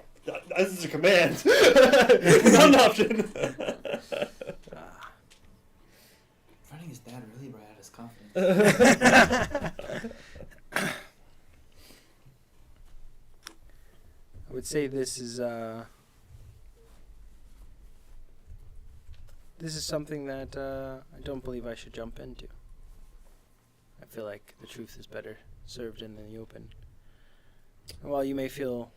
This is a command. Not an option. finding his dad really brought out his confidence. I would say this is something that I don't believe I should jump into. I feel like the truth is better served in the open. And while you may feel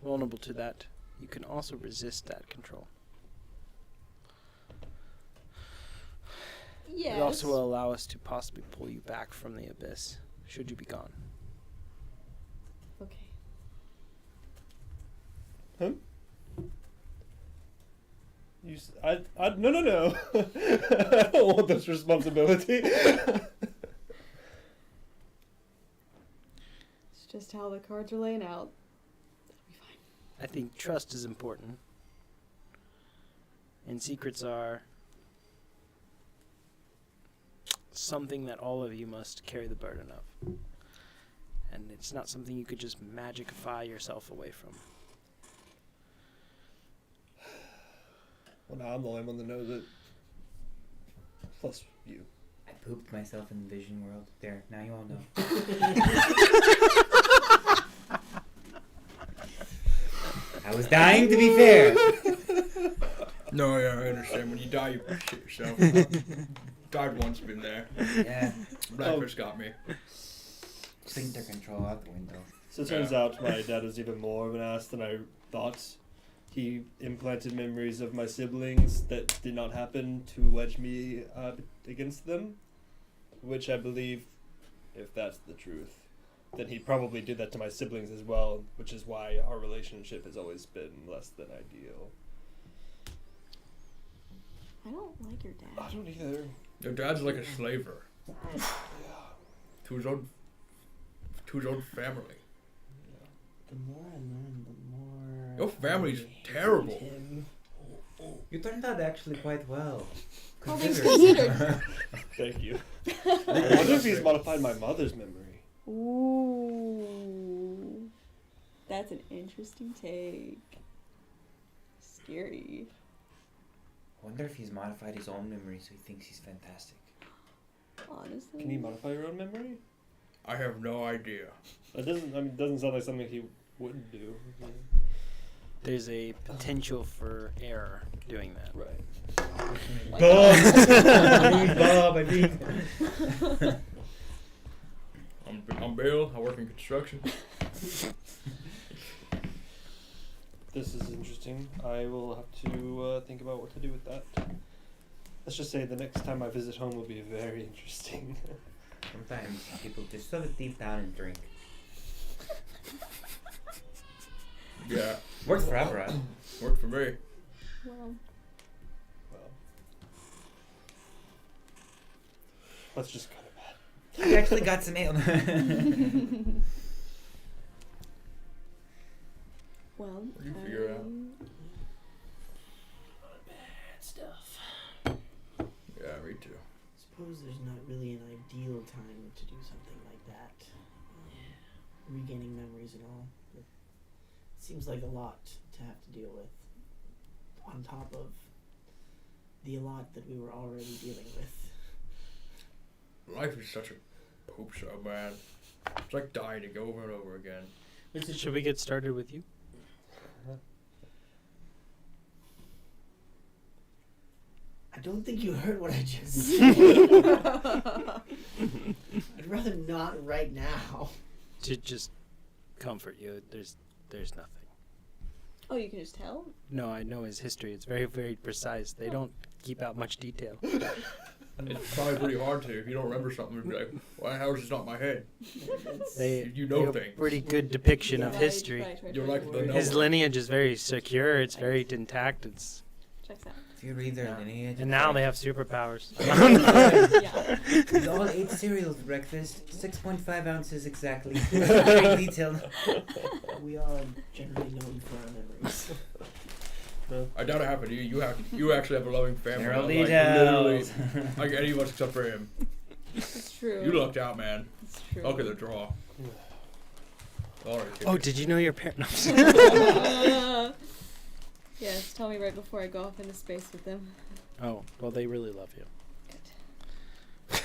vulnerable to that, you can also resist that control. Yes. It also will allow us to possibly pull you back from the abyss, should you be gone. Okay. No. I don't want this responsibility. It's just how the cards are laying out. That'll be fine. I think trust is important. And secrets are something that all of you must carry the burden of. And it's not something you could just magicify yourself away from. Well, now I'm the only one that knows it. Plus you. I pooped myself in the vision world. There, now you all know. I was dying to be fair. No, yeah, I understand. When you die, you shit yourself. Died once, been there. Yeah. Blackfish got me. Sphincter control out the window. So it turns out my dad was even more of an ass than I thought. He implanted memories of my siblings that did not happen to wedge me against them, which I believe, if that's the truth, then he probably did that to my siblings as well, which is why our relationship has always been less than ideal. I don't like your I dad. don't either. Your dad's like a slaver to his own family. The more I learn, the more. Your family's I hate terrible. him. You turned out actually quite well. All things Consider. considered. Thank you. I wonder if he's modified my mother's memory. Ooh. That's an interesting take. Scary. Wonder if he's modified his own memory so he thinks he's fantastic. Honestly. Can you modify your own memory? I have no idea. That doesn't sound like something he wouldn't do. There's a potential for error doing that. Right. Bob, I mean. I'm Bill. I work in construction. This is interesting. I will have to think about what to do with that. Let's just say the next time I visit home will be very interesting. Sometimes people just shove it deep down and drink. Yeah, Works for Everett. worked for me. Well, Well, let's just go to bed. I actually got some ale. well. What do you figure out? Bad stuff. Yeah, me too. Suppose there's not really an ideal time to do something like that. Regaining memories and all. It seems like a lot to have to deal with. On top of the lot that we were already dealing with. Life is such a poop show, man. It's like dying to go over and over again. Should we get started with you? I don't think you heard what I just said. I'd rather not right now. To just comfort you. There's nothing. Oh, you can just tell? No, I know his history. It's very, very precise. They don't keep out much detail. It's probably pretty hard to if you don't remember something. You'd be like, why how is this not in my head? They You know have a things. pretty good depiction of Right, history. right, You're like the His knower. lineage is very secure. It's very intact. It's Checks out. If you read their lineage, and now they have superpowers. Yeah. We all ate cereal for breakfast. 6.5 ounces exactly. Very detailed. We are generally known for our memories. I doubt it happened to you. You actually have a loving family. They're all Like, literally, details. like any of us except for him. It's true. You lucked out, man. It's true. Look at the draw. Alright, Oh, did you know your parents? Yes, tell me right before I go off into space with them. Oh, well, they really love you. Good.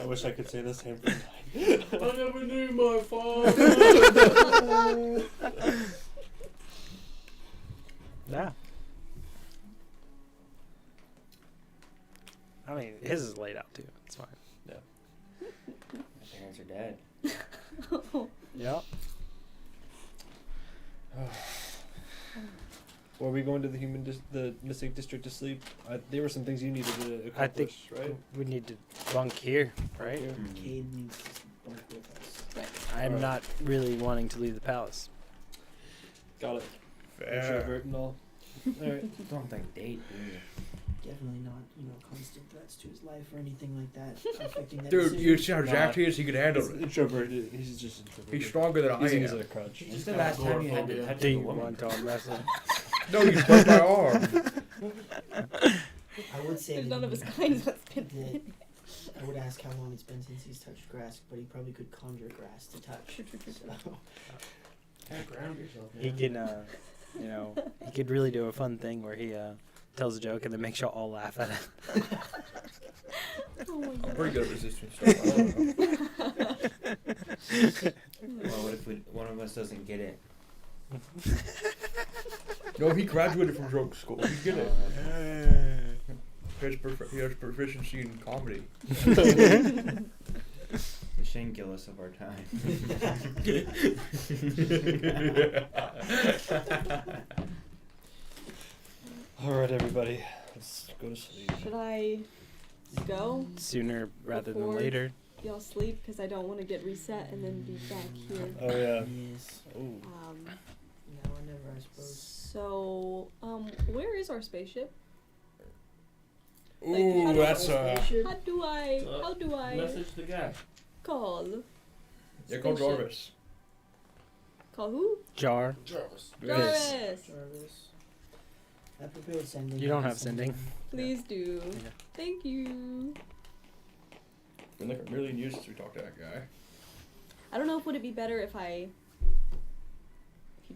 I wish I could say the same for mine. I never knew my father. Yeah. I mean, his is laid out too. It's fine. My parents are dead. Yep. Were we going to the the Mystic District to sleep? There were some things you needed to accomplish, right? We need to bunk here, right? Here. Cade needs to bunk with us. I'm Alright. not really wanting to leave the palace. Got it. fair. Introvert and all. Alright. Don't like date, do you? Definitely not, constant threats to his life or anything like that affecting that Dude, decision. you see how jacked he is? He can handle He's it. introverted. He's just introverted. He's stronger than I Using it as am. a crutch. Just the last time you had to touch Do a you woman. want to arm wrestle? No, you broke my arm. I would say There's that none of his he- kinds that's been. that I would ask how long it's been since he's touched grass, but he probably could conjure grass to touch. So, Ground yourself, man. He can, he could really do a fun thing where he tells a joke and then makes you all laugh at it. Oh my I'm god. pretty good at resisting stuff. I don't know. Well, what if one of us doesn't get it? No, he graduated from joke school. He get it. He has proficiency in comedy. The Shane Gillis of our time. Alright, everybody. Let's go to sleep. Should I go? Sooner rather than Before- later. Y'all sleep because I don't want to get reset and then be back here. Oh, yeah. yes. Ooh. Now or never, I suppose. So, where is our spaceship? Ooh, how do that's How do I Message the guy. call? yeah, call Spaceship. Jarvis. Call who? Jar. Jarvis. Jarvis. Jarvis. I prepared sending. You don't have sending. Please do. Yeah. Thank you. It's been like a million years since we talked to that guy. I don't know if would it be better if you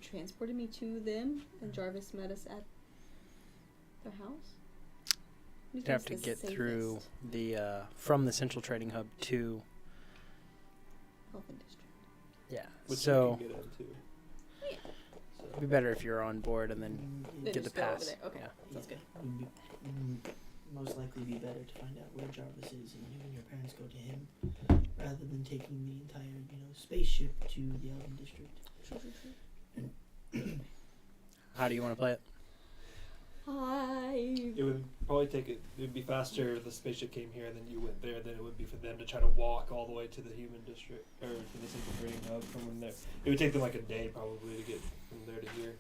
transported me to them and Jarvis met us at their house. What do you You'd have to think's get the through safest? the from the Central Trading Hub to Health Industry. yeah. Which So we can get into. Yeah. it'd be better if you're on board and then Then get the just go over pass. there. Okay, Yeah. sounds good. Would be, most likely be better to find out where Jarvis is and you and your parents go to him rather than taking the entire, spaceship to the Elven District. How do you want to play it? It would probably take it. It would be faster if the spaceship came here and then you went there than it would be for them to try to walk all the way to the human district or to the central trading hub from when there. It would take them like a day probably to get from there to here.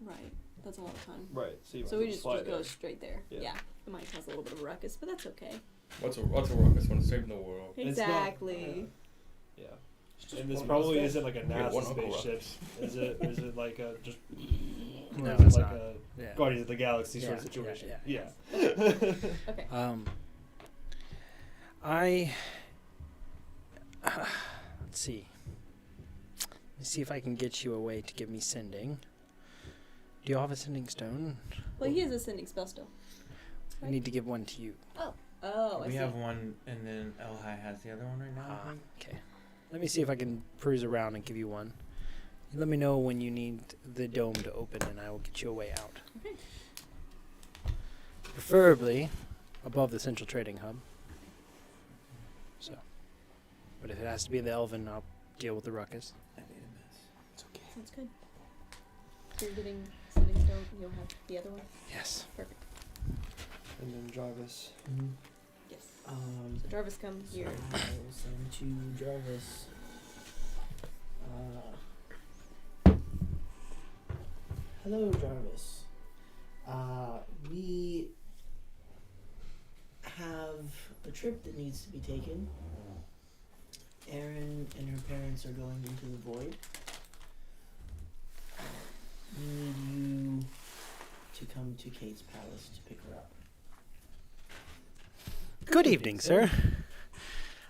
Right. That's a lot of time. Right. So, you might So as we well just fly go there. straight there. Yeah. Yeah. It might cause a little bit of a ruckus, but that's okay. What's a ruckus when it's saving the world? It's not- Exactly. Yeah. It's just And this one probably of those isn't like a Yeah, one NASA Uncle spaceship. Is it? Is it like a just? or No, is it it's like not. a Yeah. Guardians of the Galaxy sort of Yeah, situation? yeah, Yeah. Okay. Let's see. Let's see if I can get you a way to give me sending. Do you have a sending stone? Well, he has a sending spell still. I need to give one to you. Oh, I We see. have one, and then El High has the other one right now. I Ah, think. okay. Let me see if I can peruse around and give you one. Let me know when you need the dome to open, and I will get you a way out. Okay. Preferably above the central trading hub. So, but if it has to be the Elven, I'll deal with the ruckus. I made a mess. It's okay. Sounds good. So you're getting sending stone, and you'll have the other one? Yes. Perfect. And then Jarvis. Yes. So Jarvis, come here. I will send to Jarvis. Hello, Jarvis. We have a trip that needs to be taken. Erin and her parents are going into the void. We need you to come to Kate's palace to pick her up. Good evening, sir.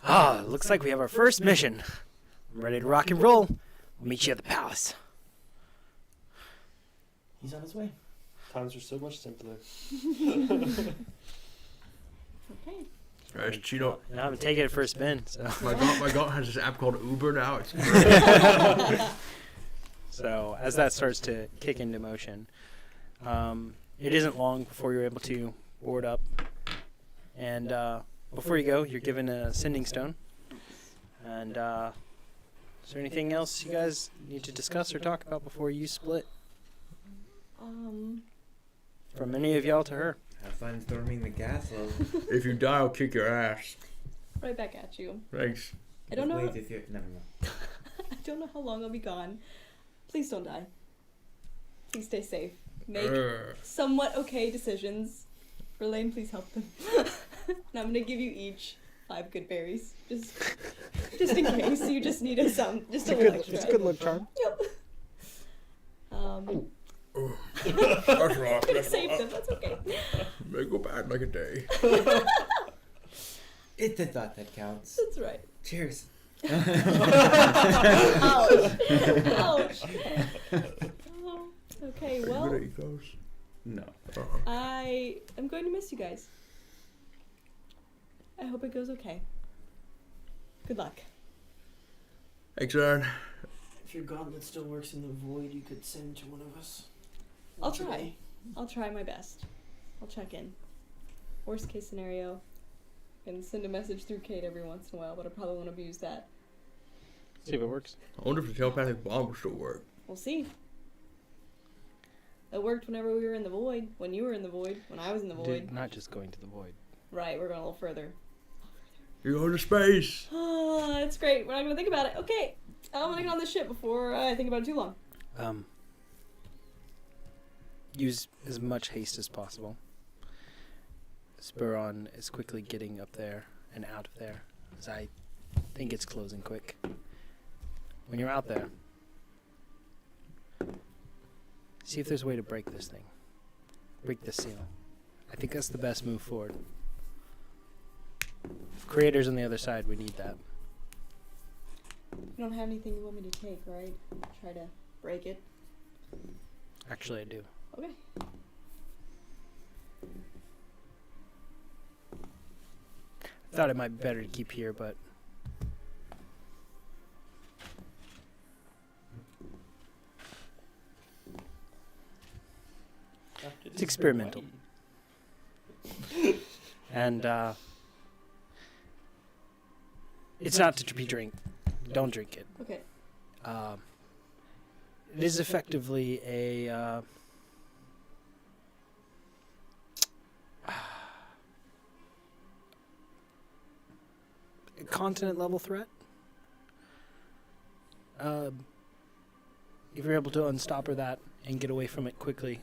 Ah, looks like we have our first mission. I'm ready to rock and roll. We'll meet you at the palace. He's on his way. Times are so much simpler. Okay. Right, you know, And I haven't taken it for a spin, so. my god has this app called Uber now. It's great. So as that starts to kick into motion, it isn't long before you're able to board up. And before you go, you're given a sending stone. And is there anything else you guys need to discuss or talk about before you split? From any of y'all to her. Have fun storming the castle. If you die, I'll kick your ass. Right back at you. Thanks. I don't know. Wait, if you're never mind. I don't know how long I'll be gone. Please don't die. Please stay safe. Make somewhat okay decisions. Verlaine, please help them. And I'm gonna give you each 5 good berries, just in case you just need just a little extra. It's a good luck charm. Yep. That's right. Could have saved them. That's okay. May go bad like a day. It's the thought that counts. That's right. Cheers. Ouch. Ouch. Oh, okay. Are you Well, gonna eat those? No. I am going to miss you guys. I hope it goes okay. Good luck. Thanks, Aaron. If your gauntlet still works in the void, you could send to one of us. I'll try. I'll try my best. I'll check in. Worst case scenario, and send a message through Kate every once in a while, but I probably won't abuse that. See if it works. I wonder if the telepathic bomb will still work. We'll see. It worked whenever we were in the void, when you were in the void, when I was in the void. Dude, not just going to the void. Right, we're going a little further. You're going to space. Ah, that's great. We're not going to think about it. Okay, I'm going to get on this ship before I think about it too long. Use as much haste as possible. Spur on is quickly getting up there and out of there, as I think it's closing quick. When you're out there, see if there's a way to break this thing. Break this seal. I think that's the best move forward. If Creator's on the other side, we need that. You don't have anything you want me to take, right? Try to break it. Actually, I do. Okay. Thought it might be better to keep here, but it's experimental. And it's not to be drink. Don't drink it. Okay. It is effectively a continent level threat. If you're able to unstopper that and get away from it quickly,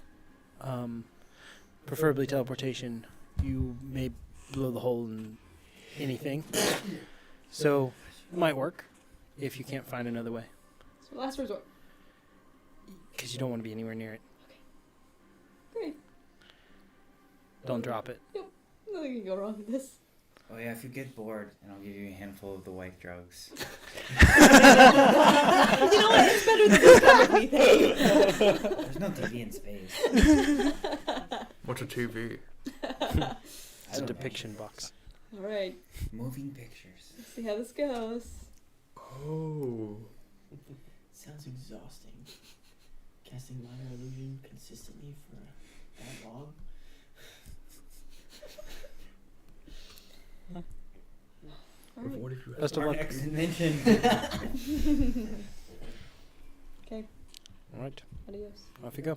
preferably teleportation, you may blow the hole in anything. So it might work if you can't find another way, So last resort. because you don't want to be anywhere near it. Great. Don't drop it. Nothing can go wrong with this. Oh yeah, if you get bored, and I'll give you a handful of the white drugs. You know what? It's better than this kind of me thing. There's no TV in space. What's a TV? It's a depiction box. All right. Moving pictures. Let's see how this goes. Oh. Sounds exhausting. Casting minor illusion consistently for that long. All right. What if you Best of Our luck. next invention. Okay. All right, Adios. off you go.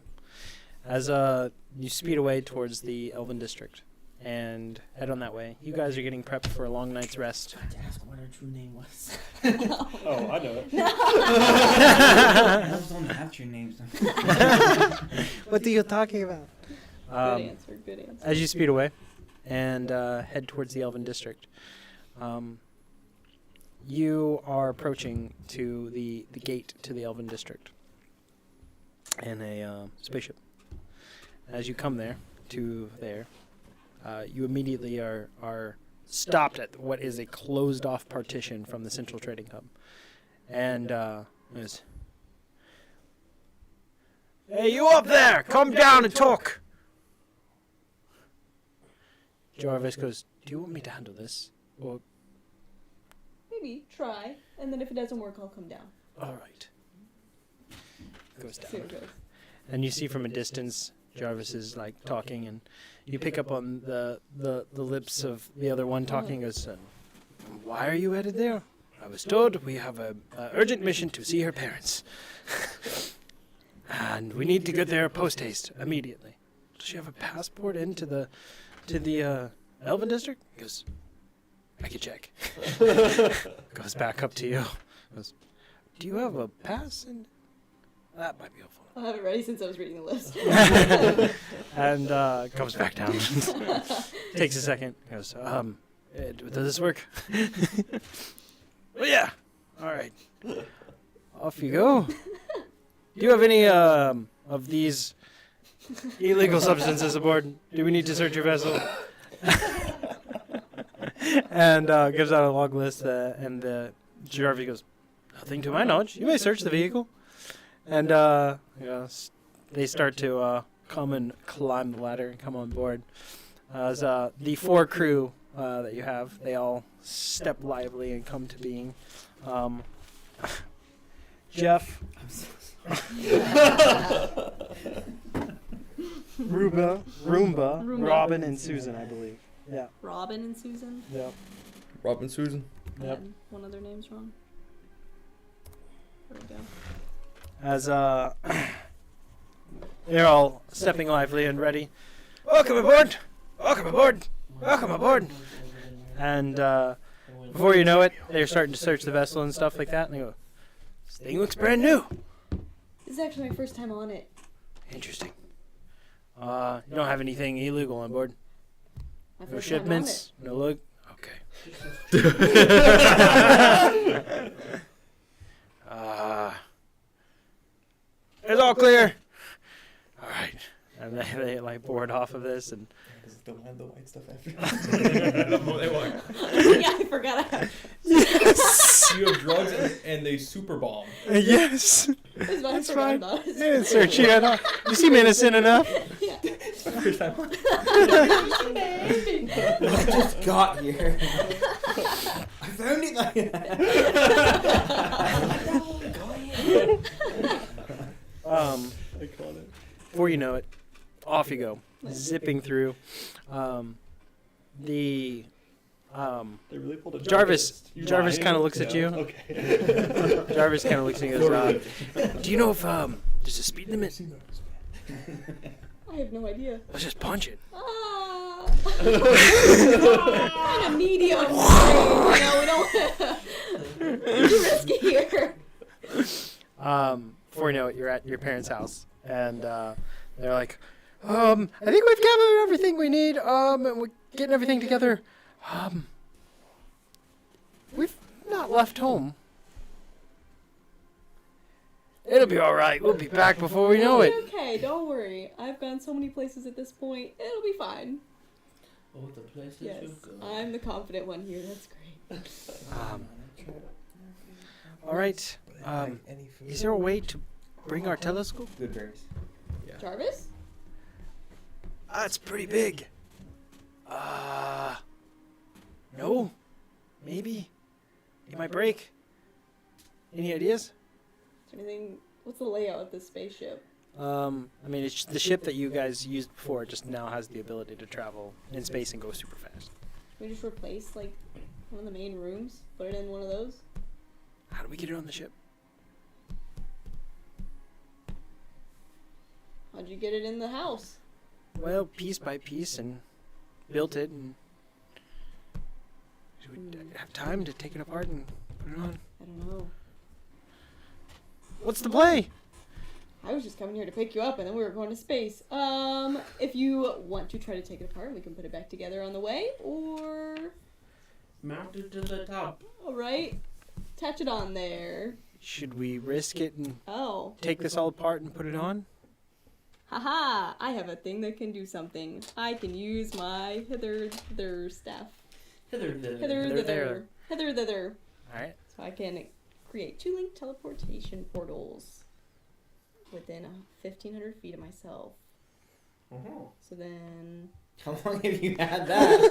As you speed away towards the Elven District and head on that way, you guys are getting prepped for a long night's rest. Tried to ask what her true name was. Oh, I know it. Elves don't have true names. What are you talking about? Good answer. Good answer. As you speed away and head towards the Elven District, you are approaching to the gate to the Elven District in a spaceship. As you come there, you immediately are stopped at what is a closed-off partition from the Central Trading Hub. And there's, "Hey, you up there! Come down and talk!" Jarvis goes, "Do you want me to handle this?" Or, Maybe try, and then if it doesn't work, I'll come down. "All right." Goes See how it down. goes. And you see from a distance, Jarvis is like talking, and you pick up on the lips of the other one talking. Goes, "Why are you headed there?" "I was told we have a urgent mission to see her parents, and we need to get there post haste immediately." "Does she have a passport into the Elven District?" He goes, "I can check." Goes back up to you. Goes, "Do you have a pass?" And that might be helpful. I'll have it ready since I was reading the list. And comes back down. Takes a second. Goes, does this work?" "Well, yeah. All right. Off you go. Do you have any of these illegal substances aboard? Do we need to search your vessel?" And gives out a long list, and Jarvis goes, "Nothing to my knowledge. You may search the vehicle." And they start to come and climb the ladder and come on board. As the 4 crew that you have, they all step lively and come to being. Jeff, I'm so Roomba, Roomba. Robin, and Susan, I believe. Yeah. Robin and Susan. Yeah. Robin Susan? I Yep. had one of their names wrong. There we go. As they're all stepping lively and ready. "Welcome aboard! Welcome aboard! Welcome aboard!" And before you know it, they're starting to search the vessel and stuff like that. And they go, "This thing looks brand new." This is actually my first time on it. "Interesting. You don't have anything illegal on board? My No first time on shipments? No look? Okay. It's all clear. All right." And they like board off of this, and Don't have the white stuff after. it. Yeah, I forgot. yes, You have drugs and they super bomb. yes, That's why I that's forgot fine. about it. Yeah, search you enough. You seem innocent enough. Yeah. First time. I just got here. I found it like I caught it. Before you know it, off you go, zipping through. They really pulled a Jarvis You're kind of looks at you. Okay. Jarvis kind of looks at you and goes, "Do you know if there's a speed limit?" I have no idea. "Let's just punch it." Ah. kind of medium grade, you know, we don't too risky here. Before you know it, you're at your parents' house, and they're like, I think we've gathered everything we need. And we're getting everything together. We've not left home. It'll be all right. We'll be back before we know it. Okay, don't worry. I've gone so many places at this point. It'll be fine. Oh, the places Yes, you've gone. I'm the confident one here. That's great. All right. Is there a way to bring our telescope? Good berries. Jarvis? It's pretty big. No. Maybe. It might break. Any ideas? Is there anything? What's the layout of this spaceship? I mean, it's the ship that you guys used before just now has the ability to travel in space and go super fast. Can we just replace like one of the main rooms? Put it in one of those? How do we get it on the ship? How'd you get it in the house? Well, piece by piece, and built it, and do we have time to take it apart and put it on? I don't know. What's the play? I was just coming here to pick you up and then we were going to space. If you want to try to take it apart, we can put it back together on the way, or... Mount it to the top. Alright. Attach it on there. Should we risk it and Oh. take this all apart and put it on? Haha! I have a thing that can do something. I can use my hither staff. Hither. Hither thither. Hither thither. Alright. So I can create 2-link teleportation portals within 1,500 feet of myself. So then... How long have you had that?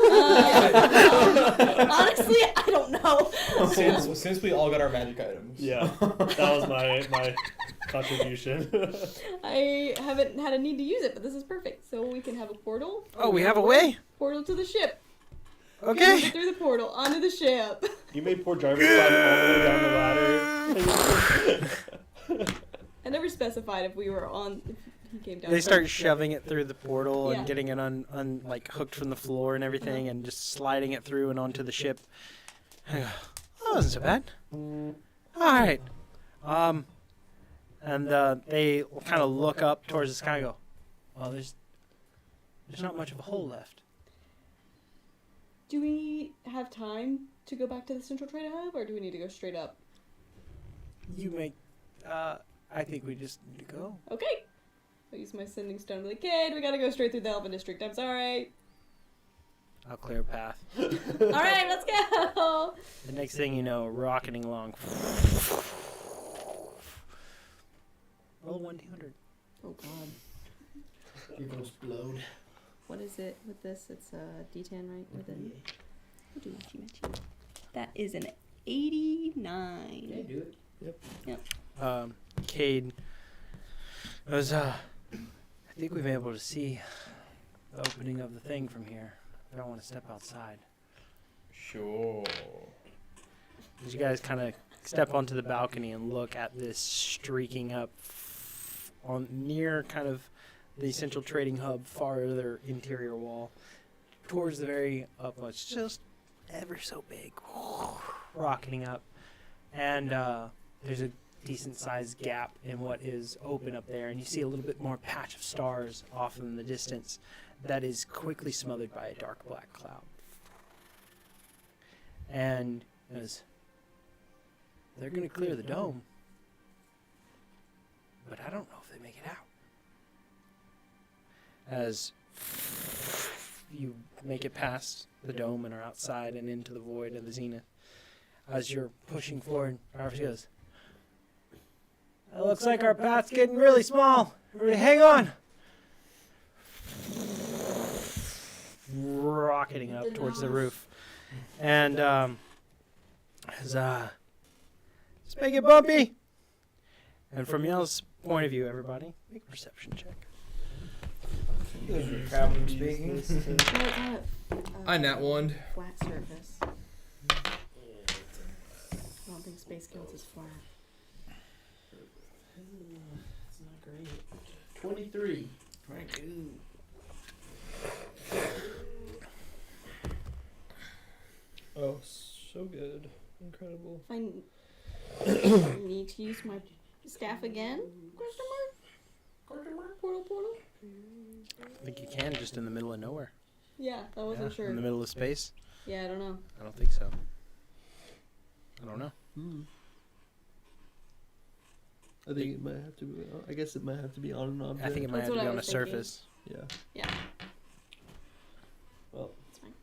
Honestly, I don't know. Since we all got our magic items. Yeah, that was my contribution. I haven't had a need to use it, but this is perfect. So we can have a portal. Oh, we have a way? Portal to the ship. Okay. Get through the portal onto the ship. You made poor Jarvis climb all the way down the ladder. I never specified if we were on. If he came down. They start shoving it through the portal Yeah. and getting it like hooked from the floor and everything, and just sliding it through and onto the ship. That wasn't so bad. All right. And they kind of look up towards the sky and go, well, there's not much of a hole left. Do we have time to go back to the central trade hub, or do we need to go straight up? You make, I think we just need to go. Okay. I'll use my sending stone to be like, kid, we gotta go straight through the Elven District. I'm sorry. I'll clear a path. Alright, let's go! The next thing you know, rocketing along. Roll 1d100. Oh god. You're gonna explode. What is it with this? It's a D10, right? With it. That is an 89. Yeah, do it. Cade was, I think we've been able to see the opening of the thing from here. I don't want to step outside. Sure. As you guys kind of step onto the balcony and look at this streaking up on near kind of the central trading hub, farther interior wall, towards the very upmost, just ever so big, rocketing up, and there's a decent sized gap in what is open up there, and you see a little bit more patch of stars off in the distance that is quickly smothered by a dark black cloud. And as they're going to clear the dome, but I don't know if they make it out. As you make it past the dome and are outside and into the void of the Zenith, as you're pushing forward, Jarvis goes, "It looks like our path's getting really small. Everybody hang on." Rocketing up towards the roof. And let's make it bumpy. And from y'all's point of view, everybody, make a perception check. Traveling speaking. I nat one. Flat surface. I don't think space counts as flat. It's not great. 23. 22. Oh, so good. Incredible. I need to use my staff again? Question mark? Portal? I think you can just in the middle of nowhere. Yeah, I wasn't sure. In the middle of space. Yeah, I don't know. I don't think so. I don't know. I think it might have to be. I guess it might have to be on an object. I think it might That's have to what be I on a was thinking. surface. Yeah. Yeah, Well, it's fine.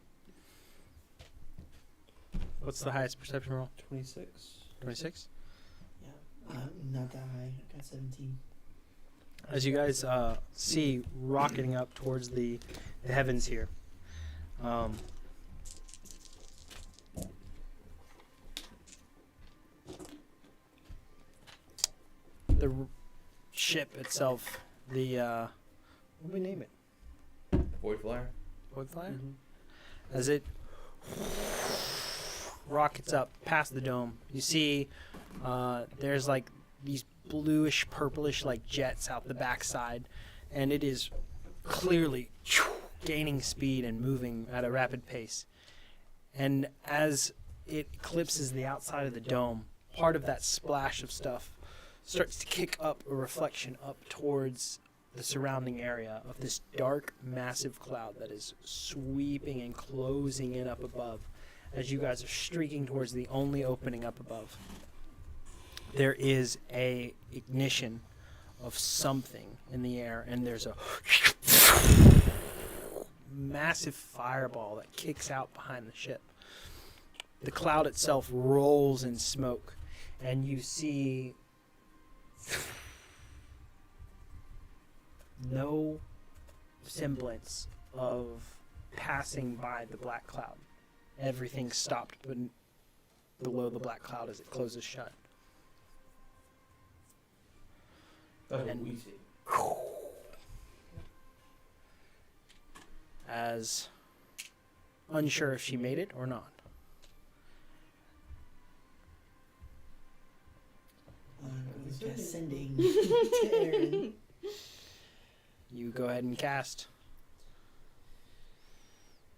What's the highest perception roll? 26. 26? Yeah. Not that high. I got 17. As you guys see rocketing up towards the heavens here. The ship itself, the what do we name it? Void flyer. Void flyer? Mm-hmm. As it rockets up past the dome, you see there's like these bluish, purplish like jets out the backside, and it is clearly gaining speed and moving at a rapid pace. And as it eclipses the outside of the dome, part of that splash of stuff starts to kick up a reflection up towards the surrounding area of this dark, massive cloud that is sweeping and closing in up above as you guys are streaking towards the only opening up above. There is a ignition of something in the air, and there's a massive fireball that kicks out behind the ship. The cloud itself rolls in smoke, and you see no semblance of passing by the black cloud. Everything stopped below the black cloud as it closes shut. And we see. As unsure if she made it or not. Sending to Aaron. You go ahead and cast.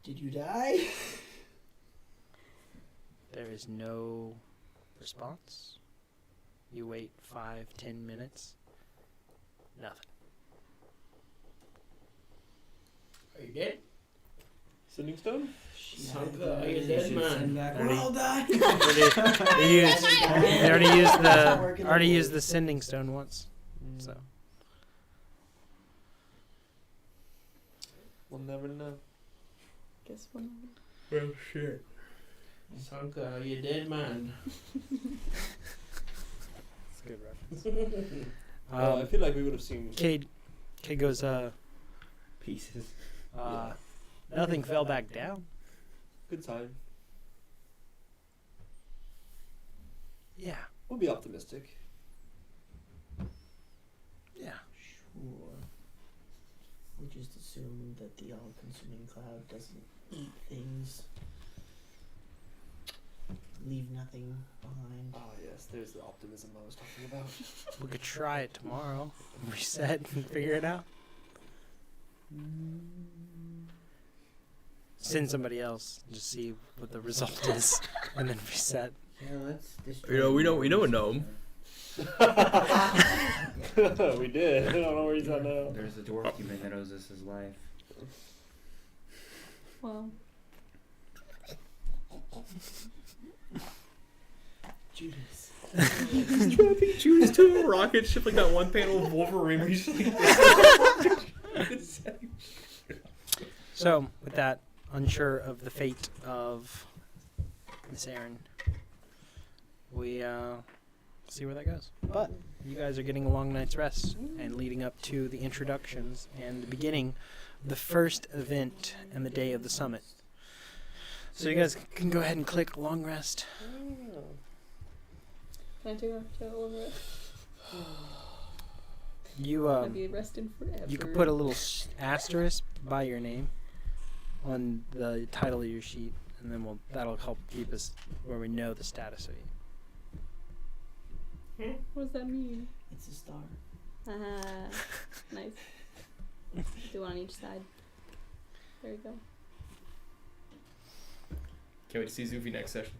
Did you die? There is no response. You wait 5-10 minutes. Nothing. Are you dead? Sending stone? Sanka, are you dead, man? We're all dying. They already used the sending stone once. So We'll never know. Guess one. Well, shit. Sanka, are you dead, man? it's a good reference. I feel like we would have seen. Cade goes, Pieces. nothing fell back down. Good sign. Yeah. We'll be optimistic. Yeah. Sure. We'll just assume that the all-consuming cloud doesn't eat things. Leave nothing behind. Ah, yes, there's the optimism I was talking about. We could try it tomorrow. Reset and figure it out. Send somebody else. Just see what the result is, and then reset. Yeah, let's We know a gnome. We did. I don't know where he's at now. There's a dwarf human that owes us his life. Well, Judas. Choose to a rocket ship like that one panel of Wolverine where he's like, So, with that, unsure of the fate of Miss Erin, we see where that goes. But you guys are getting a long night's rest and leading up to the introductions and the beginning of the first event and the day of the summit. So you guys can go ahead and click long rest. can I take a long rest? You I'll be resting forever. you could put a little asterisk by your name on the title of your sheet, and then that'll help keep us where we know the status of you. What does that mean? It's a star. Nice. Do one on each side. There you go. Can't wait to see Zufi next session.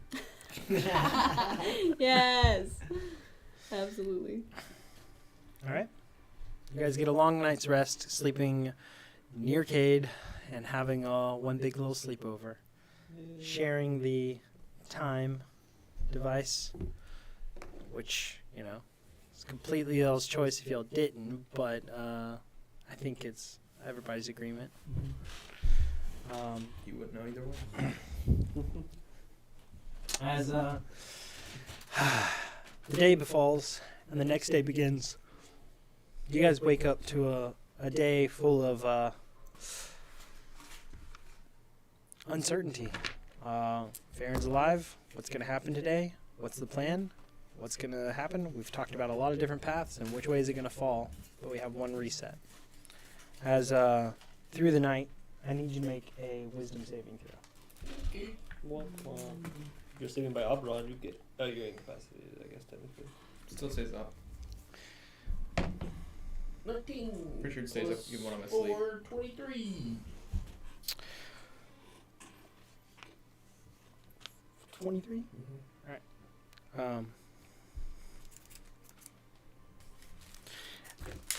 Yes. Absolutely. All right. You guys get a long night's rest, sleeping near Cade and having one big little sleepover. Sharing the time device, which, you know, it's completely y'all's choice if y'all didn't, but I think it's everybody's agreement. You wouldn't know either way. As the day befalls and the next day begins, you guys wake up to a day full of uncertainty. Farron's alive. What's going to happen today? What's the plan? What's going to happen? We've talked about a lot of different paths and which way is it going to fall, but we have one reset. As through the night, I need you to make a wisdom saving throw. Well, you're sleeping by Oberon, you get. Oh, you're incapacitated, I guess, technically. Still stays up. 19. Pretty sure it stays up even when I'm asleep. 4, 23. 23?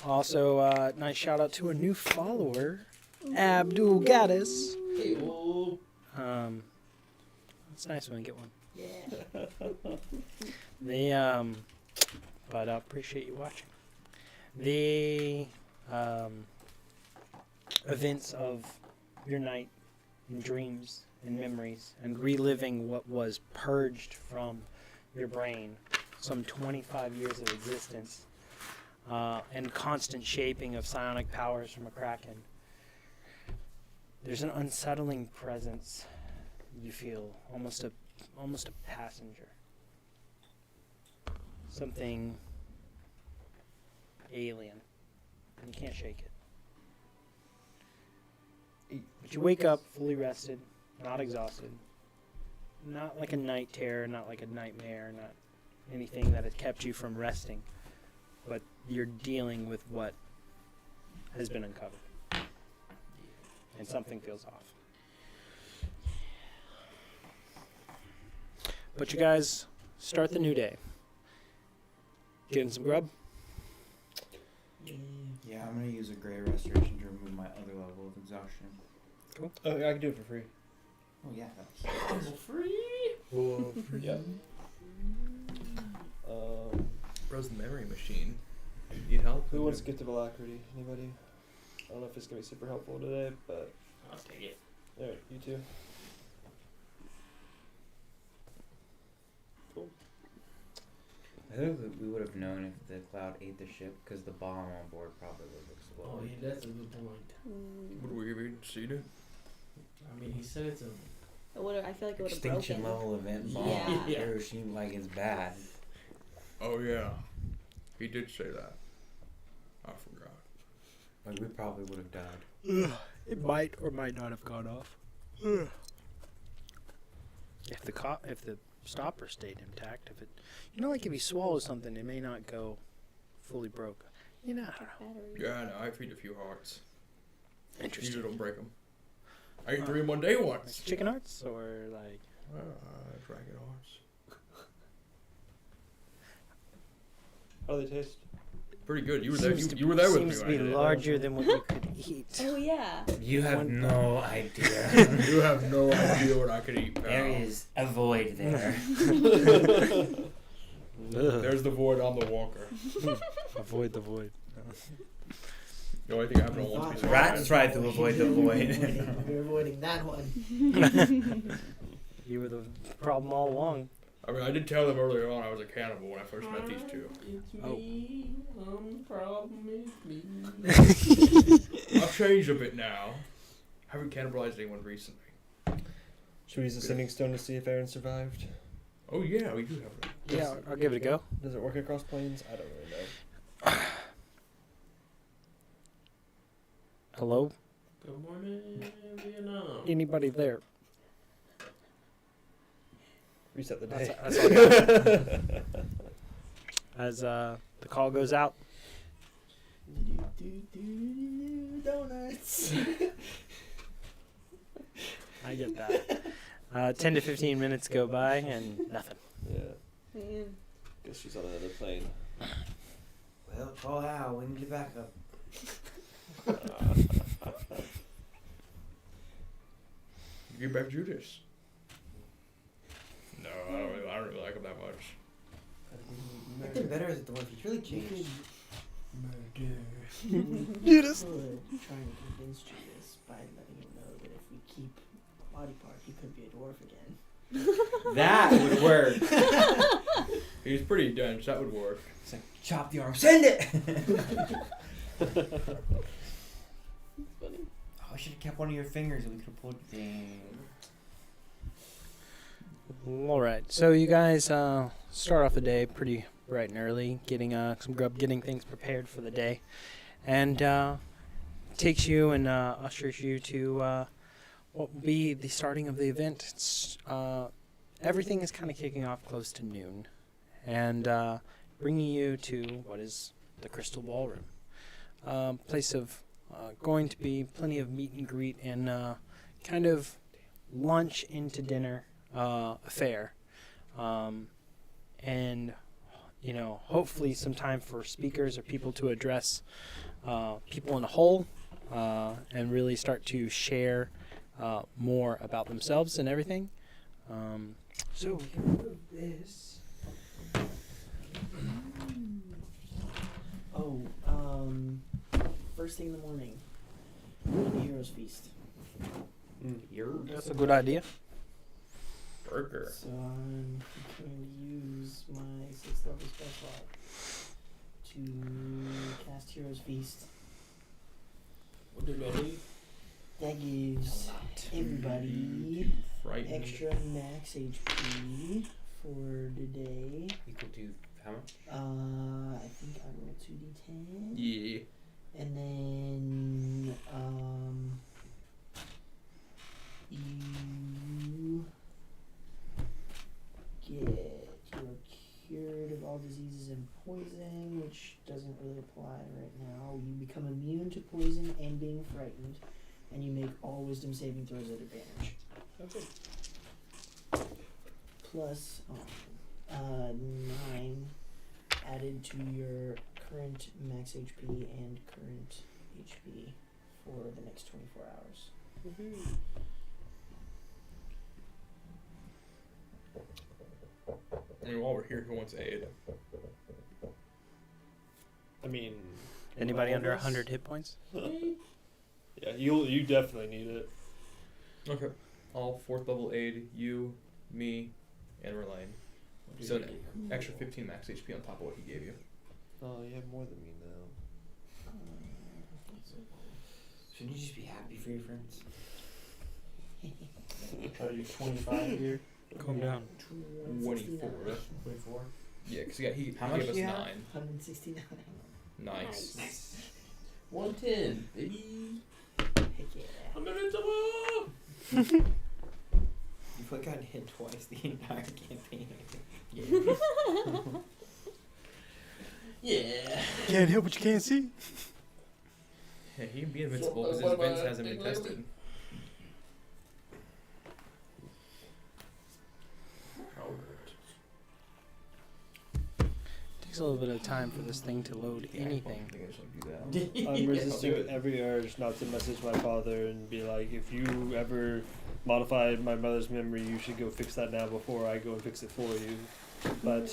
Also, nice shout out to a new follower, Abdul Gaddis. Hey, oh. It's nice when we get one. Yeah. But I appreciate you watching. The events of your night and dreams and memories and reliving what was purged from your brain, some 25 years of existence, and constant shaping of psionic powers from a kraken. There's an unsettling presence you feel, almost a passenger. Something alien. And you can't shake it. But you wake up fully rested, not exhausted. Not like a night terror, not like a nightmare, not anything that has kept you from resting. But you're dealing with what has been uncovered. And something feels off. But you guys start the new day. Getting some grub? Yeah, I'm gonna use a gray restoration to remove my other level of exhaustion. Cool. Oh, I can do it for free. Oh yeah, that's Free. Yeah. Bro's the memory machine. Need help? Who wants Gift of Alacrity? Anybody? I don't know if it's gonna be super helpful today, but I'll take it. alright, you too. I think that we would have known if the cloud ate the ship, because the bomb on board probably would have exploded. Oh, yeah, that's a good point. Would we even seen it? I mean, he said it's a. I feel like it would have Extinction broken. level event bomb. Yeah. Hiroshima, like it's bad. Oh yeah, he did say that. I forgot. Like we probably would have died. It might or might not have gone off. If the stopper stayed intact, like if you swallow something, it may not go fully broke. I don't know. Battery. Yeah, no, I feed a few hearts. Interesting. Usually don't break them. I ate 3 in one day once. Like chicken hearts or like Dragon hearts. How do they taste? Pretty good. You were there. You were there with me. Seems to when I be did it. larger than what you could eat. Oh yeah. You have One- no idea. You have no idea what I could eat. Pal. There is a void there. There's the void. I'm the walker. Avoid the void. The only thing I have no one piece of Rats try to avoid the void. We're avoiding that one. You were the problem all along. I mean, I did tell them earlier on I was a cannibal when I first met these two. It's Oh. me. The problem is me. I've changed a bit now. Haven't cannibalized anyone recently. Should we use the sending stone to see if Aaron survived? Oh yeah, we do have that. Yeah, I'll give it a go. Does it work across planes? I don't really know. Hello? Good morning, Vietnam. Anybody there? Reset the That's, day. that's all I got. As the call goes out, Donuts. I get that. 10 to 15 minutes go by and nothing. Yeah. Man. Guess she's on another plane. Well, call Al. We need to back up. Get back Judas. No, I don't really like him that much. I've been better as a dwarf. He's really changed. Judas. Could try and convince Judas by letting him know that if we keep a body part, he could be a dwarf again. That would work. He's pretty dense. That would work. It's like, chop the arm. Send it! Funny. Oh, I should have kept one of your fingers and we could have pulled. Dang. All right. So you guys start off the day pretty bright and early, getting some grub, getting things prepared for the day, and takes you and ushers you to what will be the starting of the event. It's, everything is kind of kicking off close to noon, and bringing you to what is the Crystal Ballroom, place of going to be plenty of meet and greet and kind of lunch into dinner affair, and hopefully some time for speakers or people to address people in a whole, and really start to share more about themselves and everything. So we can move this. Oh, first thing in the morning, the Heroes Feast. That's a good idea. Burger. So I'm going to use my 6th level spell slot to cast Heroes Feast. What did I do? That gives everybody Frightened. extra max HP for the day. Equal to how much? I think I rolled 2d10. Yeah. And then you get you're cured of all diseases and poison, which doesn't really apply right now. You become immune to poison and being frightened, and you make all wisdom saving throws at advantage. Okay. Plus 9 added to your current max HP and current HP for the next 24 hours. I mean, while we're here, who wants aid? I mean, Anybody all under of us? 100 hit points? Yeah, you definitely need it. Okay. All 4th level aid, you, me, and Relaine. So an extra 15 max HP on top of what he gave you. Oh, you have more than me now. Shouldn't you just be happy for your friends? Are you 25 here? Calm down. 24. 24? Yeah, because he How much gave us do you have? 9. 169. Nice. Nice. 110, baby. Heck yeah. I'm invincible! You've like gotten hit twice the entire campaign. Yeah. Can't hit what you can't see. Yeah, he can be invincible because his What events about hasn't been Big Lily? tested. Takes a little bit of time for this thing to load anything. I think I should do that. I'm resisting I'll do it. every urge not to message my father and be like, if you ever modified my mother's memory, you should go fix that now before I go and fix it for you. But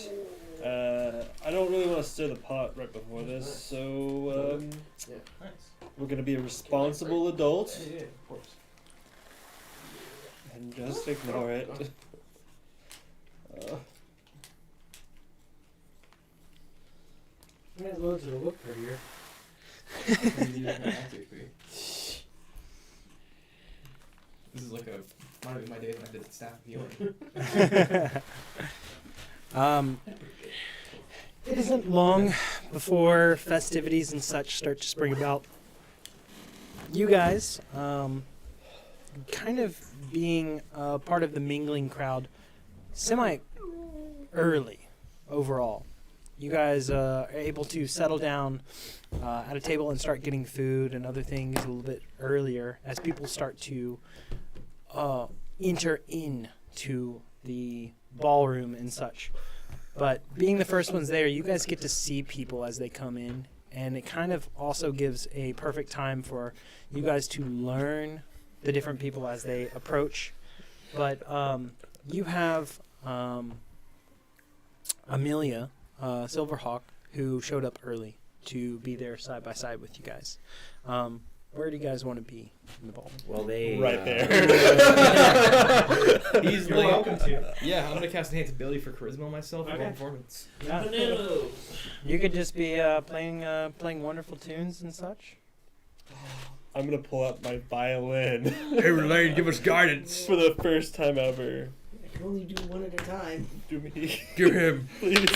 I don't really want to stir the pot right before this, so Yeah. Nice. we're gonna be a responsible adult Yeah, of course. and just ignore it. It loads it'll look prettier. Max HP. This is like might have been my day when I did staff healing. It isn't long before festivities and such start to spring about. You guys, kind of being part of the mingling crowd, semi-early overall. You guys are able to settle down at a table and start getting food and other things a little bit earlier as people start to enter into the ballroom and such. But being the first ones there, you guys get to see people as they come in, and it kind of also gives a perfect time for you guys to learn the different people as they approach. But you have Amelia Silverhawk, who showed up early to be there side by side with you guys. Where do you guys want to be in the ball? Well, they Right there. He's You're welcome to. Yeah, I'm gonna cast enhance ability for charisma on myself for Okay. performance. Yeah. Bananas. You could just be playing wonderful tunes and such. I'm gonna pull out my violin Hey, Relayne, give us guidance. for the first time ever. I can only do one at a time. Do me, Give him. please.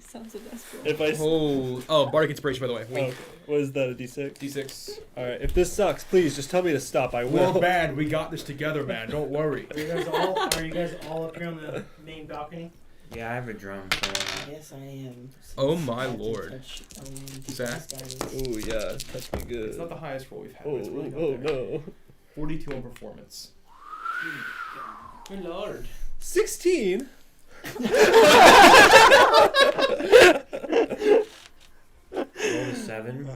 Sounds so desperate. If I s- Oh, bardic inspiration, by the way. oh, Wink. what is that? A D6? D6. All right. If this sucks, please just tell me to stop. I Well, will. bad. We got this together, man. Don't worry. Are you guys all up here on the main balcony? Yeah, I have a drum. So, Yes, I am. Oh Since my I have to lord. touch, Zach? guidance. Oh yeah, touch me good. It's not the highest roll we've had. Oh, but it's really oh up there. no. 42 on performance. Good lord. 16. rolled a 7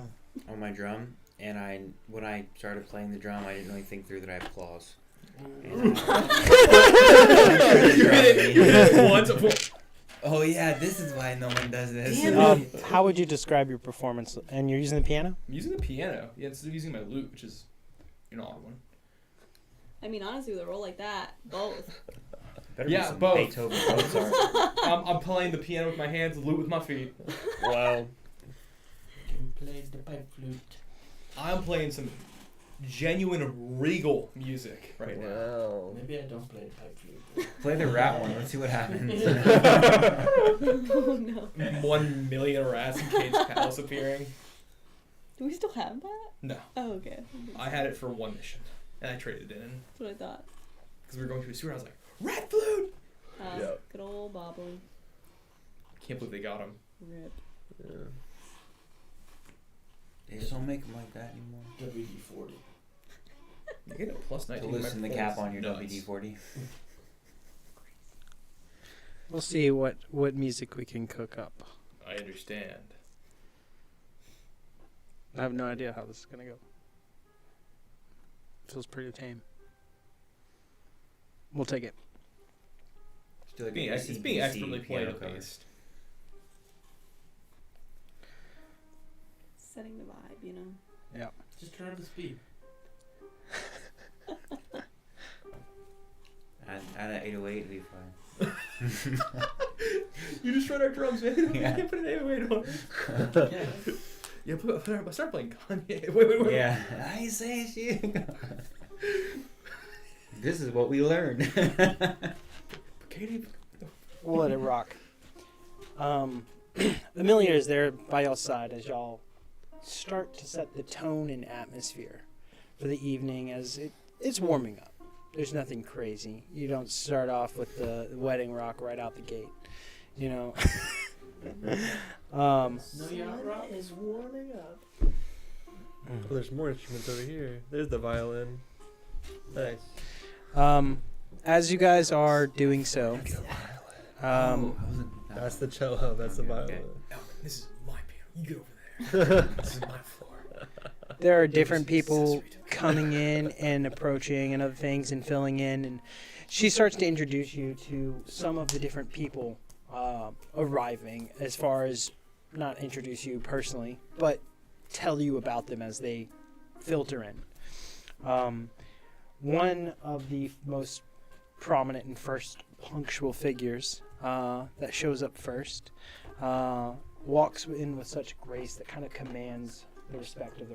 on my drum, and when I started playing the drum, I didn't really think through that I have claws. And, You hit it once. oh yeah, this is why no one does this. How would you describe your performance? And you're using the piano? I'm using the piano. Yeah, instead of using my lute, which is an odd one. I mean, honestly, with a roll like that, both. Better Yeah, be some both. Beethoven Mozart. I'm playing the piano with my hands, the lute with my feet. Wow. Can play the pipe flute. I'm playing some genuine regal music right now. Wow. Maybe I don't play the pipe flute. Play the rat one. Let's see what happens. Oh no. 1 million rats in Kate's palace appearing. Do we still have that? No, Oh, okay. I had it for one mission, and I traded it in That's what I thought. because we were going to a sewer. I was like, rat flute. Yep. Good old Bobbly. Can't believe they got him. Rip. Yeah. They just don't make them like that anymore. WD-40. You get a plus To 19. loosen the cap on your Nuts. WD-40. We'll see what music we can cook up. I understand. I have no idea how this is gonna go. Feels pretty tame. We'll take it. Just do like It's a being AC/DC expertly played piano at cover. least. Setting the vibe, you know. Just turn up the speed. Add an 808 would be fine. You just shred our drums, man. Yeah. I can't put an 808 on. Yeah. Yeah, start playing Kanye. Wait. Yeah. I say shit. This is what we learned. Katie. We'll let it rock. Amelia is there by y'all's side as y'all start to set the tone and atmosphere for the evening as it's warming up. There's nothing crazy. You don't start off with the wedding rock right out the gate, you know. No yacht Sun rock? is warming up. Oh, there's more instruments over here. There's the violin. Nice. As you guys are doing so, That's the cello. That's the Okay, violin. okay. Elvin, this is my piano. You get over there. This is my floor. there are different people coming in and approaching and other things and filling in, and she starts to introduce you to some of the different people arriving, as far as not introduce you personally, but tell you about them as they filter in. One of the most prominent and first punctual figures that shows up first walks in with such grace that kind of commands the respect of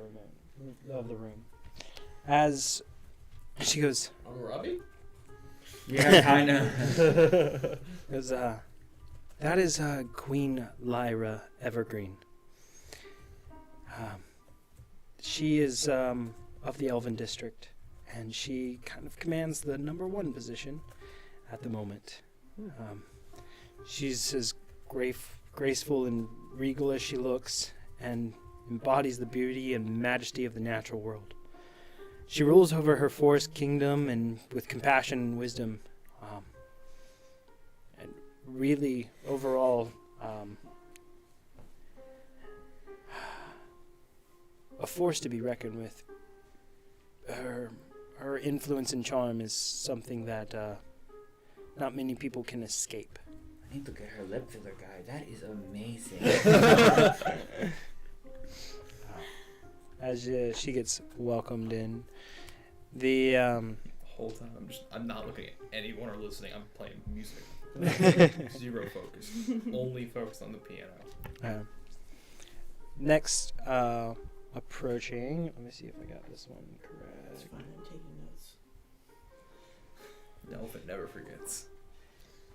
the room. As she goes, On Robbie? Yeah, kind of. goes, that is Queen Lyra Evergreen. She is of the Elven District, and she kind of commands the number one position at the moment. She's as graceful and regal as she looks, and embodies the beauty and majesty of the natural world. She rules over her forest kingdom and with compassion and wisdom. And really, overall, a force to be reckoned with. Her influence and charm is something that not many people can escape. I need to get her lip filler guy. That is amazing. As she gets welcomed in, the Whole time I'm not looking at anyone or listening. I'm playing music. Zero focus. Only focused on the piano. next approaching. Let me see if I got this one correct. That's fine. I'm taking notes. The elephant never forgets.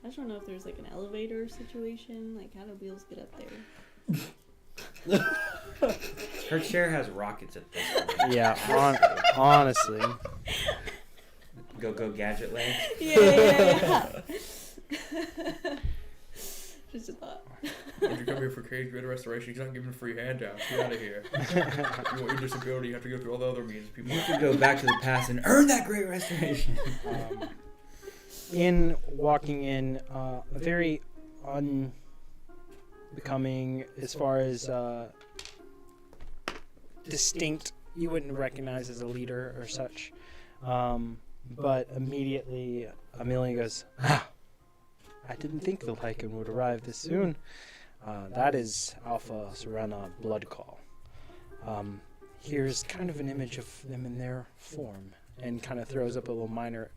I just don't know if there's like an elevator situation. Like, how do wheels get up there? Her chair has rockets at this point. Yeah, honestly. Go gadget legs. Yeah. Just a thought. If you come here for cage grid restoration, you're not giving free handouts. Get out of here. You want your disability, you have to go through all the other means. People You could go back to the past and earn that great restoration. In walking in, a very unbecoming as far as distinct, you wouldn't recognize as a leader or such. But immediately Amelia goes, I didn't think the Lycan would arrive this soon. That is Alpha Serena Blood Call. Here's kind of an image of them in their form, and kind of throws up a little minor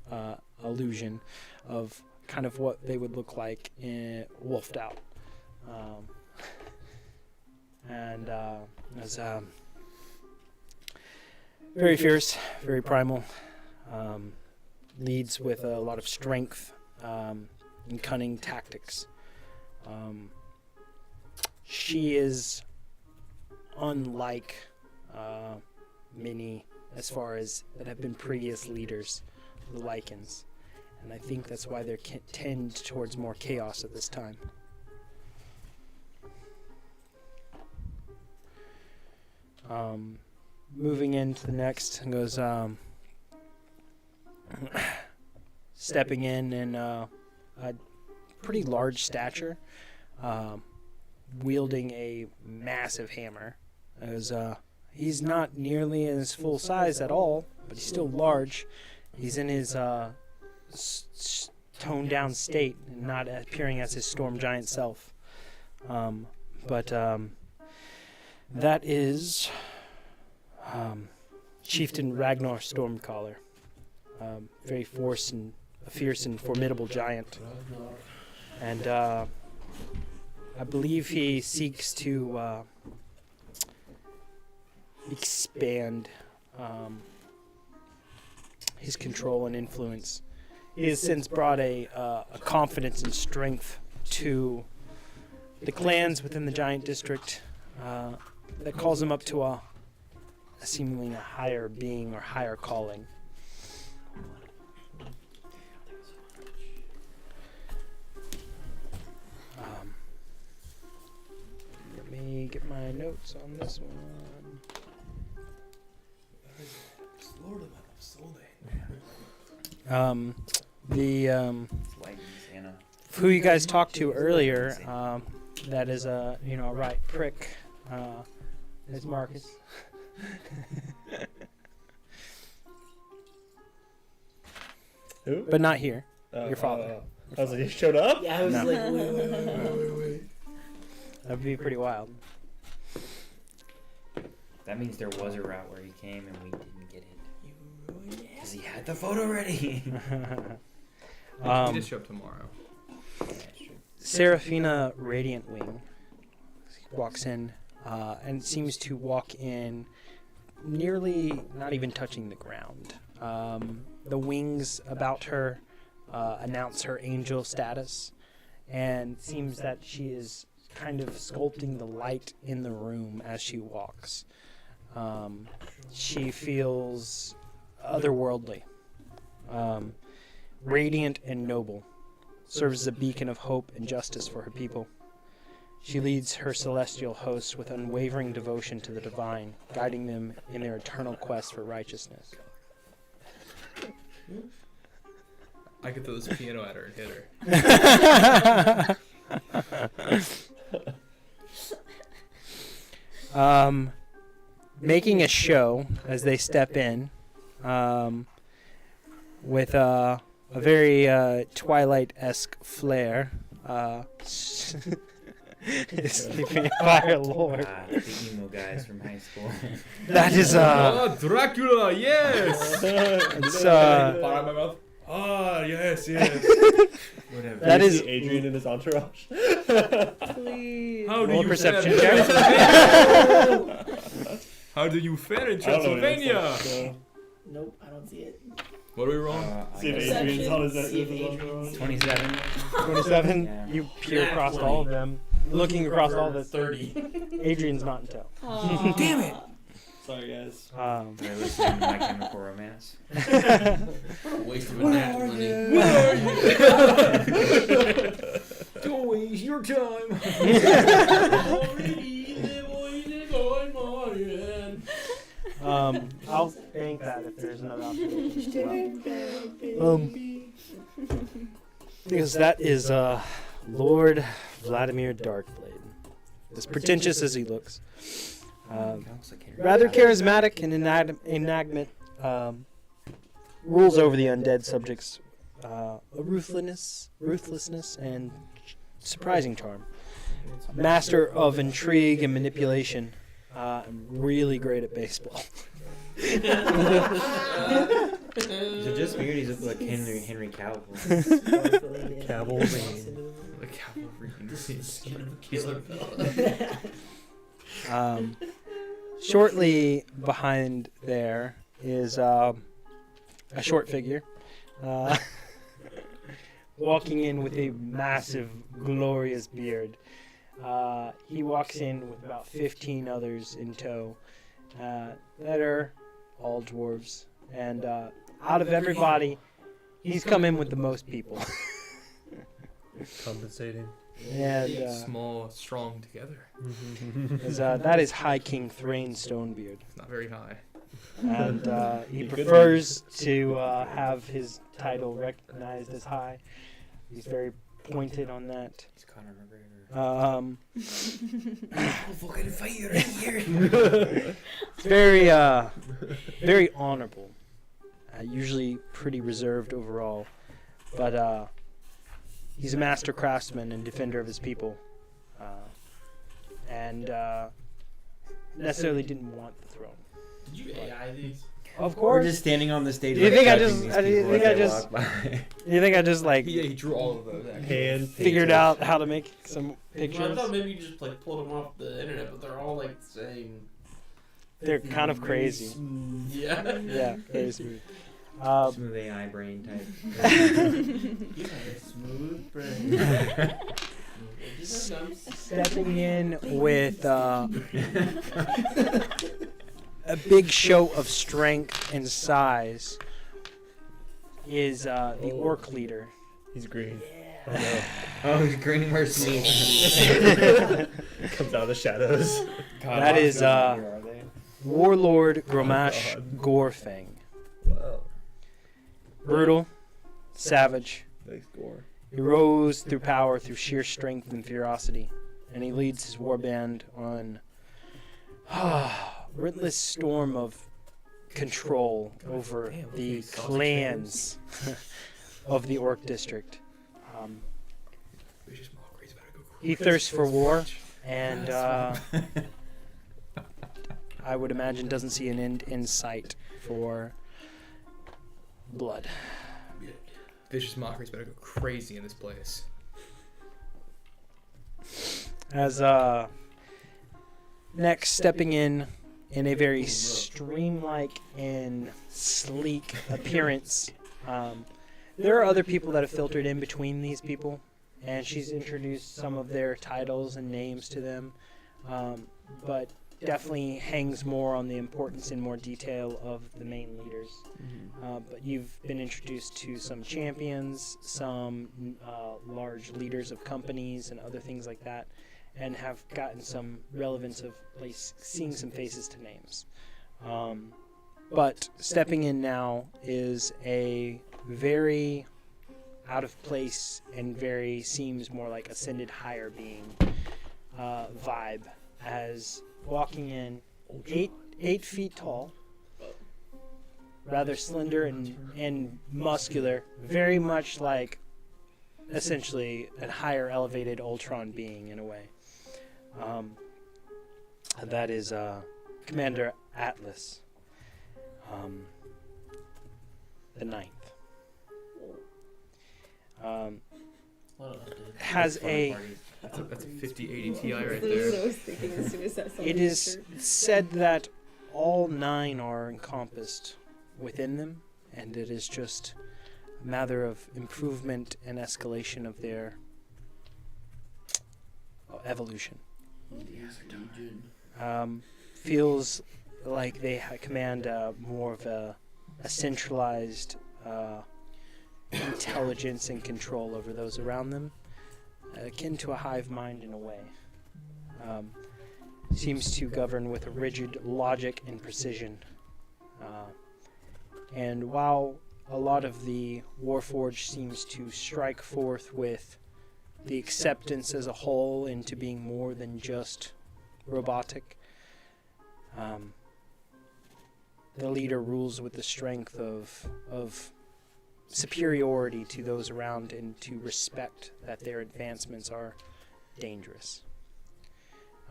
illusion of kind of what they would look like in wolfed out. And as very fierce, very primal, leads with a lot of strength and cunning tactics. She is unlike many as far as that have been previous leaders of the Lycans, and I think that's why they tend towards more chaos at this time. Moving into the next goes stepping in a pretty large stature, wielding a massive hammer. He's not nearly in his full size at all, but he's still large. He's in his toned down state and not appearing as his storm giant self. But that is Chieftain Ragnar Stormcaller. Very fierce and formidable giant. And I believe he seeks to expand his control and influence. He has since brought a confidence and strength to the clans within the giant district that calls him up to a seemingly a higher being or higher calling. Let me get my notes on this one. Who you guys talked to earlier, that is a right prick, is Marcus. Who? But not here. Your father. I was like, he showed up? Yeah, I was No. like, wait. That'd be pretty wild. That means there was a route where he came and we didn't get it. You ruined it. Because he had the photo ready. He just show up tomorrow. Seraphina Radiant Wing walks in and seems to walk in nearly not even touching the ground. The wings about her announce her angel status, and seems that she is kind of sculpting the light in the room as she walks. She feels otherworldly, radiant and noble, serves as a beacon of hope and justice for her people. She leads her celestial hosts with unwavering devotion to the divine, guiding them in their eternal quest for righteousness. I could throw this piano at her and hit her. Making a show as they step in, with a very Twilight-esque flair. Is the Vampire Lord. The emo guys from high school. That is Oh, Dracula, yes! it's Part out my mouth. Ah, yes, yes. Whatever. That Do you is- see Adrian in his entourage. Please. How do roll you perception fare in check. Transylvania? How do you fare in I don't know what it Transylvania? looks like, so. Nope, I don't see it. What are we wrong? See if Perception. Adrian's on his See if his Adrian's- entourage. 27. 27. Yeah. You peer Nat across 20. all of them, looking across all the 30. Adrian's not in tow. Aw. Damn it. Sorry, guys. They're listening to My Chemical Romance. What a waste of a nat 20. Don't waste your time. I'll bank that if there's another option. Because that is Lord Vladimir Darkblade. As pretentious as he looks. Rather charismatic and enigmatic, rules over the undead subjects, a ruthlessness, and surprising charm. Master of intrigue and manipulation, and really great at baseball. So just weird, he's like Henry Cavill. The cavalry. Killer fella. Shortly behind there is a short figure, walking in with a massive, glorious beard. He walks in with about 15 others in tow that are all dwarves. And out of everybody, he's come in with the most people. Compensating. And Small, strong together. that is High King Thrain Stonebeard. It's not very high. And he prefers to have his title recognized as high. He's very pointed on that. He's Conor McGregor. I'll fucking fight you right here. It's very, very honorable. Usually pretty reserved overall, but he's a master craftsman and defender of his people, and necessarily didn't want the throne. Did you AI these? Of We're course. just standing on the stage. Do you think I judging just- these do you people think as I they just- walk by? You think I just like Yeah, he drew all of those. Actually. Hand figured out how to make some Well, I pictures? thought maybe you just like pulled them off the internet, but they're all like the same. They're kind of crazy. Yeah. Yeah, very smooth. Smooth AI brain type. You have a smooth brain. Stepping in with a big show of strength and size is the orc leader. He's green. Oh, he's grinning worse than me. Comes out of the shadows. That is Are they? Warlord Gromash God. Gorefang. Wow. Brutal, savage. Nice gore. He rose through power through sheer strength and ferocity, and he leads his warband on relentless storm of control over the clans of the Orc District. Vicious Mockery's about to go He thirsts for war, and I would imagine doesn't see an end in sight for blood. Vicious Mockery's about to go crazy in this place. As next stepping in a very stream-like and sleek appearance. There are other people that have filtered in between these people, and she's introduced some of their titles and names to them, but definitely hangs more on the importance and more detail of the main leaders. But you've been introduced to some champions, some large leaders of companies and other things like that, and have gotten some relevance of seeing some faces to names. But stepping in now is a very out of place and very seems more like ascended higher being vibe, as walking in 8 feet tall, rather slender and muscular, very much like essentially a higher elevated Ultron being in a way. That is Commander Atlas, the 9th. Has a. That's a 5080 Ti right That's what there. I was thinking as soon as that someone It is answered. said that all 9 are encompassed within them, and it is just a matter of improvement and escalation of their evolution. Feels like they command more of a centralized intelligence and control over those around them, akin to a hive mind in a way. Seems to govern with a rigid logic and precision. And while a lot of the Warforged seems to strike forth with the acceptance as a whole into being more than just robotic, the leader rules with the strength of superiority to those around and to respect that their advancements are dangerous.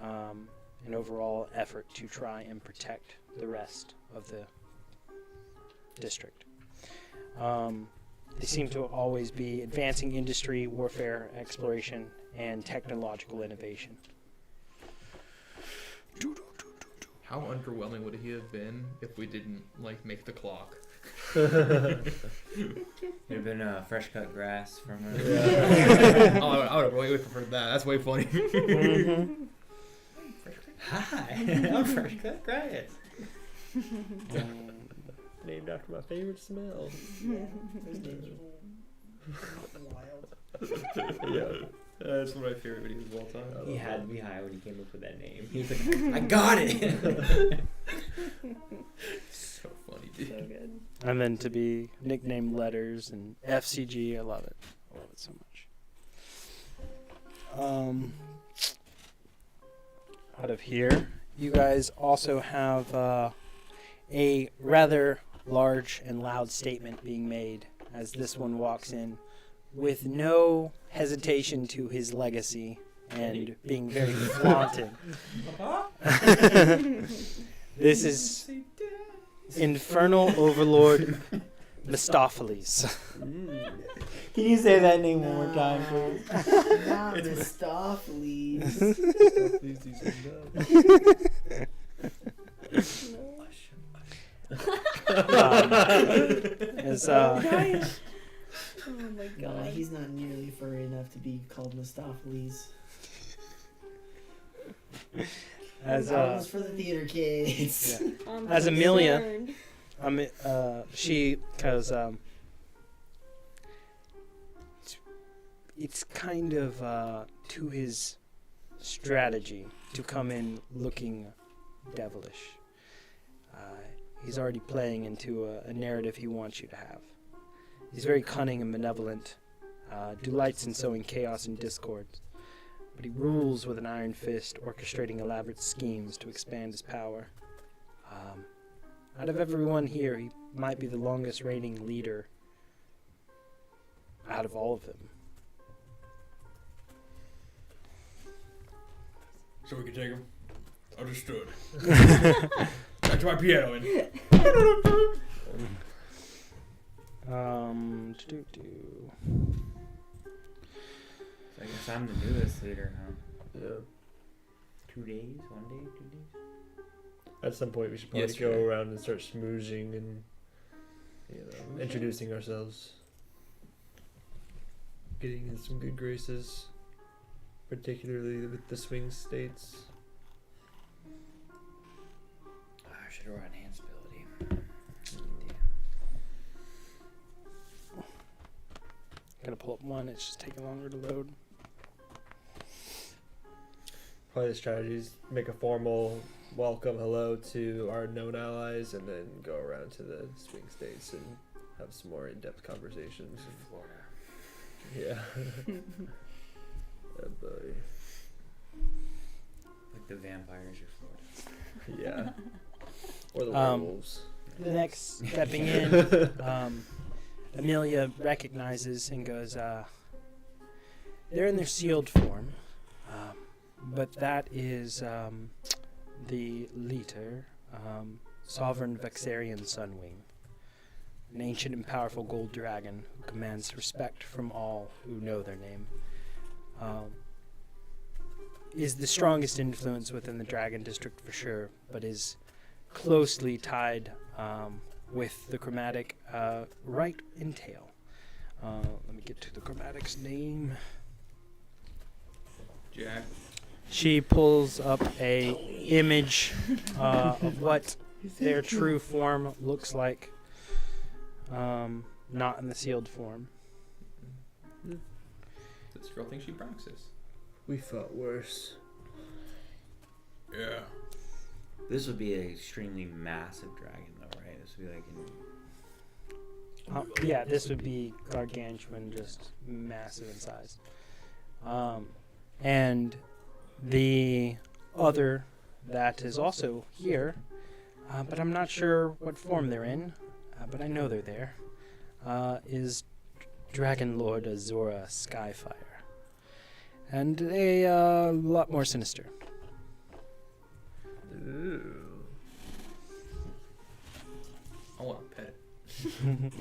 An overall effort to try and protect the rest of the district. They seem to always be advancing industry, warfare, exploration, and technological innovation. How underwhelming would he have been if we didn't make the clock? There'd have been fresh cut grass from her. Oh, I would have way preferred that. That's way funny. Hi, I'm fresh cut grass. Named after my favorite smell. Yeah. That's one of my favorite videos of all time. He had me high when he came up with that name. He was like, I got it! So funny, dude. So good. And then to be nicknamed letters and FCG, I love it. I love it so much. Out of here, you guys also have a rather large and loud statement being made as this one walks in with no hesitation to his legacy and being very flaunting. This is Infernal Overlord Mistopheles. Can you say that name one more time, please? Not Mistopheles. As, Oh my No, god. he's not nearly furry enough to be called Mistopheles. as That was for the theater kids. yeah. I'm As Amelia- concerned. she, because it's kind of to his strategy to come in looking devilish. He's already playing into a narrative he wants you to have. He's very cunning and malevolent, delights in sowing chaos and discord, but he rules with an iron fist, orchestrating elaborate schemes to expand his power. Out of everyone here, he might be the longest reigning leader out of all of them. So we can take him. Understood. Back to my piano. So I guess I'm the newest leader now. Yeah. 2 days? 1 day? 2 days? At some point, we should probably Yesterday. go around and start schmoozing and introducing ourselves. Getting in some good graces, particularly with the swing states. Oh, I should have run enhanced ability. Gonna pull up one, it's just taking longer to load. Probably the strategy is make a formal welcome hello to our known allies, and then go around to the swing states and have some more in-depth conversations. Yeah. Oh boy. Like the vampires or Florida. Yeah. Or the Um, werewolves. The next stepping in, Amelia recognizes and goes, they're in their sealed form, but that is the leader, Sovereign Vexarian Sunwing, an ancient and powerful gold dragon who commands respect from all who know their name. Is the strongest influence within the Dragon District for sure, but is closely tied with the chromatic right in tail. Let me get to the chromatic's name. Jack. She pulls up a image of what their true form looks like, not in the sealed form. This girl thinks she practices. We fought worse. Yeah. This would be an extremely massive dragon, though, right? This would be like Yeah, this would be gargantuan, just massive in size. And the other that is also here, but I'm not sure what form they're in, but I know they're there, is Dragon Lord Azora Skyfire. And a lot more sinister. Ooh. I want to pet it.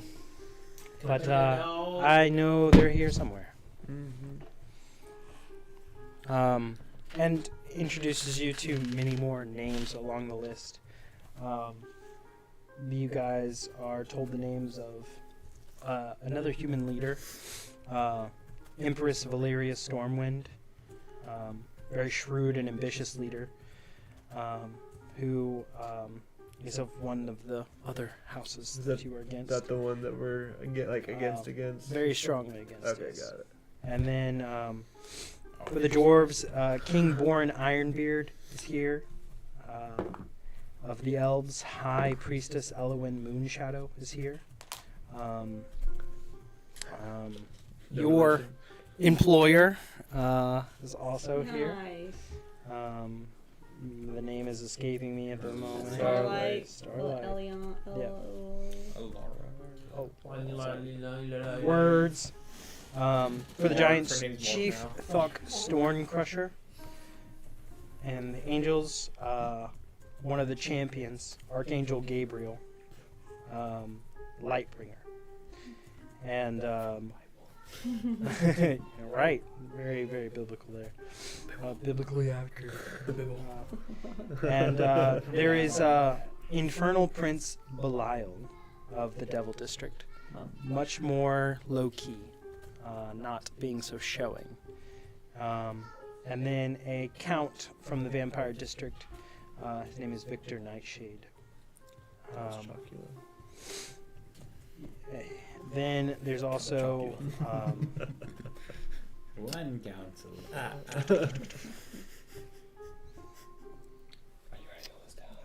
But I know they're here somewhere. And introduces you to many more names along the list. You guys are told the names of another human leader, Empress Valeria Stormwind, very shrewd and ambitious leader, who is of one of the other houses that you were against. That the one that we're against? Very strongly against. Okay, yes. got it. And then for the dwarves, King Borin Ironbeard is here. Of the elves, High Priestess Elowyn Moonshadow is here. Your employer is also here. Nice. The name is escaping me at the moment. Starlight. Starlight. Elion. Oh, Word. words. For the Her Giants, name's Morph Chief now. Thuck Stormcrusher. And the Angels, one of the champions, Archangel Gabriel, Lightbringer. And, right, very, very biblical there. Biblically accurate. And there is Infernal Prince Belial of the Devil District. Much more low-key, not being so showing. And then a count from the Vampire District. His name is Victor Nightshade. Then there's also one council.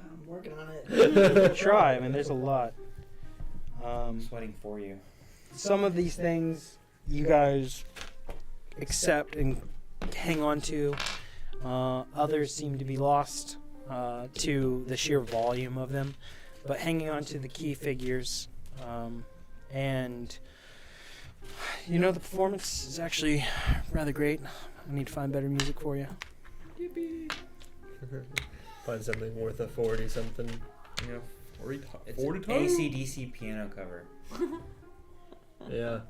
I'm working on it. try. I mean, there's a lot. I'm sweating for you. Some of these things you guys accept and hang on to. Others seem to be lost to the sheer volume of them. But hanging on to the key figures. And, you know, the performance is actually rather great. I need to find better music for you. Find something worth a 40 something. Yeah. It's 40 an times? AC/DC piano cover. Yeah.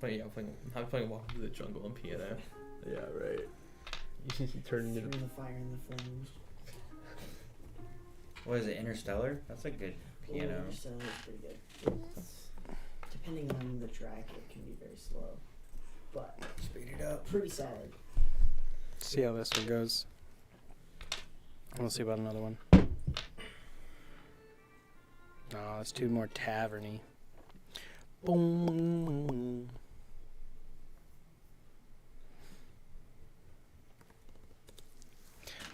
But yeah, I'm playing Walk into the Jungle on piano. Yeah, right. You turn Through into the fire and the flames. What is it, Interstellar? That's a good piano. So it's pretty good. Depending on the track, it can be very slow, but Speed it up. pretty solid. See how this one goes. We'll see about another one. Oh, it's too more taverny. Boom.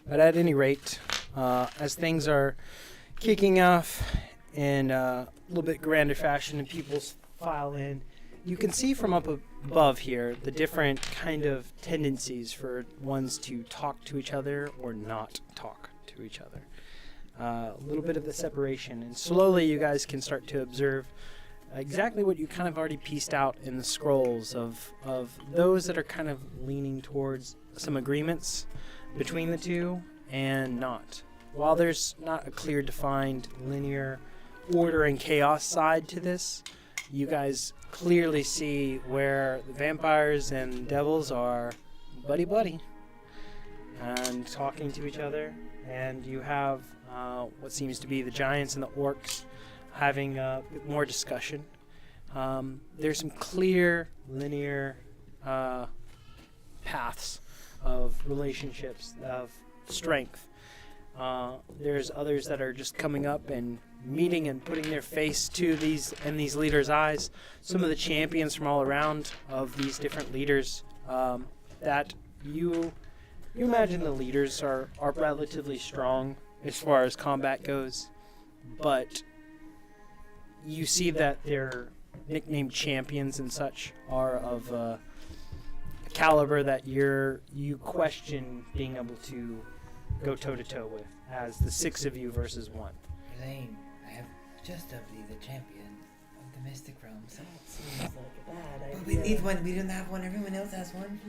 But at any rate, as things are kicking off in a little bit grander fashion and people file in, you can see from up above here the different kind of tendencies for ones to talk to each other or not talk to each other. A little bit of the separation, and slowly you guys can start to observe exactly what you kind of already pieced out in the scrolls of those that are kind of leaning towards some agreements between the two and not. While there's not a clear defined linear order and chaos side to this, you guys clearly see where the vampires and devils are buddy-buddy and talking to each other, and you have what seems to be the giants and the orcs having a bit more discussion. There's some clear linear paths of relationships, of strength. There's others that are just coming up and meeting and putting their face to these leaders' eyes. Some of the champions from all around of these different leaders that you imagine the leaders are relatively strong as far as combat goes, but you see that their nicknamed champions and such are of a caliber that you question being able to go toe-to-toe with, as the 6 of you versus 1. Elaine, I have just dubbed thee the champion of the Mystic Realms. That seems like a bad idea. But we need one. We don't have one. Everyone else has one.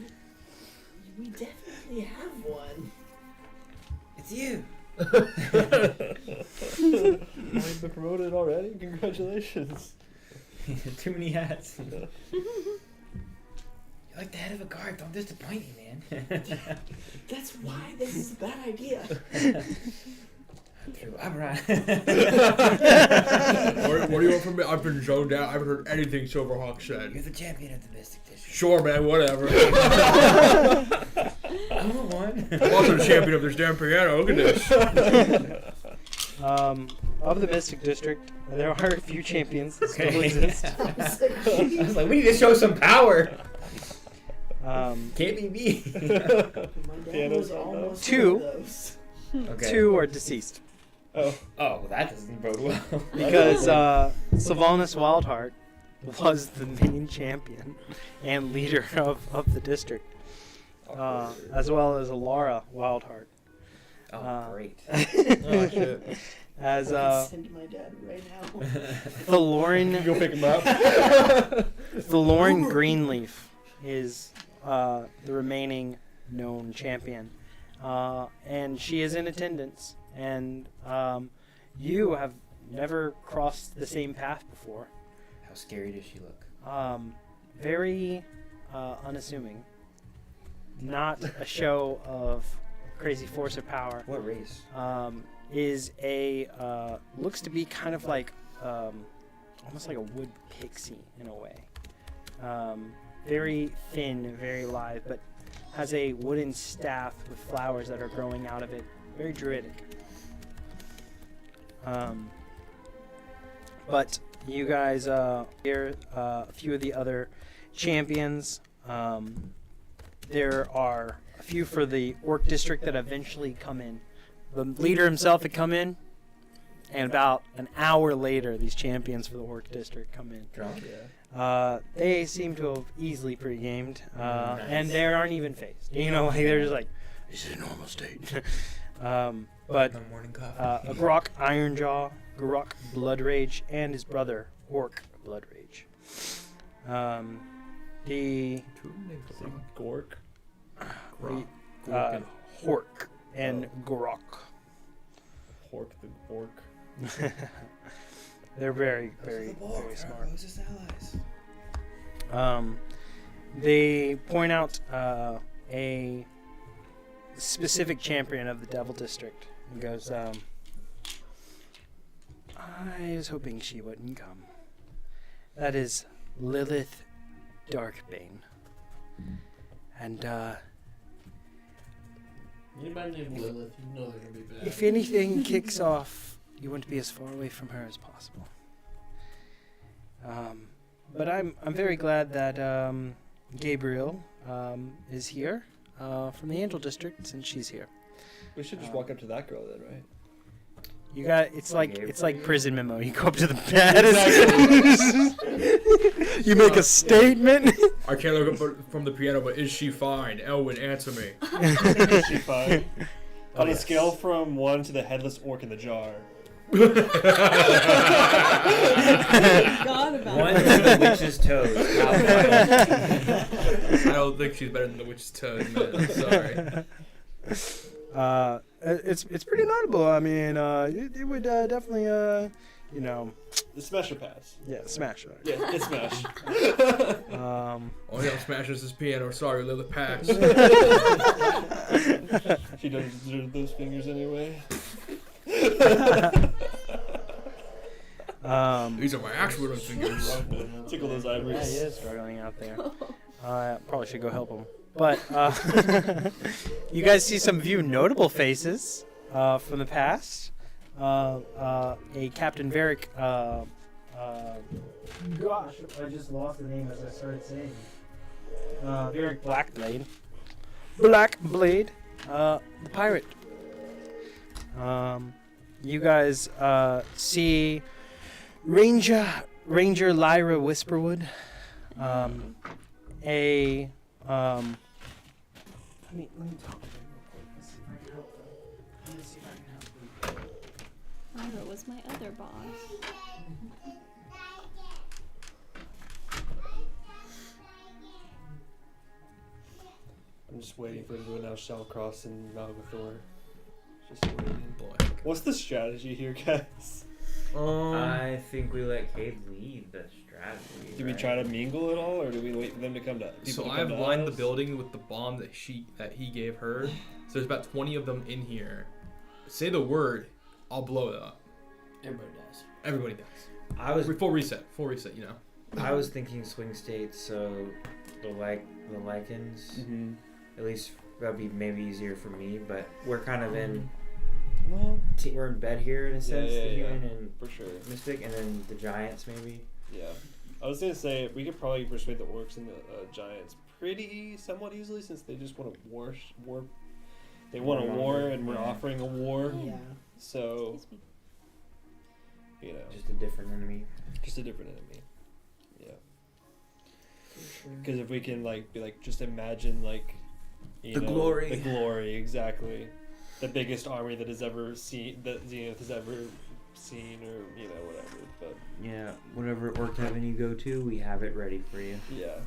We definitely have one. It's you. I've been promoted already? Congratulations. Too many hats. You're like the head of a guard. Don't disappoint me, man. That's why this is a bad idea. True. I'm right. What do you want from me? I've been zoned out. I haven't heard anything Silverhawk said. You're the champion of the Mystic District. Sure, man, whatever. I'm the one. I'm also the champion of this damn piano. Look at this. Of the Mystic District, there are a few champions that still Okay. exist. I was like, we need to show some power. Can't be me. My dad Pianos was on almost Two. one of those. Okay. 2 are deceased Oh. Oh, well, that doesn't bode well. because Sylvanas Wildheart was the main champion and leader of the district, as well as Alara Wildheart. Oh, great. Oh, shit. As I can send my dad right now. Thalorin Go pick him up. Thalorin Greenleaf is the remaining known champion, and she is in attendance. And you have never crossed the same path before. How scary does she look? Very unassuming. Not a show of crazy force or power. What race? Is a looks to be kind of like almost like a wood pixie in a way. Very thin, very lithe, but has a wooden staff with flowers that are growing out of it. Very druidic. But you guys hear a few of the other champions. There are a few for the Orc District that eventually come in. The leader himself had come in, and about an hour later, these champions for the Orc District come in. Drunk? They seem to have easily pre-gamed, Nice. and they aren't even phased. You know, like they're just like, this is a normal state. But No morning coffee. a Grok Ironjaw, Grok Bloodrage, and his brother Orc Bloodrage. The Gork. Hork and Grok. Hork the orc. They're very, Those are very, the Borg, very our smart. closest allies. They point out a specific champion of the Devil District and goes, I was hoping she wouldn't come. That is Lilith Darkbane. And Anybody named Lilith, you know they're gonna be bad. if anything kicks off, you want to be as far away from her as possible. But I'm very glad that Gabriel is here from the Angel District, since she's here. We should just walk up to that girl then, right? You got it's like prison memo. You go up to the bed. You make a statement. I can't look up from the piano, but is she fine? Elwin, answer me. Is she fine? Oh, On a yes. scale from 1 to the headless orc in the jar. Forgot about One it. to the witch's toes. How I don't think she's better than the witch's toes, man. Sorry. It's pretty notable. I mean, it would definitely The smash or pass? yeah, smash. Yeah, it's smash. Oh, yeah, smashes his piano. Sorry, Lilith, pass. She doesn't deserve those fingers anyway. These are my actual fingers. Tickle those Yeah, he ivories. is struggling out there. Probably should go help him. But you guys see some few notable faces from the past. A Captain Varric. Gosh, I just lost the name as I started saying. Varric Blackblade. Blackblade, the pirate. You guys see Ranger Lyra Whisperwood. Let me talk to them real quick. Let's see if I can help them. Let's see if I can help them. Lyra was my other boss. I'm just waiting for everyone else Shellcross and Malgathor. Just waiting. Boy. What's the strategy here, guys? I think we let Cade lead the strategy. Do we right? try to mingle at all, or do we wait for them to come to So to I've come to lined the us? building with the bomb that he gave her. So there's about 20 of them in here. Say the word, I'll blow it up. Everybody does. Everybody does. I was Full reset, you know. I was thinking swing states, so the lichens. Mm-hmm. At least that'd be maybe easier for me. But we're kind of in. Well, We're in bed here in a sense, yeah, the yeah. human and for sure. mystic, and then the giants maybe. Yeah. I was gonna say we could probably persuade the orcs and the giants somewhat easily, since they just want to war. They want a war, and we're Yeah. offering a war. Yeah. So Excuse me. you know, Just a different enemy. just a different enemy. Yeah. Because if we can just imagine The glory. the glory, exactly, the biggest army that Zenith has ever seen, or whatever. But Yeah, whatever orc heaven you go to, we have it ready for you. yeah,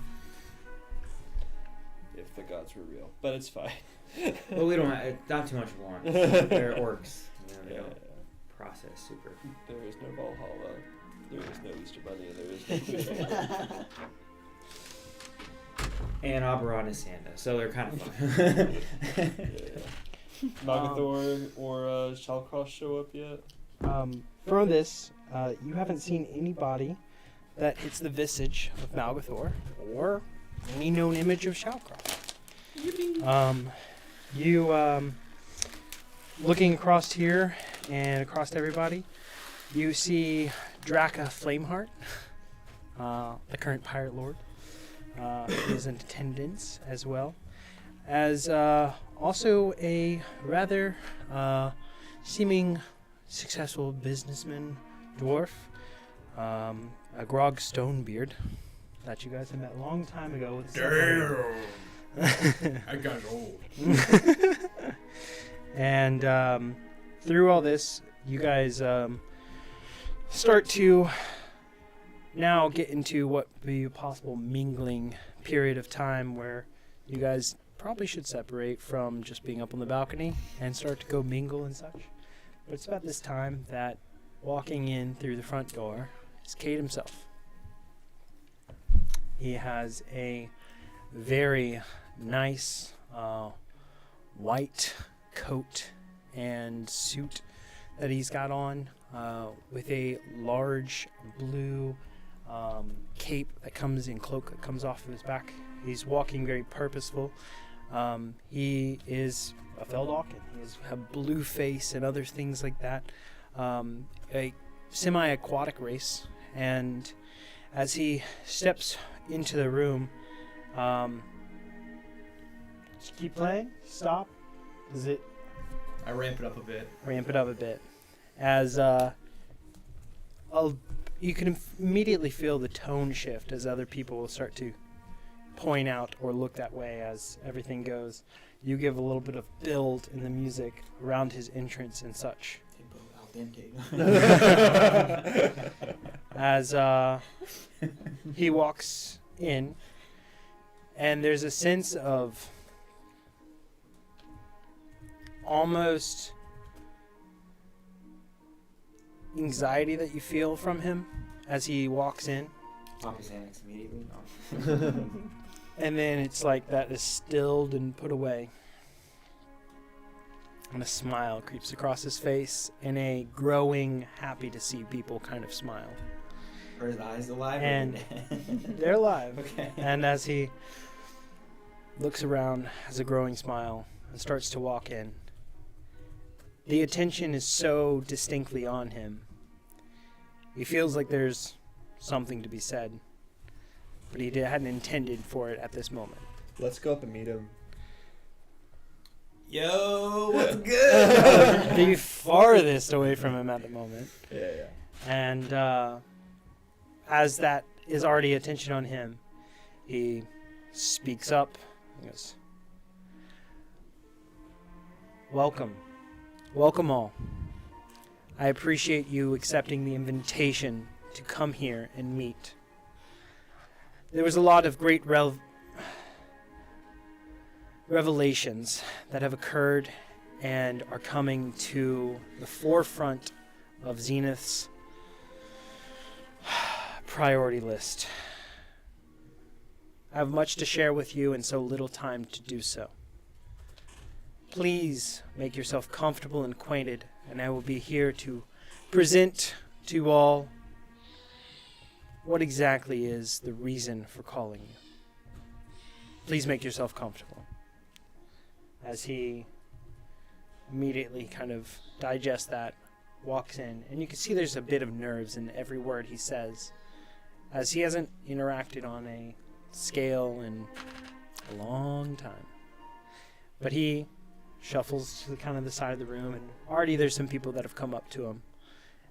if the gods were real, but it's fine. Well, we don't have not too much want. They're orcs. They Yeah, don't process super. there is no Valhalla, there is no Easter Bunny, there is no Queen. And Oberon is Santa, so they're kind of fun. Magathor or Shallcross show up yet? For this, you haven't seen anybody that hits the visage of Malgathor or any known image of Shallcross. Looking across here and across everybody, you see Draka Flameheart, the current Pirate Lord, is in attendance as well, as also a rather seeming successful businessman, dwarf, a Grog Stonebeard that you guys have met a long time ago with Damn! That guy's old. And through all this, you guys start to now get into what would be a possible mingling period of time where you guys probably should separate from just being up on the balcony and start to go mingle and such. But it's about this time that walking in through the front door is Cade himself. He has a very nice white coat and suit that he's got on, with a large blue cape that comes in cloak that comes off of his back. He's walking very purposeful. He is a Feldalken. He has a blue face and other things like that. A semi-aquatic race. And as he steps into the room, just keep playing. Stop. Is it I ramp it up a bit. Ramp it up a bit. As you can immediately feel the tone shift as other people will start to point out or look that way as everything goes. You give a little bit of build in the music around his entrance and such. Tempo al dente. As he walks in, and there's a sense of almost anxiety that you feel from him as he walks in. Pop his annex immediately. No. And then it's like that is stilled and put away. And a smile creeps across his face, and a growing, happy to see people kind of smile. Are his eyes alive? And they're alive. Okay. And as he looks around, has a growing smile, and starts to walk in, the attention is so distinctly on him. He feels like there's something to be said, but he hadn't intended for it at this moment. Let's go up and meet him. Yo, what's good? The farthest away from him at the moment. Yeah. And as that is already attention on him, he speaks up. He goes, "Welcome. Welcome all. I appreciate you accepting the invitation to come here and meet. There was a lot of great revelations that have occurred and are coming to the forefront of Zenith's priority list. I have much to share with you and so little time to do so. Please make yourself comfortable and acquainted, and I will be here to present to all what exactly is the reason for calling you. Please make yourself comfortable." As he immediately kind of digests that, walks in, and you can see there's a bit of nerves in every word he says, as he hasn't interacted on a scale in a long time. But he shuffles to the kind of the side of the room, and already there's some people that have come up to him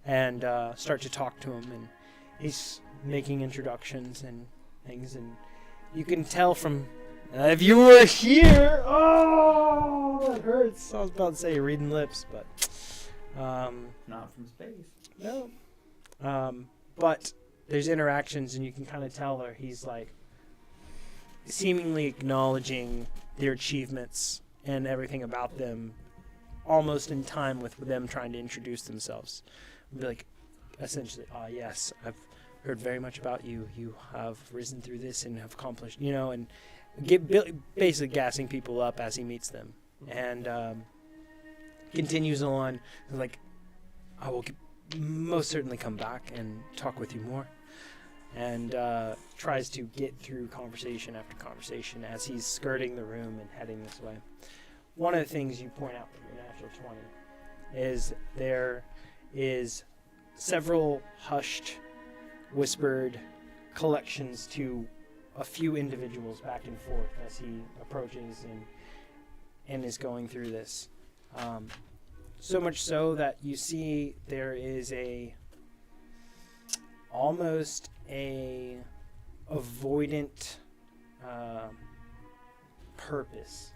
and start to talk to him, and he's making introductions and things, and you can tell from if you were here, oh, that hurts. I was about to say reading lips, but Not from space. no. But there's interactions, and you can kind of tell where he's like seemingly acknowledging their achievements and everything about them, almost in time with them trying to introduce themselves. Be like, essentially, yes, I've heard very much about you. You have risen through this and have accomplished, and basically gassing people up as he meets them. And continues on, like, I will most certainly come back and talk with you more. And tries to get through conversation after conversation as he's skirting the room and heading this way. One of the things you point out with your natural 20 is there is several hushed, whispered collections to a few individuals back and forth as he approaches and is going through this. So much so that you see there is almost a avoidant purpose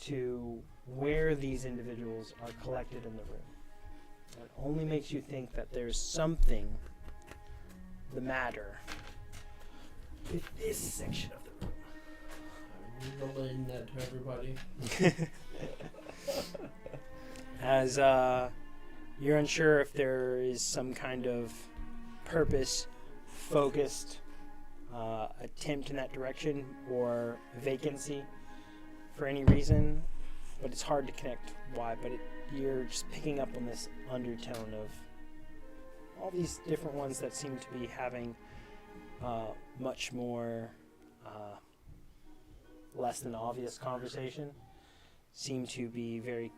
to where these individuals are collected in the room. It only makes you think that there's something the matter with this section of the room. I'm relaying that to everybody. As you're unsure if there is some kind of purpose-focused attempt in that direction or vacancy for any reason, but it's hard to connect why. But you're just picking up on this undertone of all these different ones that seem to be having much more less than obvious conversation, seem to be very,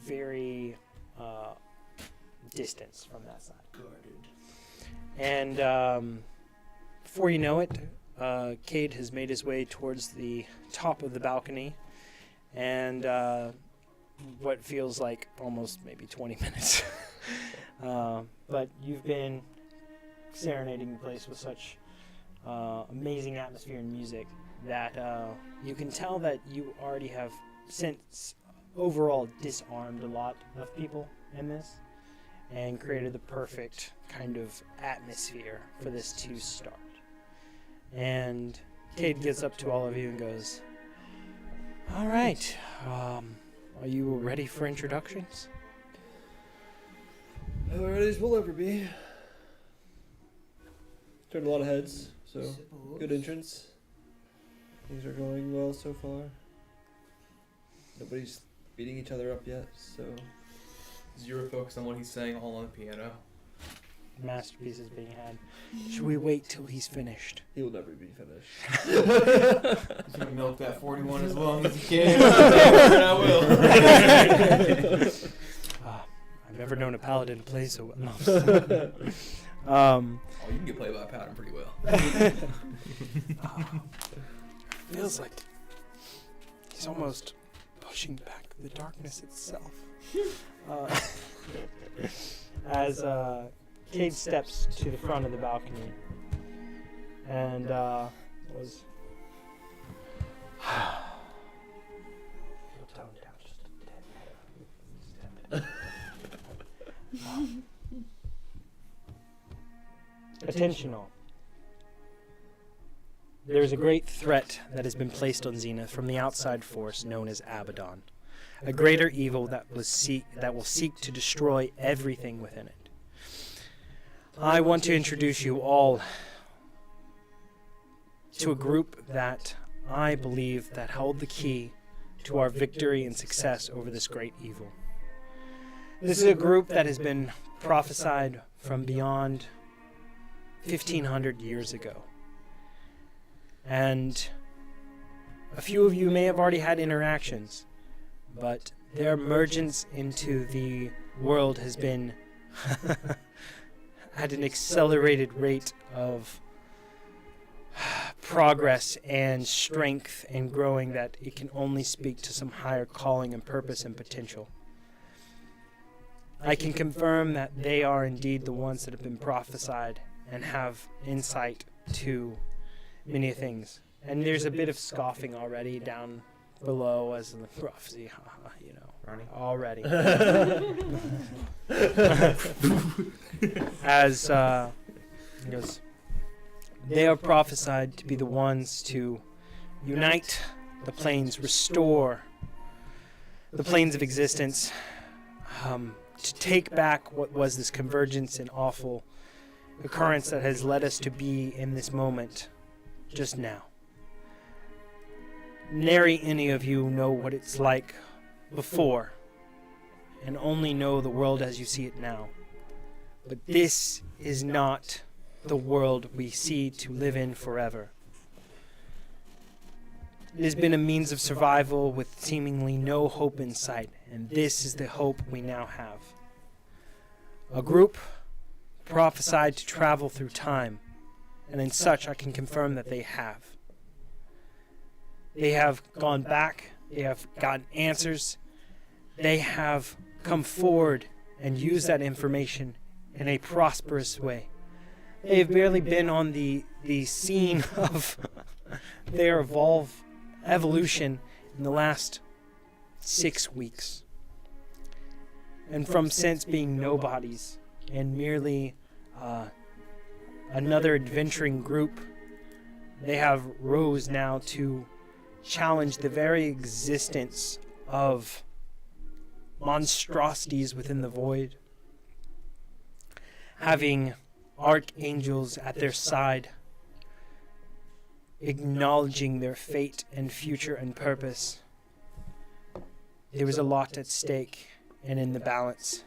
very distanced from that side. And before you know it, Cade has made his way towards the top of the balcony, and what feels like almost maybe 20 minutes. But you've been serenading the place with such amazing atmosphere and music that you can tell that you already have since overall disarmed a lot of people in this and created the perfect kind of atmosphere for this to start. And Cade gets up to all of you and goes, all right, are you ready for introductions? As ready as we'll ever be. Turned a lot of heads, so good entrance. Things are going well so far. Nobody's beating each other up yet, so. Zero focus on what he's saying, all on the piano. Masterpiece is being had. Should we wait till he's finished? He will never be finished. He's gonna milk that 41 as long as he can. And I will. I've never known a paladin to play so well. Oh, you can get played by a pattern pretty well. Feels like he's almost pushing back the darkness itself. As Cade steps to the front of the balcony and was he'll tone down just a tad. Attention all. There is a great threat that has been placed on Zenith from the outside force known as Abaddon, a greater evil that will seek to destroy everything within it. I want to introduce you all to a group that I believe that held the key to our victory and success over this great evil. This is a group that has been prophesied from beyond 1,500 years ago. And a few of you may have already had interactions, but their emergence into the world has been at an accelerated rate of progress and strength and growing that it can only speak to some higher calling and purpose and potential. I can confirm that they are indeed the ones that have been prophesied and have insight to many things. And there's a bit of scoffing already down below as in the prophecy, you know, Ronnie? already. As he goes, they are prophesied to be the ones to unite the planes, restore the planes of existence, to take back what was this convergence and awful occurrence that has led us to be in this moment just now. Nary any of you know what it's like before, and only know the world as you see it now. But this is not the world we see to live in forever. It has been a means of survival with seemingly no hope in sight, and this is the hope we now have. A group prophesied to travel through time, and in such I can confirm that they have. They have gone back, they have gotten answers, they have come forward and used that information in a prosperous way. They have barely been on the scene of their evolution in the last 6 weeks. And from since being nobodies and merely another adventuring group, they have rose now to challenge the very existence of monstrosities within the void, having archangels at their side, acknowledging their fate and future and purpose. There is a lot at stake, and in the balance,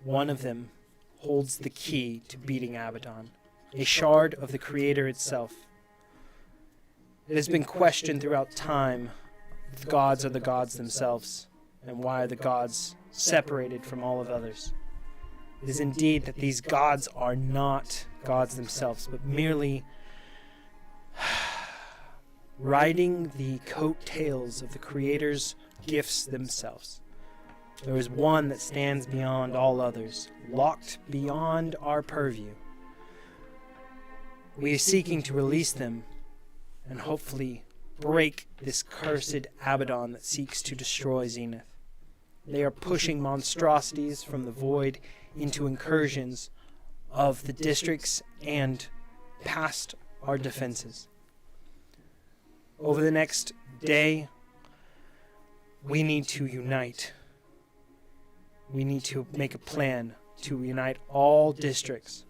one of them holds the key to beating Abaddon, a shard of the Creator itself. It has been questioned throughout time if the gods are the gods themselves, and why are the gods separated from all of others. It is indeed that these gods are not gods themselves, but merely riding the coattails of the Creator's gifts themselves. There is one that stands beyond all others, locked beyond our purview. We are seeking to release them and hopefully break this cursed Abaddon that seeks to destroy Zenith. They are pushing monstrosities from the void into incursions of the districts and past our defenses. Over the next day, we need to unite. We need to make a plan to unite all districts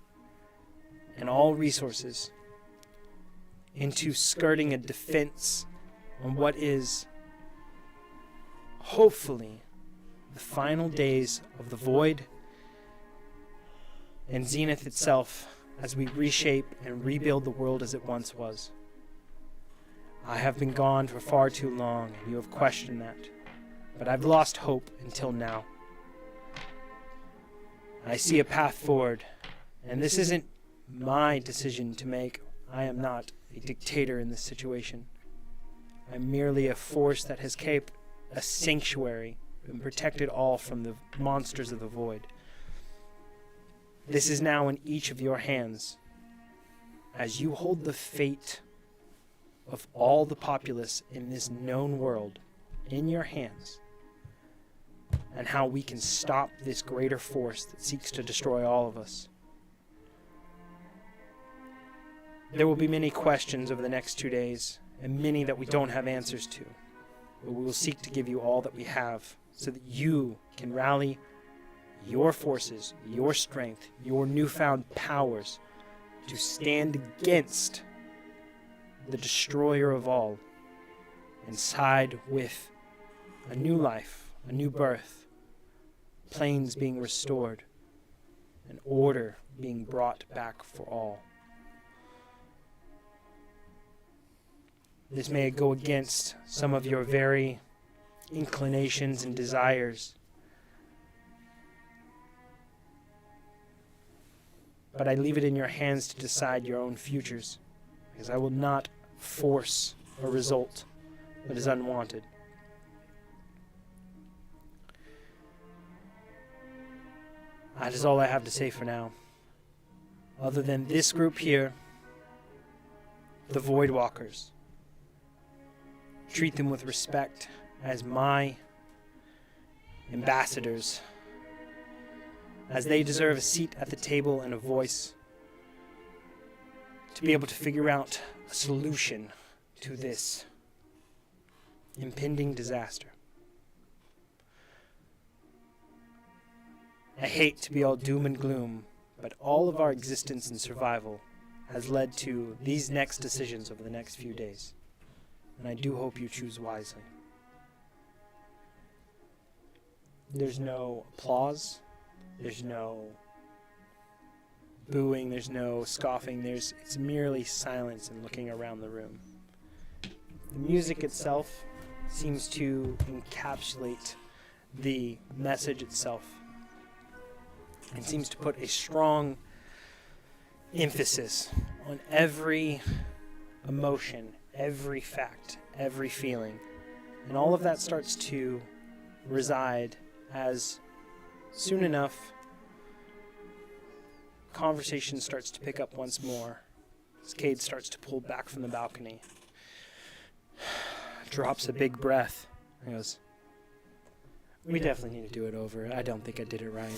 and all resources into skirting a defense on what is hopefully the final days of the Void and Zenith itself as we reshape and rebuild the world as it once was. I have been gone for far too long, and you have questioned that, but I've lost hope until now. I see a path forward, and this isn't my decision to make. I am not a dictator in this situation. I'm merely a force that has kept a sanctuary and protected all from the monsters of the void. This is now in each of your hands, as you hold the fate of all the populace in this known world in your hands, and how we can stop this greater force that seeks to destroy all of us. There will be many questions over the next 2 days, and many that we don't have answers to, but we will seek to give you all that we have so that you can rally your forces, your strength, your newfound powers to stand against the destroyer of all and side with a new life, a new birth, planes being restored, and order being brought back for all. This may go against some of your very inclinations and desires, but I leave it in your hands to decide your own futures, because I will not force a result that is unwanted. That is all I have to say for now. Other than this group here, the Void Walkers. Treat them with respect as my ambassadors, as they deserve a seat at the table and a voice to be able to figure out a solution to this impending disaster. I hate to be all doom and gloom, but all of our existence and survival has led to these next decisions over the next few days, and I do hope you choose wisely. There's no applause, there's no booing, there's no scoffing, it's merely silence and looking around the room. The music itself seems to encapsulate the message itself and seems to put a strong emphasis on every emotion, every fact, every feeling. And all of that starts to reside as soon enough conversation starts to pick up once more as Cade starts to pull back from the balcony, drops a big breath, and goes, "We definitely need to do it over. I don't think I did it right.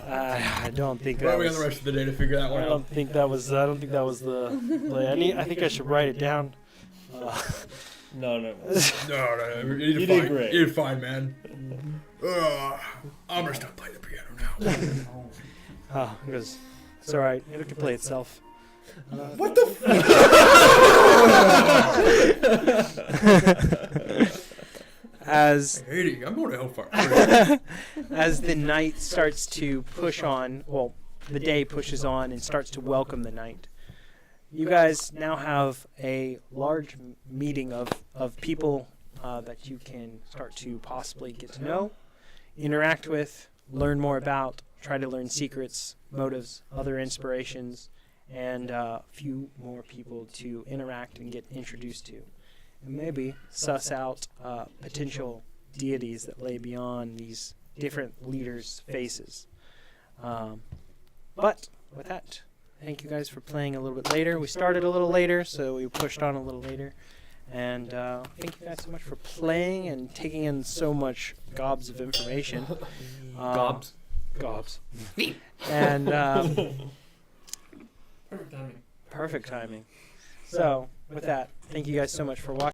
I don't think that Where are we was, on the rest of the day to figure that one I out? don't think that was the I think I should write it down. No. No, you You did did fine. great. You did fine, man. I'm gonna stop playing the piano now. Oh, it goes, it's alright, it can play itself. What the As Katie, I'm going to Hellfire. as the night starts to push on, well, the day pushes on and starts to welcome the night. You guys now have a large meeting of people that you can start to possibly get to know, interact with, learn more about, try to learn secrets, motives, other inspirations, and a few more people to interact and get introduced to. and maybe suss out potential deities that lay beyond these different leaders' faces. But with that, thank you guys for playing a little bit later. We started a little later, so we pushed on a little later. And thank you guys so much for playing and taking in so much gobs of information. Gobs. Gobs. And Perfect timing. perfect timing. So, with that, thank you guys so much for watching.